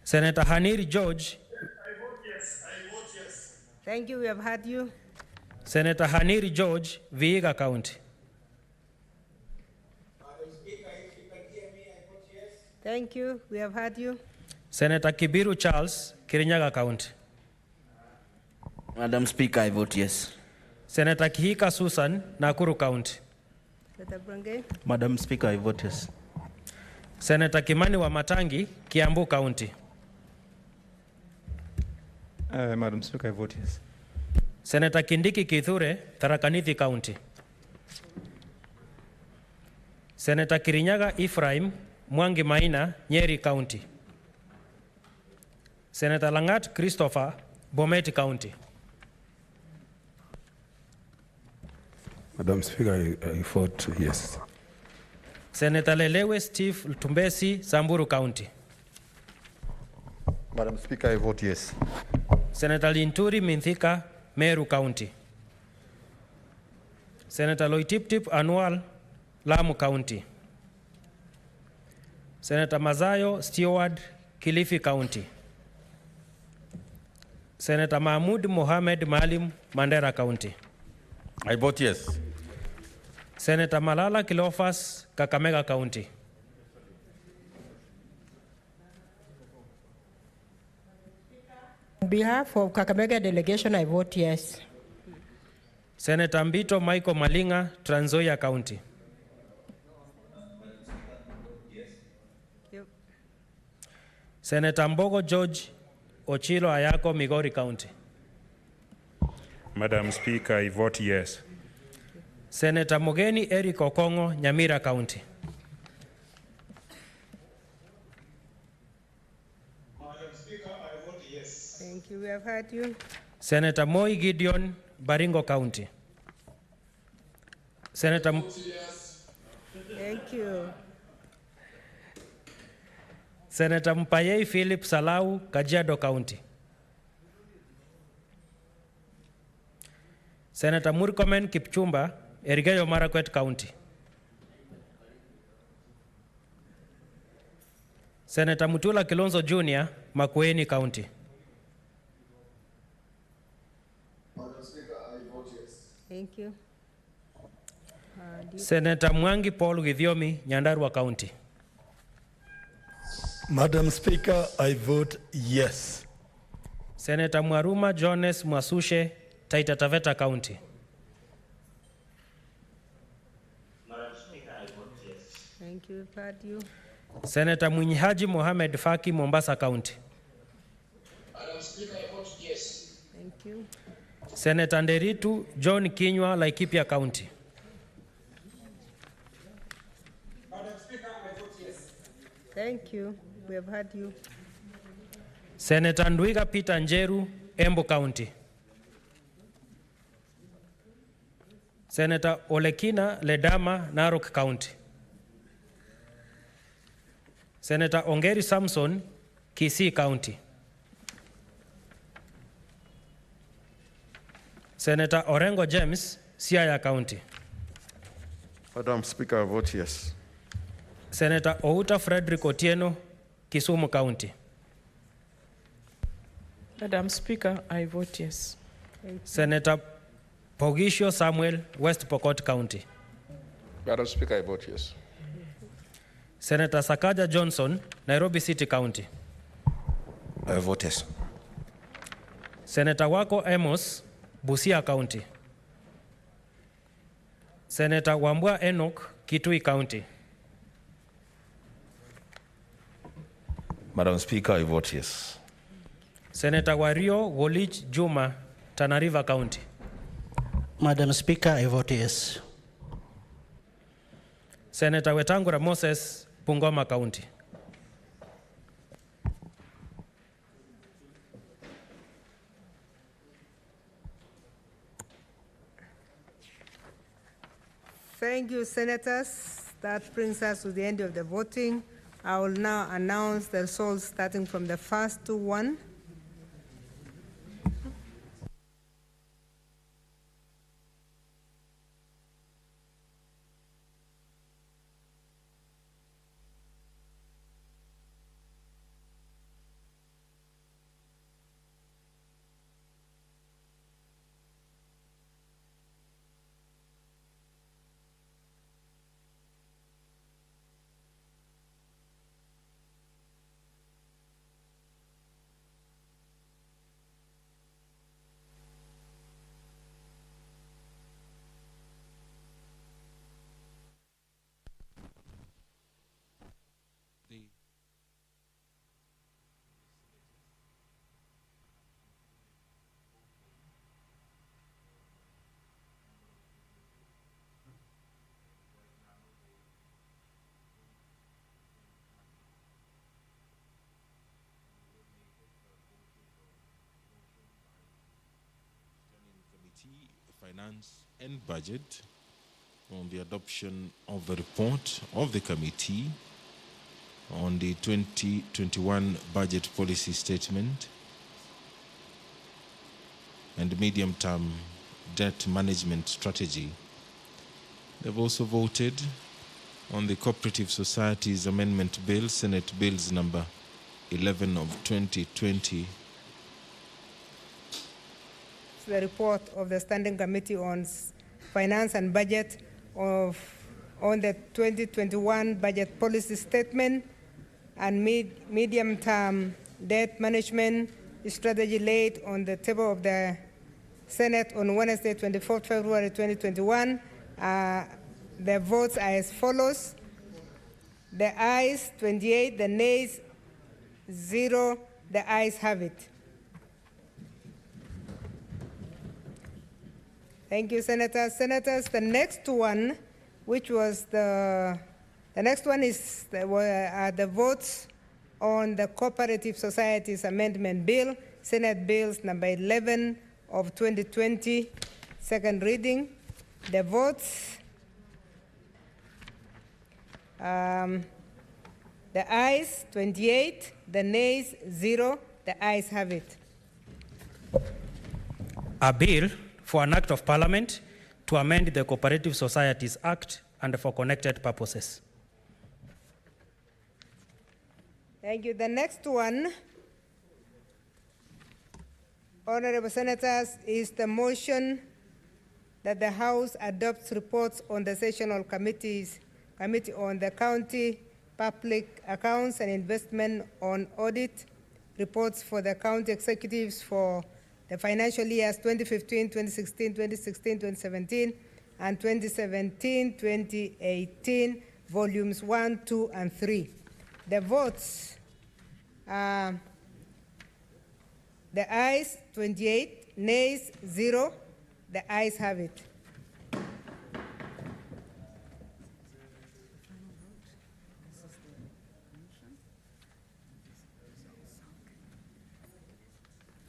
Senator Haniri George. I vote yes. I vote yes. Thank you, we have heard you. Senator Haniri George, Vihiga County. Madam Speaker, if you can hear me, I vote yes. Thank you, we have heard you. Senator Kibiru Charles, Kirinyaga County. Madam Speaker, I vote yes. Senator Kihika Susan, Nakuru County. Senator Brange. Madam Speaker, I vote yes. Senator Kimani Wamatangi, Kiambu County. Madam Speaker, I vote yes. Senator Kindiki Kithure, Tharaka Nithi County. Senator Kirinyaga Ephraim, Mwangi Maina, Nyeri County. Senator Langat Christopher, Bomet County. Madam Speaker, I vote yes. Senator Lelewe Steve Tumbesi, Samburu County. Madam Speaker, I vote yes. Senator Linturi Minthika, Meru County. Senator Loitiptip Anwal, Lamu County. Senator Mazayo Stewart, Kilifi County. Senator Mahmoud Mohamed Malim, Mandera County. I vote yes. Senator Malala Kilofas, Kakamega County. On behalf of Kakamega delegation, I vote yes. Senator Mbito Michael Malinga, Trans Nzoia County. Yep. Senator Mbogo George Ochilo Ayako, Migori County. Madam Speaker, I vote yes. Senator Mogeni Eric Okongo, Nyamira County. Madam Speaker, I vote yes. Thank you, we have heard you. Senator Moi Gideon, Baringo County. Senator Thank you. Senator Mpayei Philip Salau, Kajiado County. Senator Murkomen Kipchumba, Elgeyo Marakwet County. Senator Mutula Kilonzo Jr., Makueni County. Madam Speaker, I vote yes. Thank you. Senator Mwangi Paul Githiomi, Nyandarua County. Madam Speaker, I vote yes. Senator Mwaruma Jones Mwasushe, Taita Taveta County. Madam Speaker, I vote yes. Thank you, we've heard you. Senator Mwinyihaji Mohamed Faki, Mombasa County. Madam Speaker, I vote yes. Thank you. Senator Nderitu John Kinywa, Laikipia County. Madam Speaker, I vote yes. Thank you, we have heard you. Senator Ndwiga Peter Njeru, Embu County. Senator Olekina Ledama, Narok County. Senator Ongeri Samson, Kisii County. Senator Orengo James, Siaya County. Madam Speaker, I vote yes. Senator Outa Frederick Otieno, Kisumu County. Madam Speaker, I vote yes. Senator Pogisho Samuel, West Pokot County. Madam Speaker, I vote yes. Senator Sakaja Johnson, Nairobi City County. I vote yes. Senator Wako Amos, Busia County. Senator Wambua Enoch, Kitui County. Madam Speaker, I vote yes. Senator Wario Wolich Juma, Tana River County. Madam Speaker, I vote yes. Senator Wetangura Moses, Bungoma County. Thank you, Senators. That brings us to the end of the voting. I will now announce the results starting from the first to one. Finance and Budget on the adoption of the report of the committee on the 2021 budget policy statement and medium-term debt management strategy. They've also voted on the Cooperative Societies Amendment Bill, Senate Bills number 11 of 2020. The report of the Standing Committee on Finance and Budget on the 2021 budget policy statement and medium-term debt management strategy laid on the table of the Senate on Wednesday, 24 February 2021. The votes are as follows. The ayes 28, the nays 0. The ayes have it. Thank you, Senators. Senators, the next one, which was the next one is the votes on the Cooperative Societies Amendment Bill, Senate Bills number 11 of 2020, second reading. The votes, the ayes 28, the nays 0. The ayes have it. A bill for an act of parliament to amend the Cooperative Societies Act and for connected purposes. Thank you. The next one, Honorable Senators, is the motion that the House adopts reports on the sessional committee on the county public accounts and investment on audit, reports for the county executives for the financial years 2015, 2016, 2016, 2017, and 2017, 2018, volumes 1, 2, and 3. The votes, the ayes 28, nays 0. The ayes have it.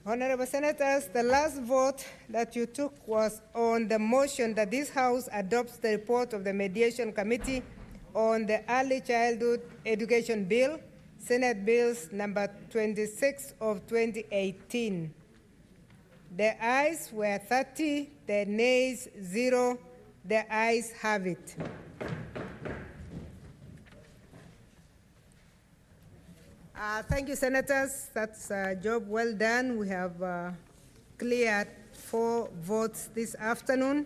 Honorable Senators, the last vote that you took was on the motion that this House adopts the report of the Mediation Committee on the Early Childhood Education Bill, Senate Bills number 26 of 2018. The ayes were 30, the nays 0. The ayes have it. Thank you, Senators. That's a job well done. We have cleared 4 votes this afternoon.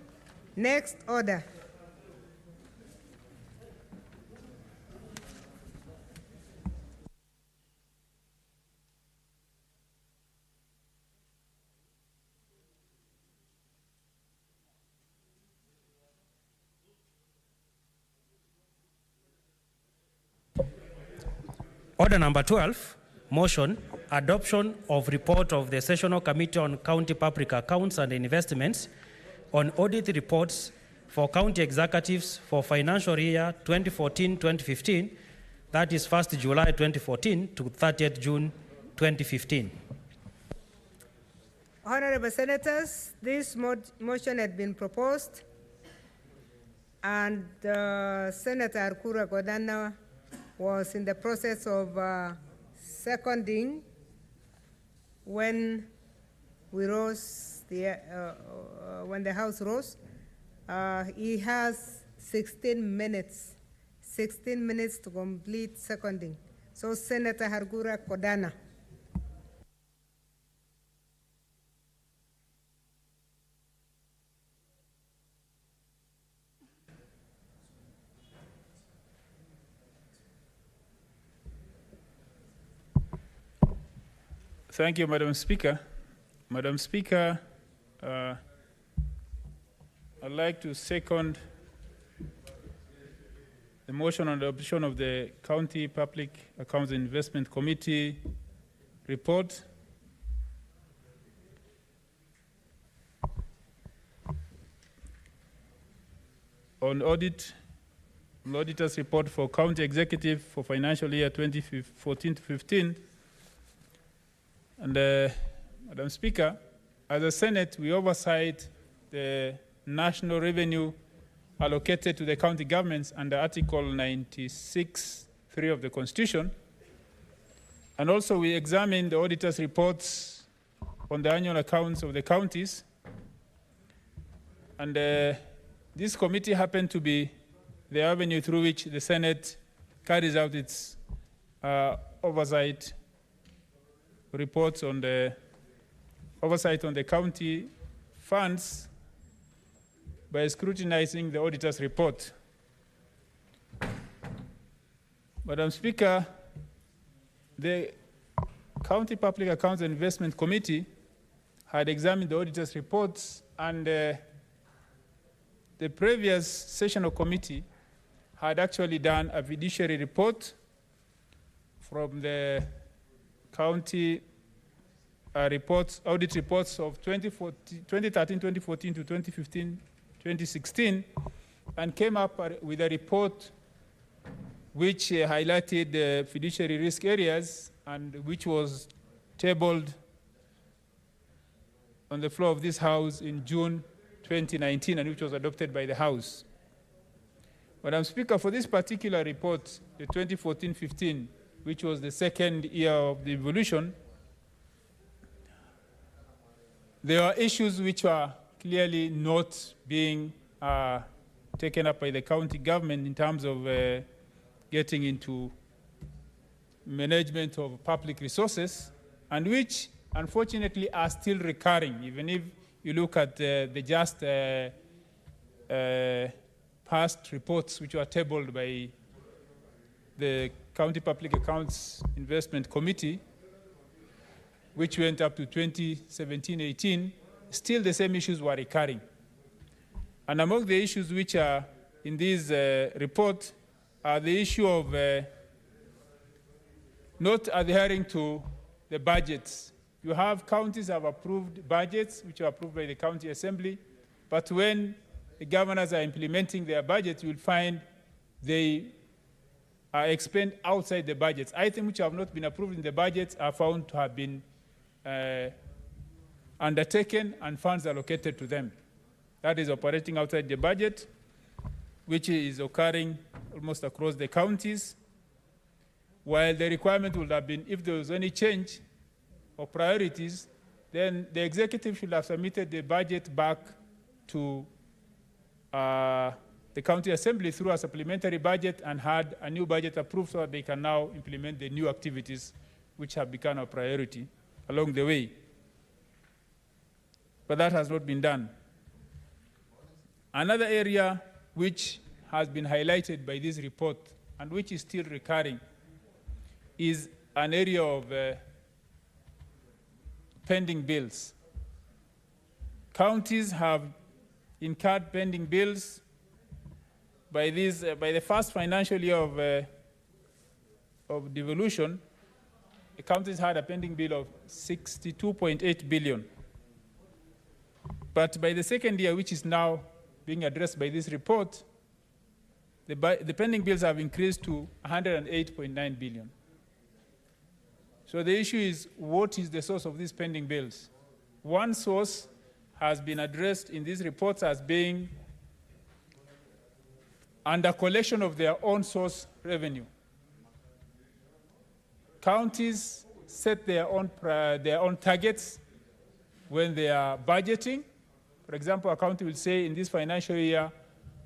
Next order. Order number 12, motion, adoption of report of the Sessional Committee on County Public Accounts and Investments on audit reports for county executives for financial year 2014-2015, that is 1st July 2014 to 30th June 2015. Honorable Senators, this motion had been proposed, and Senator Arkura Godana was in the process of seconding when we rose, when the House rose. He has 16 minutes to complete seconding. So Senator Arkura Godana. Thank you, Madam Speaker. Madam Speaker, I'd like to second the motion on the adoption of the County Public Accounts and Investment Committee report. On audit, the auditor's report for county executive for financial year 2014 to 15. And Madam Speaker, as a Senate, we oversight the national revenue allocated to the county governments under Article 96(3) of the Constitution. And also we examine the auditor's reports on the annual accounts of the counties. And this committee happened to be the avenue through which the Senate carries out its oversight reports on the oversight on the county funds by scrutinizing the auditor's report. Madam Speaker, the County Public Accounts and Investment Committee had examined the auditor's reports, and the previous sessional committee had actually done a fiduciary report from the county reports, audit reports of 2013, 2014 to 2015, 2016, and came up with a report which highlighted the fiduciary risk areas and which was tabled on the floor of this House in June 2019 and which was adopted by the House. Madam Speaker, for this particular report, the 2014-15, which was the second year of the evolution, there are issues which are clearly not being taken up by the county government in terms of getting into management of public resources, and which unfortunately are still recurring, even if you look at the just past reports which were tabled by the County Public Accounts Investment Committee, which went up to 2017-18, still the same issues were recurring. And among the issues which are in this report are the issue of not adhering to the budgets. You have counties have approved budgets, which are approved by the county assembly, but when the governors are implementing their budgets, you will find they are expended outside the budgets. Items which have not been approved in the budgets are found to have been undertaken and funds allocated to them. That is operating outside the budget, which is occurring almost across the counties, while the requirement would have been, if there was any change of priorities, then the executive should have submitted the budget back to the county assembly through a supplementary budget and had a new budget approved so that they can now implement the new activities which have become a priority along the way. But that has not been done. Another area which has been highlighted by this report and which is still recurring is an area of pending bills. Counties have incurred pending bills by the first financial year of devolution. The counties had a pending bill of 62.8 billion. But by the second year, which is now being addressed by this report, the pending bills have increased to 108.9 billion. So the issue is, what is the source of these pending bills? One source has been addressed in these reports as being under collection of their own source revenue. Counties set their own targets when they are budgeting. For example, a county will say, in this financial year,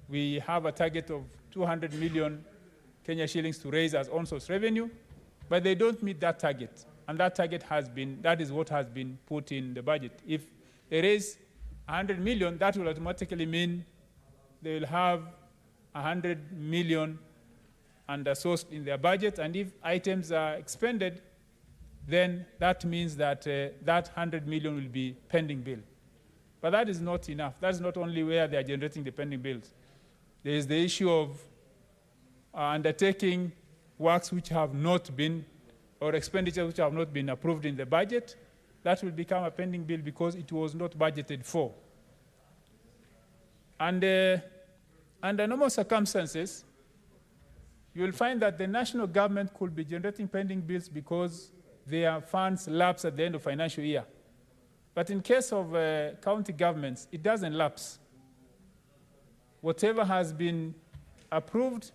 we have a target of 200 million Kenya shillings to raise as own source revenue, but they don't meet that target. And that target that is what has been put in the budget. If they raise 100 million, that will automatically mean they will have 100 million under-sourced in their budget, and if items are expended, then that means that that 100 million will be pending bill. But that is not enough. That's not only where they are generating the pending bills. There is the issue of undertaking works which have not been, or expenditures which have not been approved in the budget. That will become a pending bill because it was not budgeted for. And under normal circumstances, you will find that the national government could be generating pending bills because their funds lapse at the end of financial year. But in case of county governments, it doesn't lapse. Whatever has been approved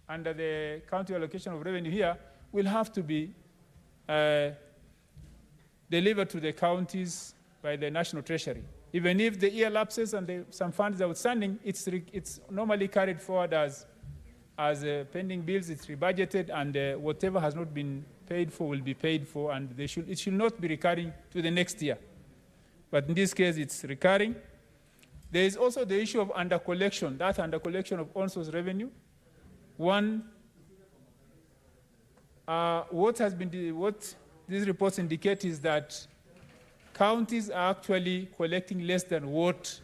under the county allocation of revenue here will have to be delivered to the counties by the national treasury. Even if the year lapses and some funds are outstanding, it's normally carried forward as pending bills, it's rebudgeted, and whatever has not been paid for will be paid for, and it should not be recurring to the next year. But in this case, it's recurring. There is also the issue of under-collection, that under-collection of on-source revenue. One, what these reports indicate is that counties are actually collecting less than what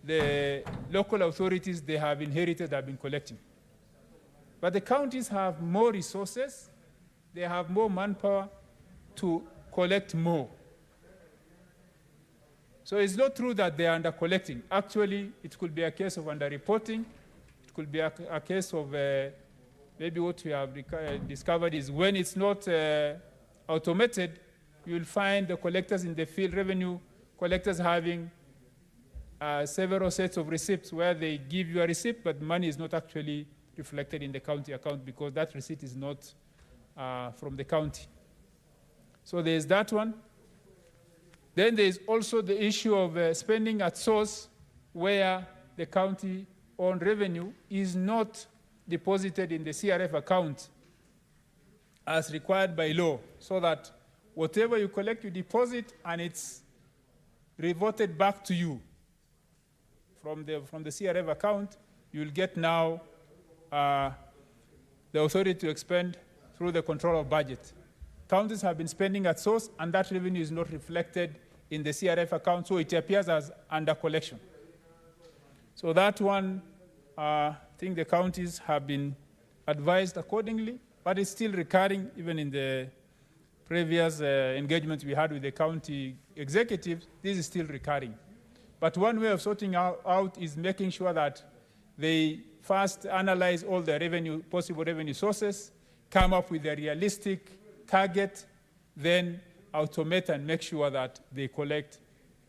the local authorities they have inherited have been collecting. But the counties have more resources, they have more manpower to collect more. So it's not true that they are under-collecting. Actually, it could be a case of under-reporting. It could be a case of maybe what we have discovered is when it's not automated, you'll find the collectors in the field, revenue collectors having several sets of receipts where they give you a receipt, but money is not actually reflected in the county account because that receipt is not from the county. So there's that one. Then there's also the issue of spending at source where the county-owned revenue is not deposited in the CRF account as required by law, so that whatever you collect, you deposit, and it's reverted back to you from the CRF account. You'll get now the authority to expend through the control of budget. Counties have been spending at source, and that revenue is not reflected in the CRF account, so it appears as under collection. So that one, I think the counties have been advised accordingly, but it's still recurring even in the previous engagements we had with the county executives. This is still recurring. But one way of sorting out is making sure that they first analyze all the possible revenue sources, come up with a realistic target, then automate and make sure that they collect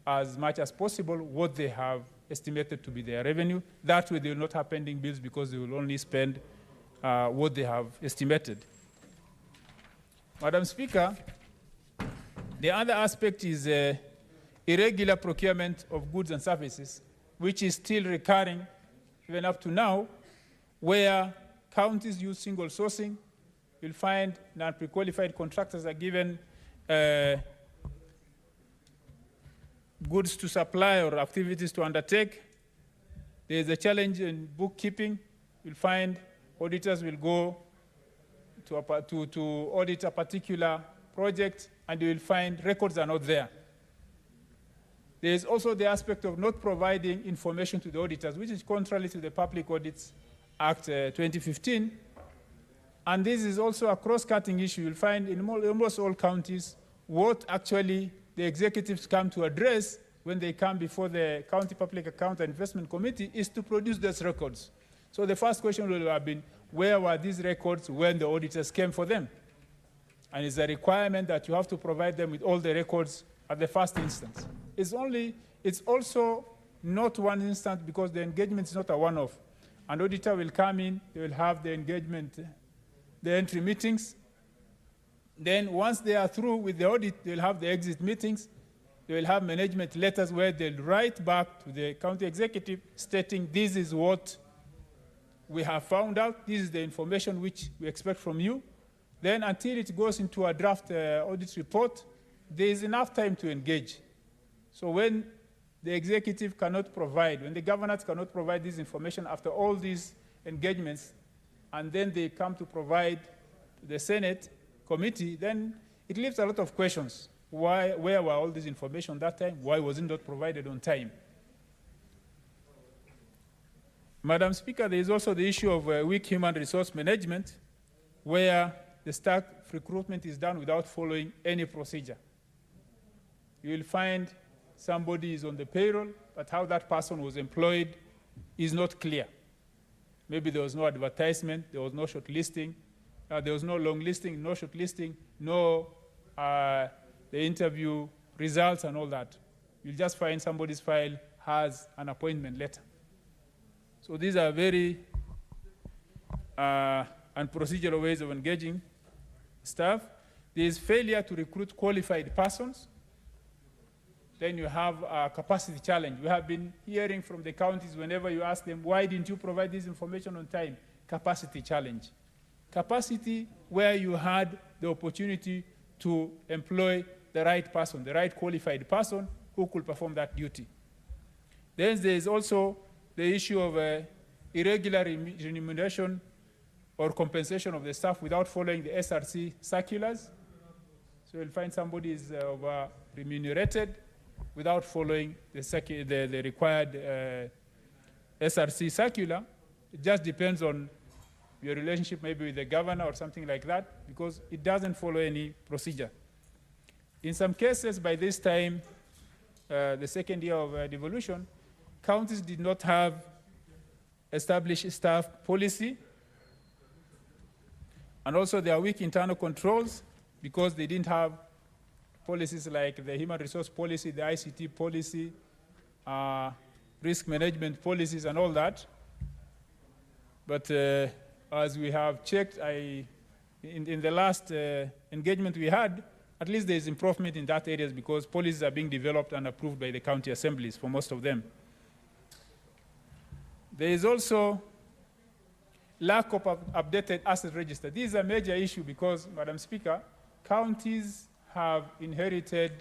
as much as possible what they have estimated to be their revenue. That way they will not have pending bills because they will only spend what they have estimated. Madam Speaker, the other aspect is irregular procurement of goods and services, which is still recurring even up to now, where counties use single sourcing. You'll find non-pre-qualified contractors are given goods to supply or activities to undertake. There is a challenge in bookkeeping. You'll find auditors will go to audit a particular project, and you will find records are not there. There is also the aspect of not providing information to the auditors, which is contrary to the Public Audits Act 2015. And this is also a cross-cutting issue. You'll find in almost all counties what actually the executives come to address when they come before the County Public Account and Investment Committee is to produce those records. So the first question will have been, where were these records when the auditors came for them? And it's a requirement that you have to provide them with all the records at the first instance. It's also not one instance because the engagement is not a one-off. An auditor will come in, they will have the engagement, the entry meetings. Then once they are through with the audit, they'll have the exit meetings. They will have management letters where they'll write back to the county executive stating this is what we have found out, this is the information which we expect from you. Then until it goes into a draft audit report, there is enough time to engage. So when the executive cannot provide, when the governors cannot provide this information after all these engagements, and then they come to provide to the Senate committee, then it leaves a lot of questions. Where were all this information that time? Why was it not provided on time? Madam Speaker, there is also the issue of weak human resource management, where the staff recruitment is done without following any procedure. You will find somebody is on the payroll, but how that person was employed is not clear. Maybe there was no advertisement, there was no shortlisting, there was no long listing, no shortlisting, no the interview results and all that. You'll just find somebody's file has an appointment letter. So these are very unprocedural ways of engaging staff. There is failure to recruit qualified persons. Then you have a capacity challenge. We have been hearing from the counties whenever you ask them, why didn't you provide this information on time? Capacity challenge. Capacity where you had the opportunity to employ the right person, the right qualified person who could perform that duty. Then there is also the issue of irregular remuneration or compensation of the staff without following the SRC circulars. So you'll find somebody is remunerated without following the required SRC circular. It just depends on your relationship maybe with the governor or something like that, because it doesn't follow any procedure. In some cases, by this time, the second year of devolution, counties did not have established staff policy, and also there are weak internal controls because they didn't have policies like the human resource policy, the ICT policy, risk management policies and all that. But as we have checked, in the last engagement we had, at least there is improvement in that areas because policies are being developed and approved by the county assemblies for most of them. There is also lack of updated asset register. This is a major issue because, Madam Speaker, counties have inherited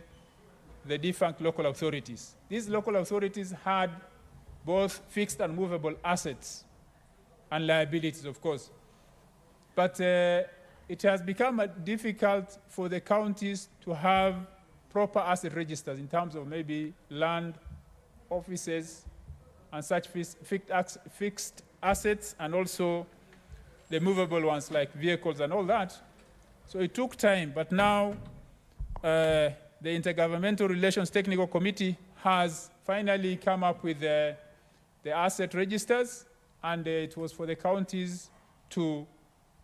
the defunct local authorities. These local authorities had both fixed and movable assets and liabilities, of course. But it has become difficult for the counties to have proper asset registers in terms of maybe land, offices, and such fixed assets, and also the movable ones like vehicles and all that. So it took time, but now the Intergovernmental Relations Technical Committee has finally come up with the asset registers, and it was for the counties to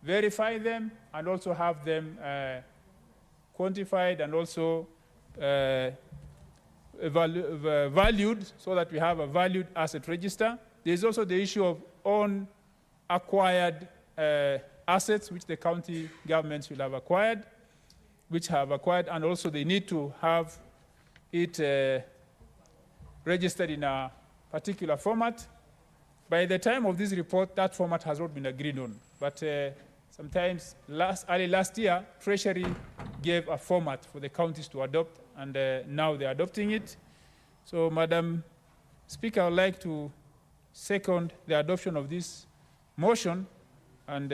verify them and also have them quantified and also valued so that we have a valued asset register. There's also the issue of own acquired assets which the county governments will have acquired, and also they need to have it registered in a particular format. By the time of this report, that format has not been agreed on. But sometimes early last year, Treasury gave a format for the counties to adopt, and now they're adopting it. So, Madam Speaker, I would like to second the adoption of this motion, and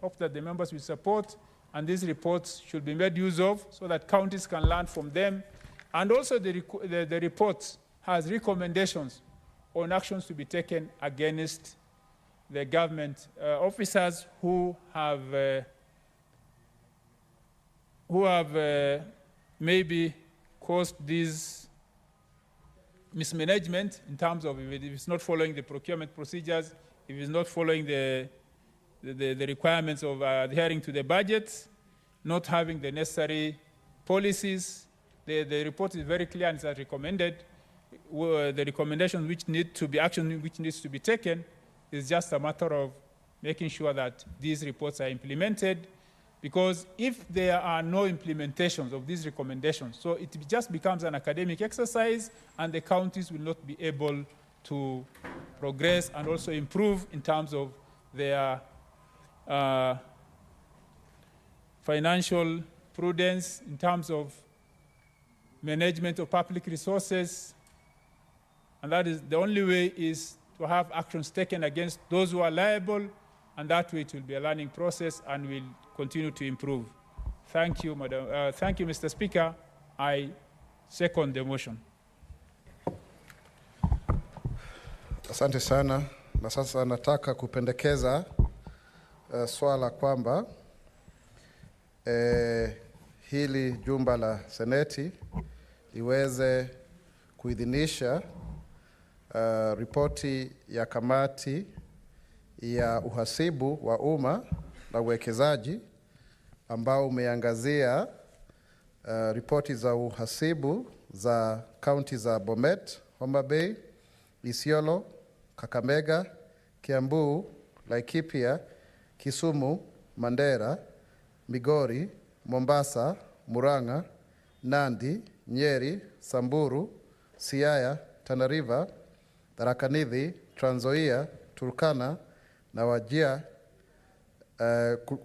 hope that the members will support, and these reports should be made use of so that counties can learn from them. And also the report has recommendations on actions to be taken against the government officers who have maybe caused this mismanagement in terms of if it's not following the procurement procedures, if it's not following the requirements of adhering to the budgets, not having the necessary policies. The report is very clear and it's recommended. The recommendations which need to be action which needs to be taken is just a matter of making sure that these reports are implemented, because if there are no implementations of these recommendations, so it just becomes an academic exercise and the counties will not be able to progress and also improve in terms of their financial prudence, in terms of management of public resources. And that is the only way is to have actions taken against those who are liable, and that way it will be a learning process and will continue to improve. Thank you, Madam. Thank you, Mr. Speaker. I second the motion. Asante sana. Na sasa nataka kupendekeza swala kwamba hili jumba la Seneti iweze kuidhinisha ripoti ya kamati ya uhasibu wa umma na uwekezaji ambao umeangazia ripoti za uhasibu za kaunti za Bomet, Homa Bay, Isiolo, Kakamega, Kiambu, Laikipia, Kisumu, Mandera, Migori, Mombasa, Murang'a, Nandi, Nyeri, Samburu, Siaya, Tana River, Tharaka Nithi, Trans Nzoia, Turkana na Wajir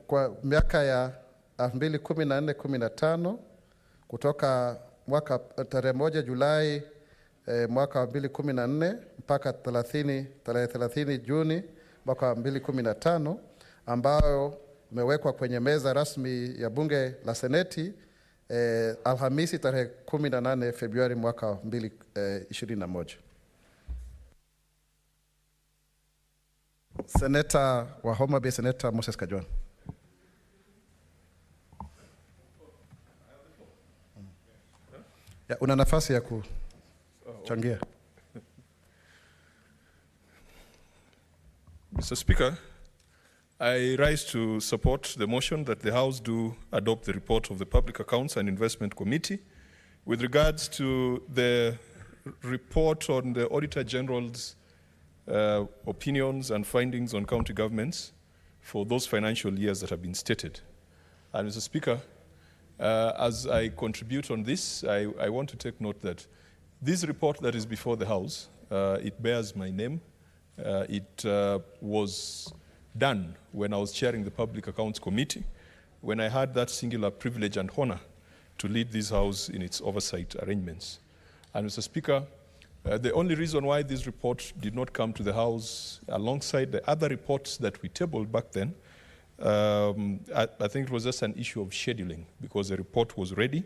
kwa miaka ya 2014-15 kutoka mwaka tarehe 1 Julai mwaka 2014 mpaka tarehe 30 Juni mwaka 2015, ambayo imewekwa kwenye meza rasmi ya bunge la Seneti Alhamisi tarehe 18 Februari mwaka 2021. Seneta wa Homa Bay, Seneta Moses Kajwang'. Ya, una nafasi ya kuchangia. Mr. Speaker, I rise to support the motion that the House do adopt the report of the Public Accounts and Investment Committee with regards to the report on the Auditor General's opinions and findings on county governments for those financial years that have been stated. And Mr. Speaker, as I contribute on this, I want to take note that this report that is before the House, it bears my name. It was done when I was chairing the Public Accounts Committee, when I had that singular privilege and honor to lead this House in its oversight arrangements. And Mr. Speaker, the only reason why this report did not come to the House alongside the other reports that we tabled back then, I think it was just an issue of scheduling, because the report was ready.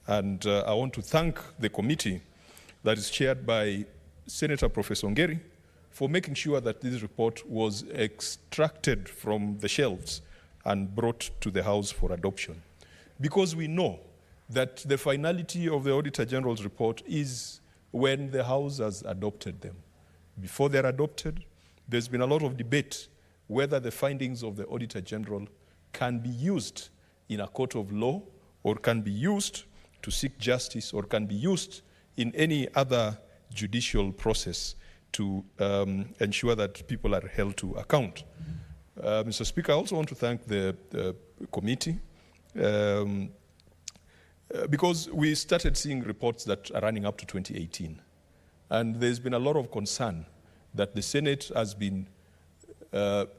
And I want to thank the committee that is chaired by Senator Professor Ngeri for making sure that this report was extracted from the shelves and brought to the House for adoption. Because we know that the finality of the Auditor General's report is when the House has adopted them. Before they're adopted, there's been a lot of debate whether the findings of the Auditor General can be used in a court of law, or can be used to seek justice, or can be used in any other judicial process to ensure that people are held to account. Mr. Speaker, I also want to thank the committee because we started seeing reports that are running up to 2018. And there's been a lot of concern that the Senate has been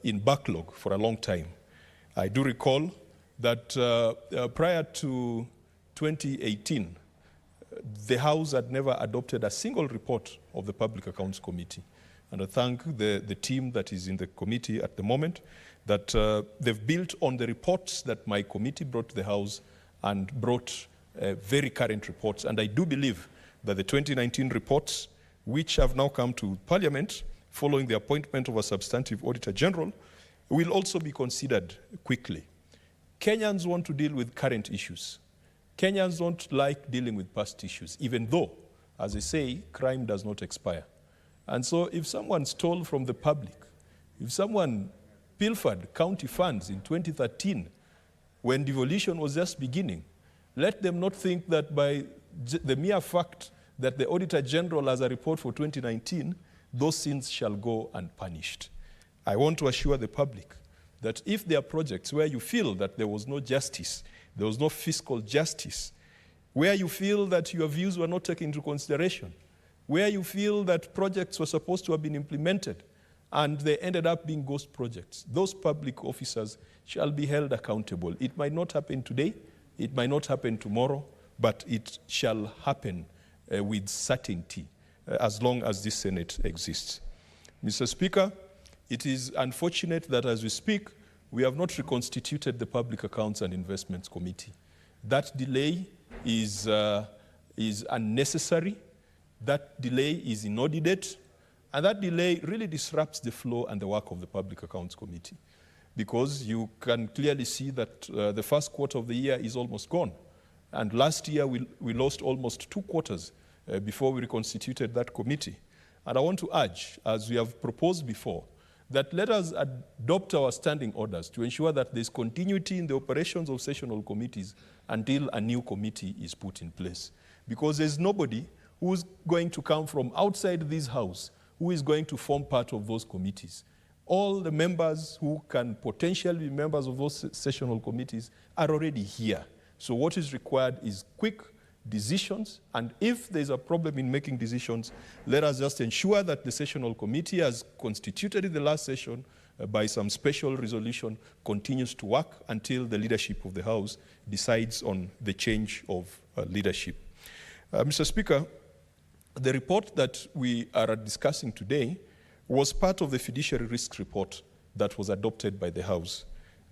in backlog for a long time. I do recall that prior to 2018, the House had never adopted a single report of the Public Accounts Committee. And I thank the team that is in the committee at the moment that they've built on the reports that my committee brought to the House and brought very current reports. And I do believe that the 2019 reports, which have now come to Parliament following the appointment of a substantive Auditor General, will also be considered quickly. Kenyans want to deal with current issues. Kenyans don't like dealing with past issues, even though, as I say, crime does not expire. And so if someone stole from the public, if someone pilfered county funds in 2013, when devolution was just beginning, let them not think that by the mere fact that the Auditor General has a report for 2019, those sins shall go unpunished. I want to assure the public that if there are projects where you feel that there was no justice, there was no fiscal justice, where you feel that your views were not taken into consideration, where you feel that projects were supposed to have been implemented and they ended up being ghost projects, those public officers shall be held accountable. It might not happen today, it might not happen tomorrow, but it shall happen with certainty as long as this Senate exists. Mr. Speaker, it is unfortunate that as we speak, we have not reconstituted the Public Accounts and Investments Committee. That delay is unnecessary. That delay is inordinate. And that delay really disrupts the flow and the work of the Public Accounts Committee, because you can clearly see that the first quarter of the year is almost gone. And last year, we lost almost 2 quarters before we reconstituted that committee. And I want to urge, as we have proposed before, that let us adopt our standing orders to ensure that there's continuity in the operations of sessional committees until a new committee is put in place. Because there's nobody who's going to come from outside this House who is going to form part of those committees. All the members who can potentially be members of those sessional committees are already here. So what is required is quick decisions, and if there's a problem in making decisions, let us just ensure that the sessional committee, as constituted in the last session by some special resolution, continues to work until the leadership of the House decides on the change of leadership. Mr. Speaker, the report that we are discussing today was part of the fiduciary risk report that was adopted by the House.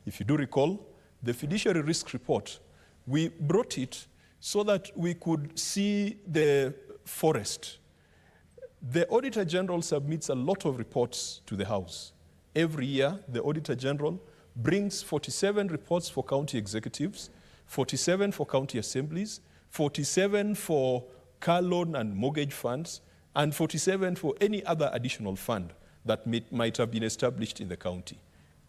If you do recall, the fiduciary risk report, we brought it so that we could see the forest. The Auditor General submits a lot of reports to the House. Every year, the Auditor General brings 47 reports for county executives, 47 for county assemblies, 47 for car loan and mortgage funds, and 47 for any other additional fund that might have been established in the county.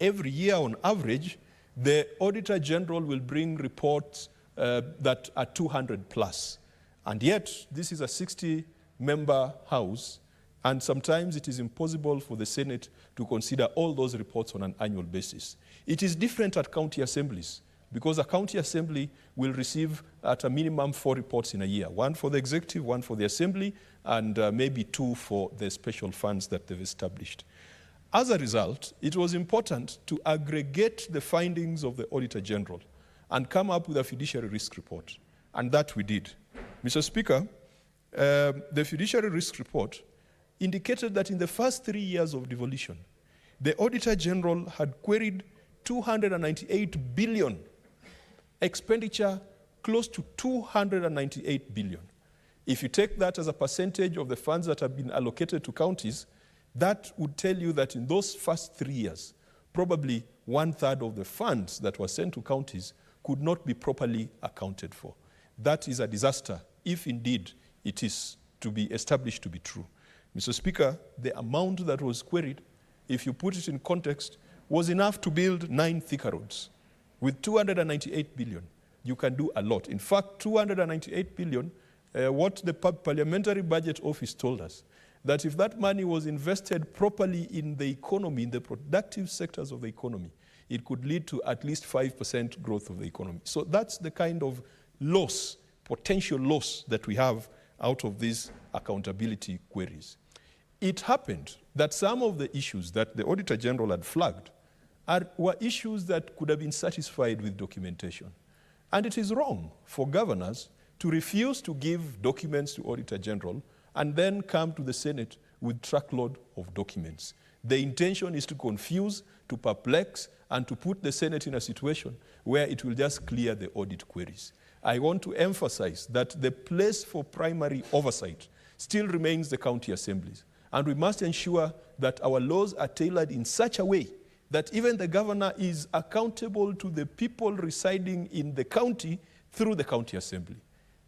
Every year, on average, the Auditor General will bring reports that are 200 plus. And yet, this is a 60-member House, and sometimes it is impossible for the Senate to consider all those reports on an annual basis. It is different at county assemblies, because a county assembly will receive at a minimum 4 reports in a year, 1 for the executive, 1 for the assembly, and maybe 2 for the special funds that they've established. As a result, it was important to aggregate the findings of the Auditor General and come up with a fiduciary risk report. And that we did. Mr. Speaker, the fiduciary risk report indicated that in the first 3 years of devolution, the Auditor General had queried 298 billion, expenditure close to 298 billion. If you take that as a percentage of the funds that have been allocated to counties, that would tell you that in those first 3 years, probably 1/3 of the funds that were sent to counties could not be properly accounted for. That is a disaster, if indeed it is to be established to be true. Mr. Speaker, the amount that was queried, if you put it in context, was enough to build 9 Thika roads. With 298 billion, you can do a lot. In fact, 298 billion what the Parliamentary Budget Office told us, that if that money was invested properly in the economy, in the productive sectors of the economy, it could lead to at least 5% growth of the economy. So that's the kind of loss, potential loss that we have out of these accountability queries. It happened that some of the issues that the Auditor General had flagged were issues that could have been satisfied with documentation. And it is wrong for governors to refuse to give documents to Auditor General and then come to the Senate with truckload of documents. The intention is to confuse, to perplex, and to put the Senate in a situation where it will just clear the audit queries. I want to emphasize that the place for primary oversight still remains the county assemblies. And we must ensure that our laws are tailored in such a way that even the governor is accountable to the people residing in the county through the county assembly.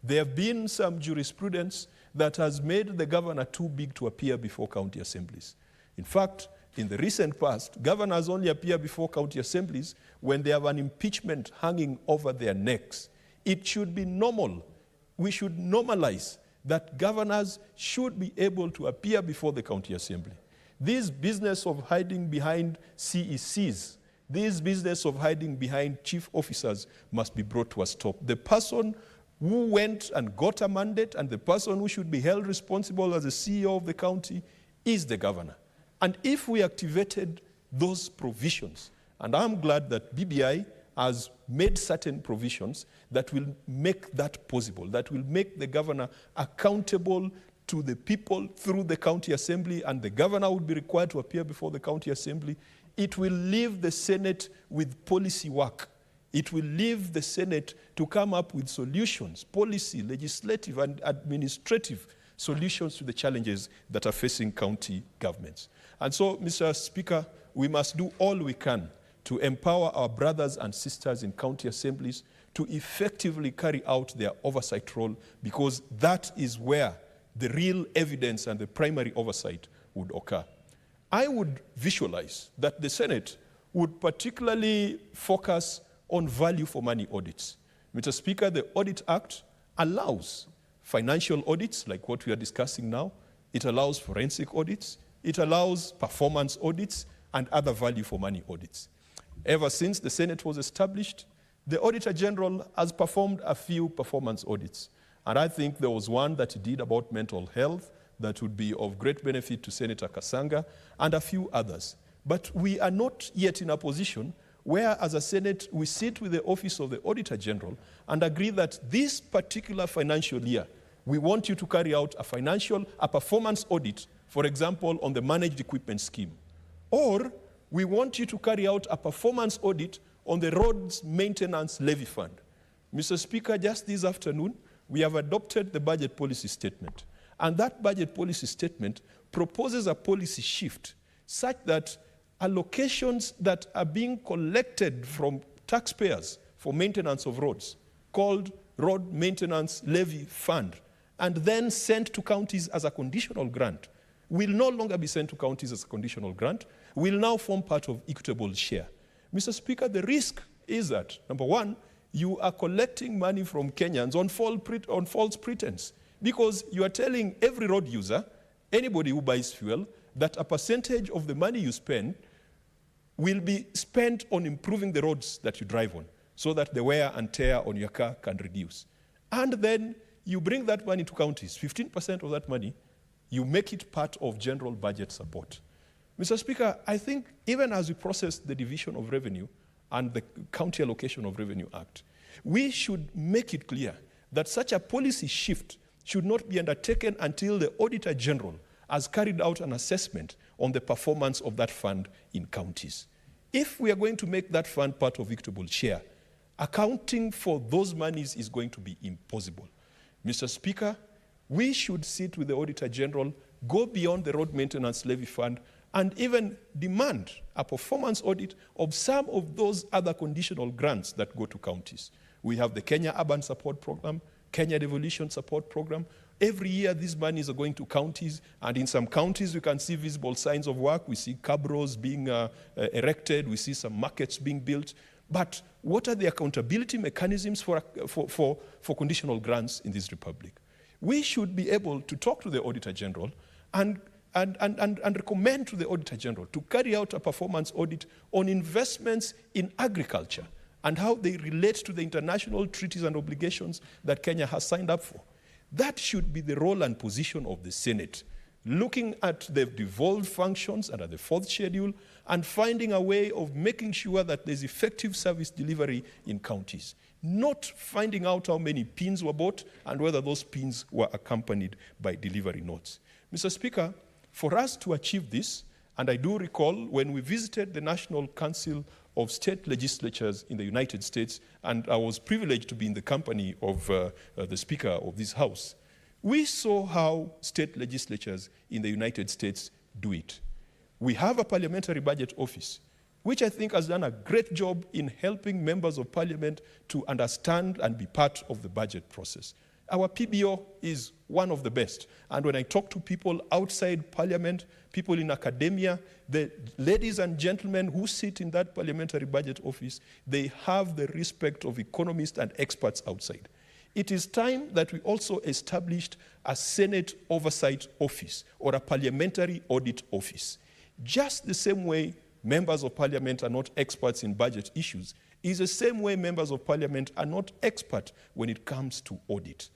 There have been some jurisprudence that has made the governor too big to appear before county assemblies. In fact, in the recent past, governors only appear before county assemblies when they have an impeachment hanging over their necks. It should be normal. We should normalize that governors should be able to appear before the county assembly. This business of hiding behind CECs, this business of hiding behind chief officers must be brought to a stop. The person who went and got a mandate and the person who should be held responsible as the CEO of the county is the governor. And if we activated those provisions, and I'm glad that BBI has made certain provisions that will make that possible, that will make the governor accountable to the people through the county assembly, and the governor would be required to appear before the county assembly, it will leave the Senate with policy work. It will leave the Senate to come up with solutions, policy, legislative, and administrative solutions to the challenges that are facing county governments. And so, Mr. Speaker, we must do all we can to empower our brothers and sisters in county assemblies to effectively carry out their oversight role, because that is where the real evidence and the primary oversight would occur. I would visualize that the Senate would particularly focus on value for money audits. Mr. Speaker, the Audit Act allows financial audits like what we are discussing now. It allows forensic audits. It allows performance audits and other value for money audits. Ever since the Senate was established, the Auditor General has performed a few performance audits. And I think there was one that he did about mental health that would be of great benefit to Senator Kasanga, and a few others. But we are not yet in a position where, as a Senate, we sit with the Office of the Auditor General and agree that this particular financial year, we want you to carry out a performance audit, for example, on the managed equipment scheme. Or we want you to carry out a performance audit on the roads maintenance levy fund. Mr. Speaker, just this afternoon, we have adopted the budget policy statement. And that budget policy statement proposes a policy shift such that allocations that are being collected from taxpayers for maintenance of roads, called Road Maintenance Levy Fund, and then sent to counties as a conditional grant, will no longer be sent to counties as a conditional grant, will now form part of equitable share. Mr. Speaker, the risk is that, number one, you are collecting money from Kenyans on false pretense, because you are telling every road user, anybody who buys fuel, that a percentage of the money you spend will be spent on improving the roads that you drive on, so that the wear and tear on your car can reduce. And then you bring that money to counties, 15% of that money, you make it part of general budget support. Mr. Speaker, I think even as we process the Division of Revenue and the County Allocation of Revenue Act, we should make it clear that such a policy shift should not be undertaken until the Auditor General has carried out an assessment on the performance of that fund in counties. If we are going to make that fund part of equitable share, accounting for those monies is going to be impossible. Mr. Speaker, we should sit with the Auditor General, go beyond the road maintenance levy fund, and even demand a performance audit of some of those other conditional grants that go to counties. We have the Kenya Urban Support Program, Kenya Devolution Support Program. Every year, these monies are going to counties, and in some counties, we can see visible signs of work. We see cabros being erected. We see some markets being built. But what are the accountability mechanisms for conditional grants in this republic? We should be able to talk to the Auditor General and recommend to the Auditor General to carry out a performance audit on investments in agriculture and how they relate to the international treaties and obligations that Kenya has signed up for. That should be the role and position of the Senate, looking at the devolved functions under the 4th schedule and finding a way of making sure that there's effective service delivery in counties, not finding out how many pins were bought and whether those pins were accompanied by delivery notes. Mr. Speaker, for us to achieve this, and I do recall when we visited the National Council of State Legislatures in the United States, and I was privileged to be in the company of the Speaker of this House, we saw how state legislatures in the United States do it. We have a parliamentary budget office, which I think has done a great job in helping members of parliament to understand and be part of the budget process. Our PBO is one of the best. And when I talk to people outside parliament, people in academia, the ladies and gentlemen who sit in that parliamentary budget office, they have the respect of economists and experts outside. It is time that we also established a Senate oversight office or a parliamentary audit office. Just the same way members of parliament are not experts in budget issues, is the same way members of parliament are not expert when it comes to audit.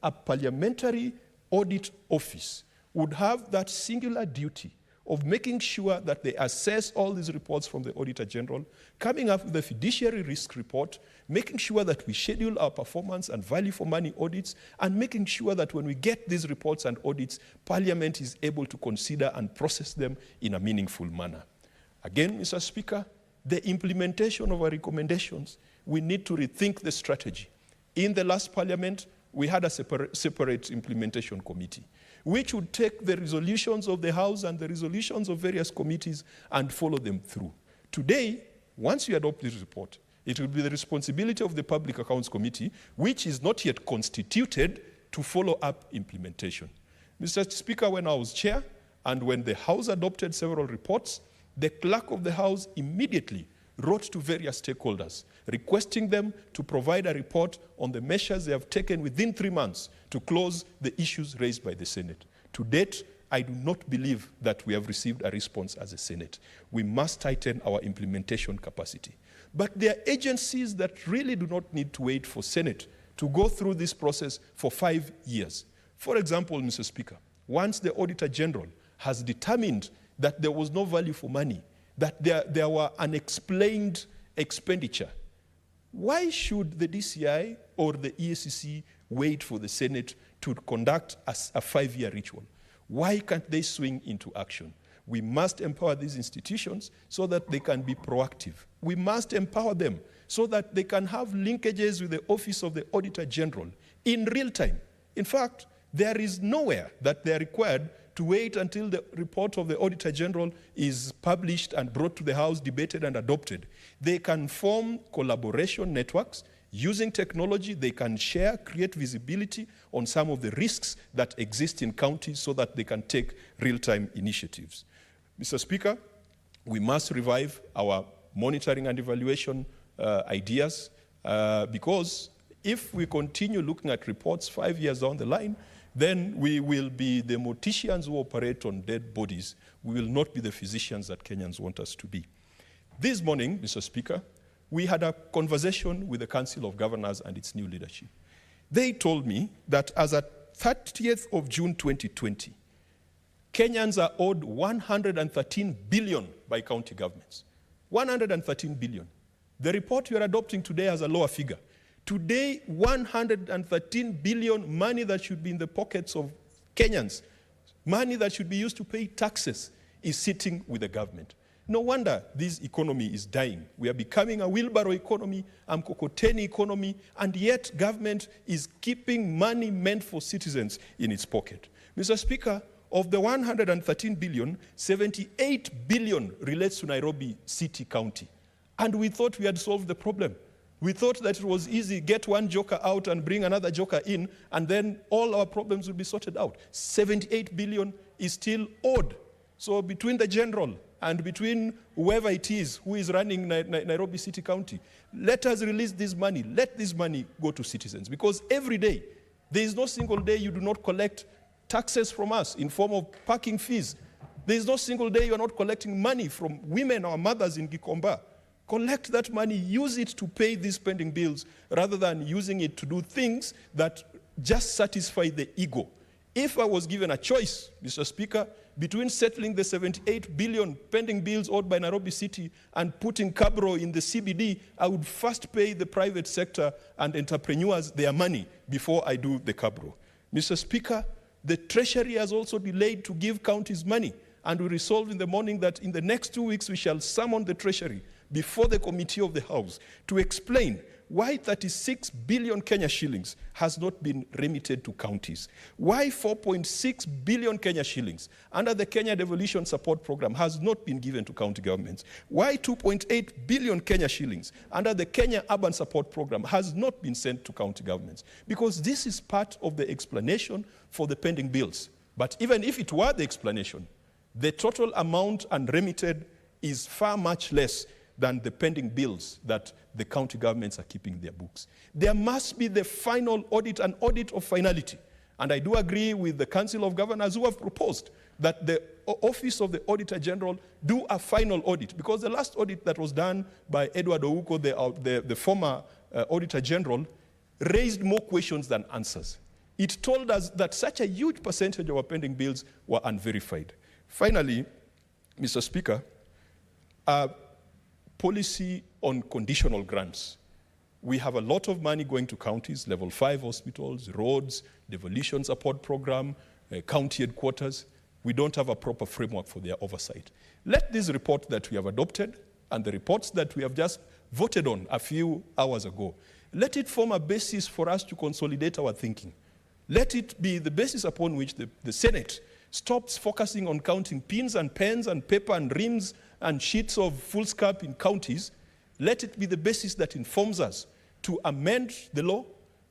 A parliamentary audit office would have that singular duty of making sure that they assess all these reports from the Auditor General, coming up with a fiduciary risk report, making sure that we schedule our performance and value for money audits, and making sure that when we get these reports and audits, Parliament is able to consider and process them in a meaningful manner. Again, Mr. Speaker, the implementation of our recommendations, we need to rethink the strategy. In the last Parliament, we had a separate implementation committee, which would take the resolutions of the House and the resolutions of various committees and follow them through. Today, once we adopt this report, it will be the responsibility of the Public Accounts Committee, which is not yet constituted, to follow up implementation. Mr. Speaker, when I was chair and when the House adopted several reports, the clerk of the House immediately wrote to various stakeholders, requesting them to provide a report on the measures they have taken within 3 months to close the issues raised by the Senate. To date, I do not believe that we have received a response as a Senate. We must tighten our implementation capacity. But there are agencies that really do not need to wait for Senate to go through this process for 5 years. For example, Mr. Speaker, once the Auditor General has determined that there was no value for money, that there were unexplained expenditure, why should the DCI or the EACC wait for the Senate to conduct a 5-year ritual? Why can't they swing into action? We must empower these institutions so that they can be proactive. We must empower them so that they can have linkages with the Office of the Auditor General in real time. In fact, there is nowhere that they are required to wait until the report of the Auditor General is published and brought to the House, debated and adopted. They can form collaboration networks. Using technology, they can share, create visibility on some of the risks that exist in counties so that they can take real-time initiatives. Mr. Speaker, we must revive our monitoring and evaluation ideas because if we continue looking at reports 5 years down the line, then we will be the morticians who operate on dead bodies. We will not be the physicians that Kenyans want us to be. This morning, Mr. Speaker, we had a conversation with the Council of Governors and its new leadership. They told me that as at 30th of June 2020, Kenyans are owed 113 billion by county governments. 113 billion. The report you are adopting today has a lower figure. Today, 113 billion, money that should be in the pockets of Kenyans, money that should be used to pay taxes, is sitting with the government. No wonder this economy is dying. We are becoming a wheelbarrow economy, a mkokoteni economy, and yet government is keeping money meant for citizens in its pocket. Mr. Speaker, of the 113 billion, 78 billion relates to Nairobi City County. And we thought we had solved the problem. We thought that it was easy, get one joker out and bring another joker in, and then all our problems would be sorted out. 78 billion is still owed. So between the general and between whoever it is who is running Nairobi City County, let us release this money. Let this money go to citizens. Because every day, There is no single day you do not collect taxes from us in form of parking fees. There is no single day you are not collecting money from women or mothers in Gikomba. Collect that money, use it to pay these pending bills rather than using it to do things that just satisfy the ego. If I was given a choice, Mr. Speaker, between settling the 78 billion pending bills owed by Nairobi City and putting Cabro in the CBD, I would first pay the private sector and entrepreneurs their money before I do the Cabro. Mr. Speaker, the Treasury has also delayed to give counties money, and we resolved in the morning that in the next 2 weeks we shall summon the Treasury before the committee of the House to explain why 36 billion Kenya shillings has not been remitted to counties, why 4.6 billion Kenya shillings under the Kenya Devolution Support Program has not been given to county governments, why 2.8 billion Kenya shillings under the Kenya Urban Support Program has not been sent to county governments, because this is part of the explanation for the pending bills. But even if it were the explanation, the total amount unremitted is far much less than the pending bills that the county governments are keeping in their books. There must be the final audit, an audit of finality. And I do agree with the Council of Governors who have proposed that the Office of the Auditor General do a final audit, because the last audit that was done by Edward Ouko, the former Auditor General, raised more questions than answers. It told us that such a huge percentage of our pending bills were unverified. Finally, Mr. Speaker, policy on conditional grants. We have a lot of money going to counties, level 5 hospitals, roads, devolution support program, county headquarters. We don't have a proper framework for their oversight. Let this report that we have adopted and the reports that we have just voted on a few hours ago, let it form a basis for us to consolidate our thinking. Let it be the basis upon which the Senate stops focusing on counting pins and pens and paper and rims and sheets of foolscap in counties. Let it be the basis that informs us to amend the law,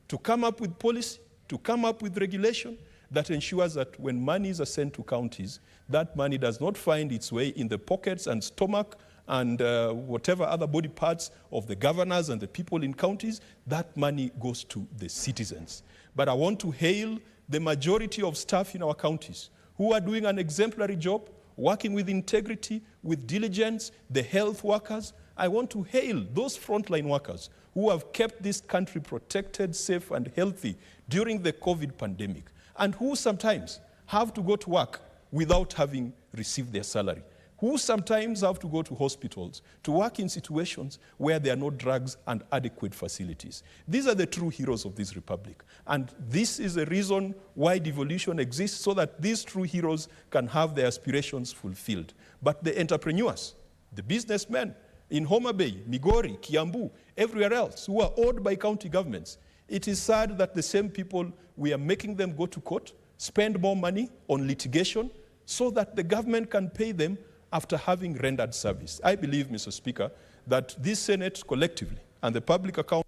to come up with policy, to come up with regulation that ensures that when monies are sent to counties, that money does not find its way in the pockets and stomach and whatever other body parts of the governors and the people in counties. That money goes to the citizens. But I want to hail the majority of staff in our counties who are doing an exemplary job, working with integrity, with diligence, the health workers. I want to hail those frontline workers who have kept this country protected, safe, and healthy during the COVID pandemic, and who sometimes have to go to work without having received their salary, who sometimes have to go to hospitals to work in situations where there are no drugs and adequate facilities. These are the true heroes of this republic. And this is the reason why devolution exists, so that these true heroes can have their aspirations fulfilled. But the entrepreneurs, the businessmen in Homa Bay, Migori, Kiambu, everywhere else, who are owed by county governments, it is sad that the same people, we are making them go to court, spend more money on litigation, so that the government can pay them after having rendered service. I believe, Mr. Speaker, that this Senate collectively and the public account.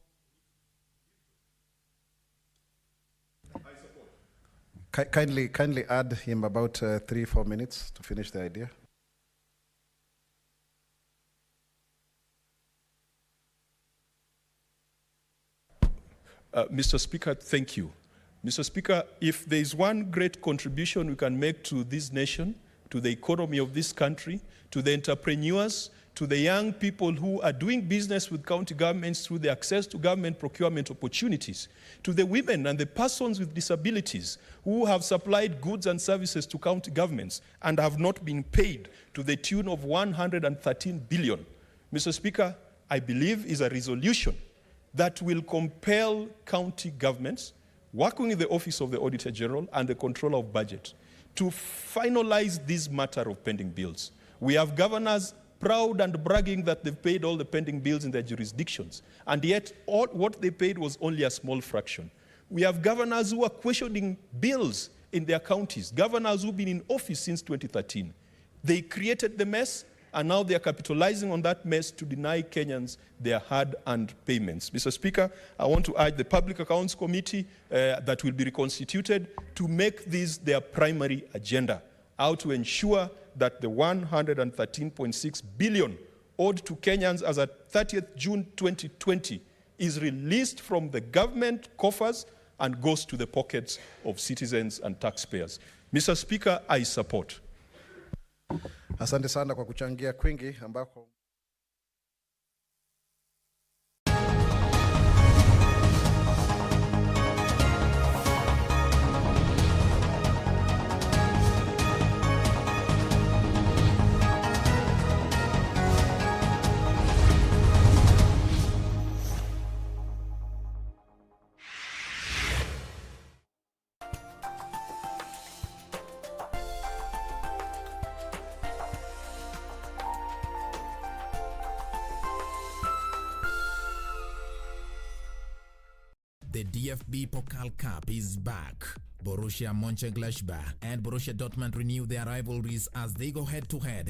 Kindly add him about 3-4 minutes to finish the idea. Mr. Speaker, thank you. Mr. Speaker, if there is one great contribution we can make to this nation, to the economy of this country, to the entrepreneurs, to the young people who are doing business with county governments through the access to government procurement opportunities, to the women and the persons with disabilities who have supplied goods and services to county governments and have not been paid to the tune of 113 billion. Mr. Speaker, I believe is a resolution that will compel county governments, working with the Office of the Auditor General and the Controller of Budget, to finalize this matter of pending bills. We have governors proud and bragging that they've paid all the pending bills in their jurisdictions, and yet what they paid was only a small fraction. We have governors who are questioning bills in their counties, governors who've been in office since 2013. They created the mess, and now they are capitalizing on that mess to deny Kenyans their hard-earned payments. Mr. Speaker, I want to urge the Public Accounts Committee that will be reconstituted to make this their primary agenda, how to ensure that the 113.6 billion owed to Kenyans as at 30th June 2020 is released from the government coffers and goes to the pockets of citizens and taxpayers. Mr. Speaker, I support. Asante sana kwa kuchangia kwingi ambako The DFB Pokal Cup is back. Borussia Mönchengladbach and Borussia Dortmund renew their rivalries as they go head-to-head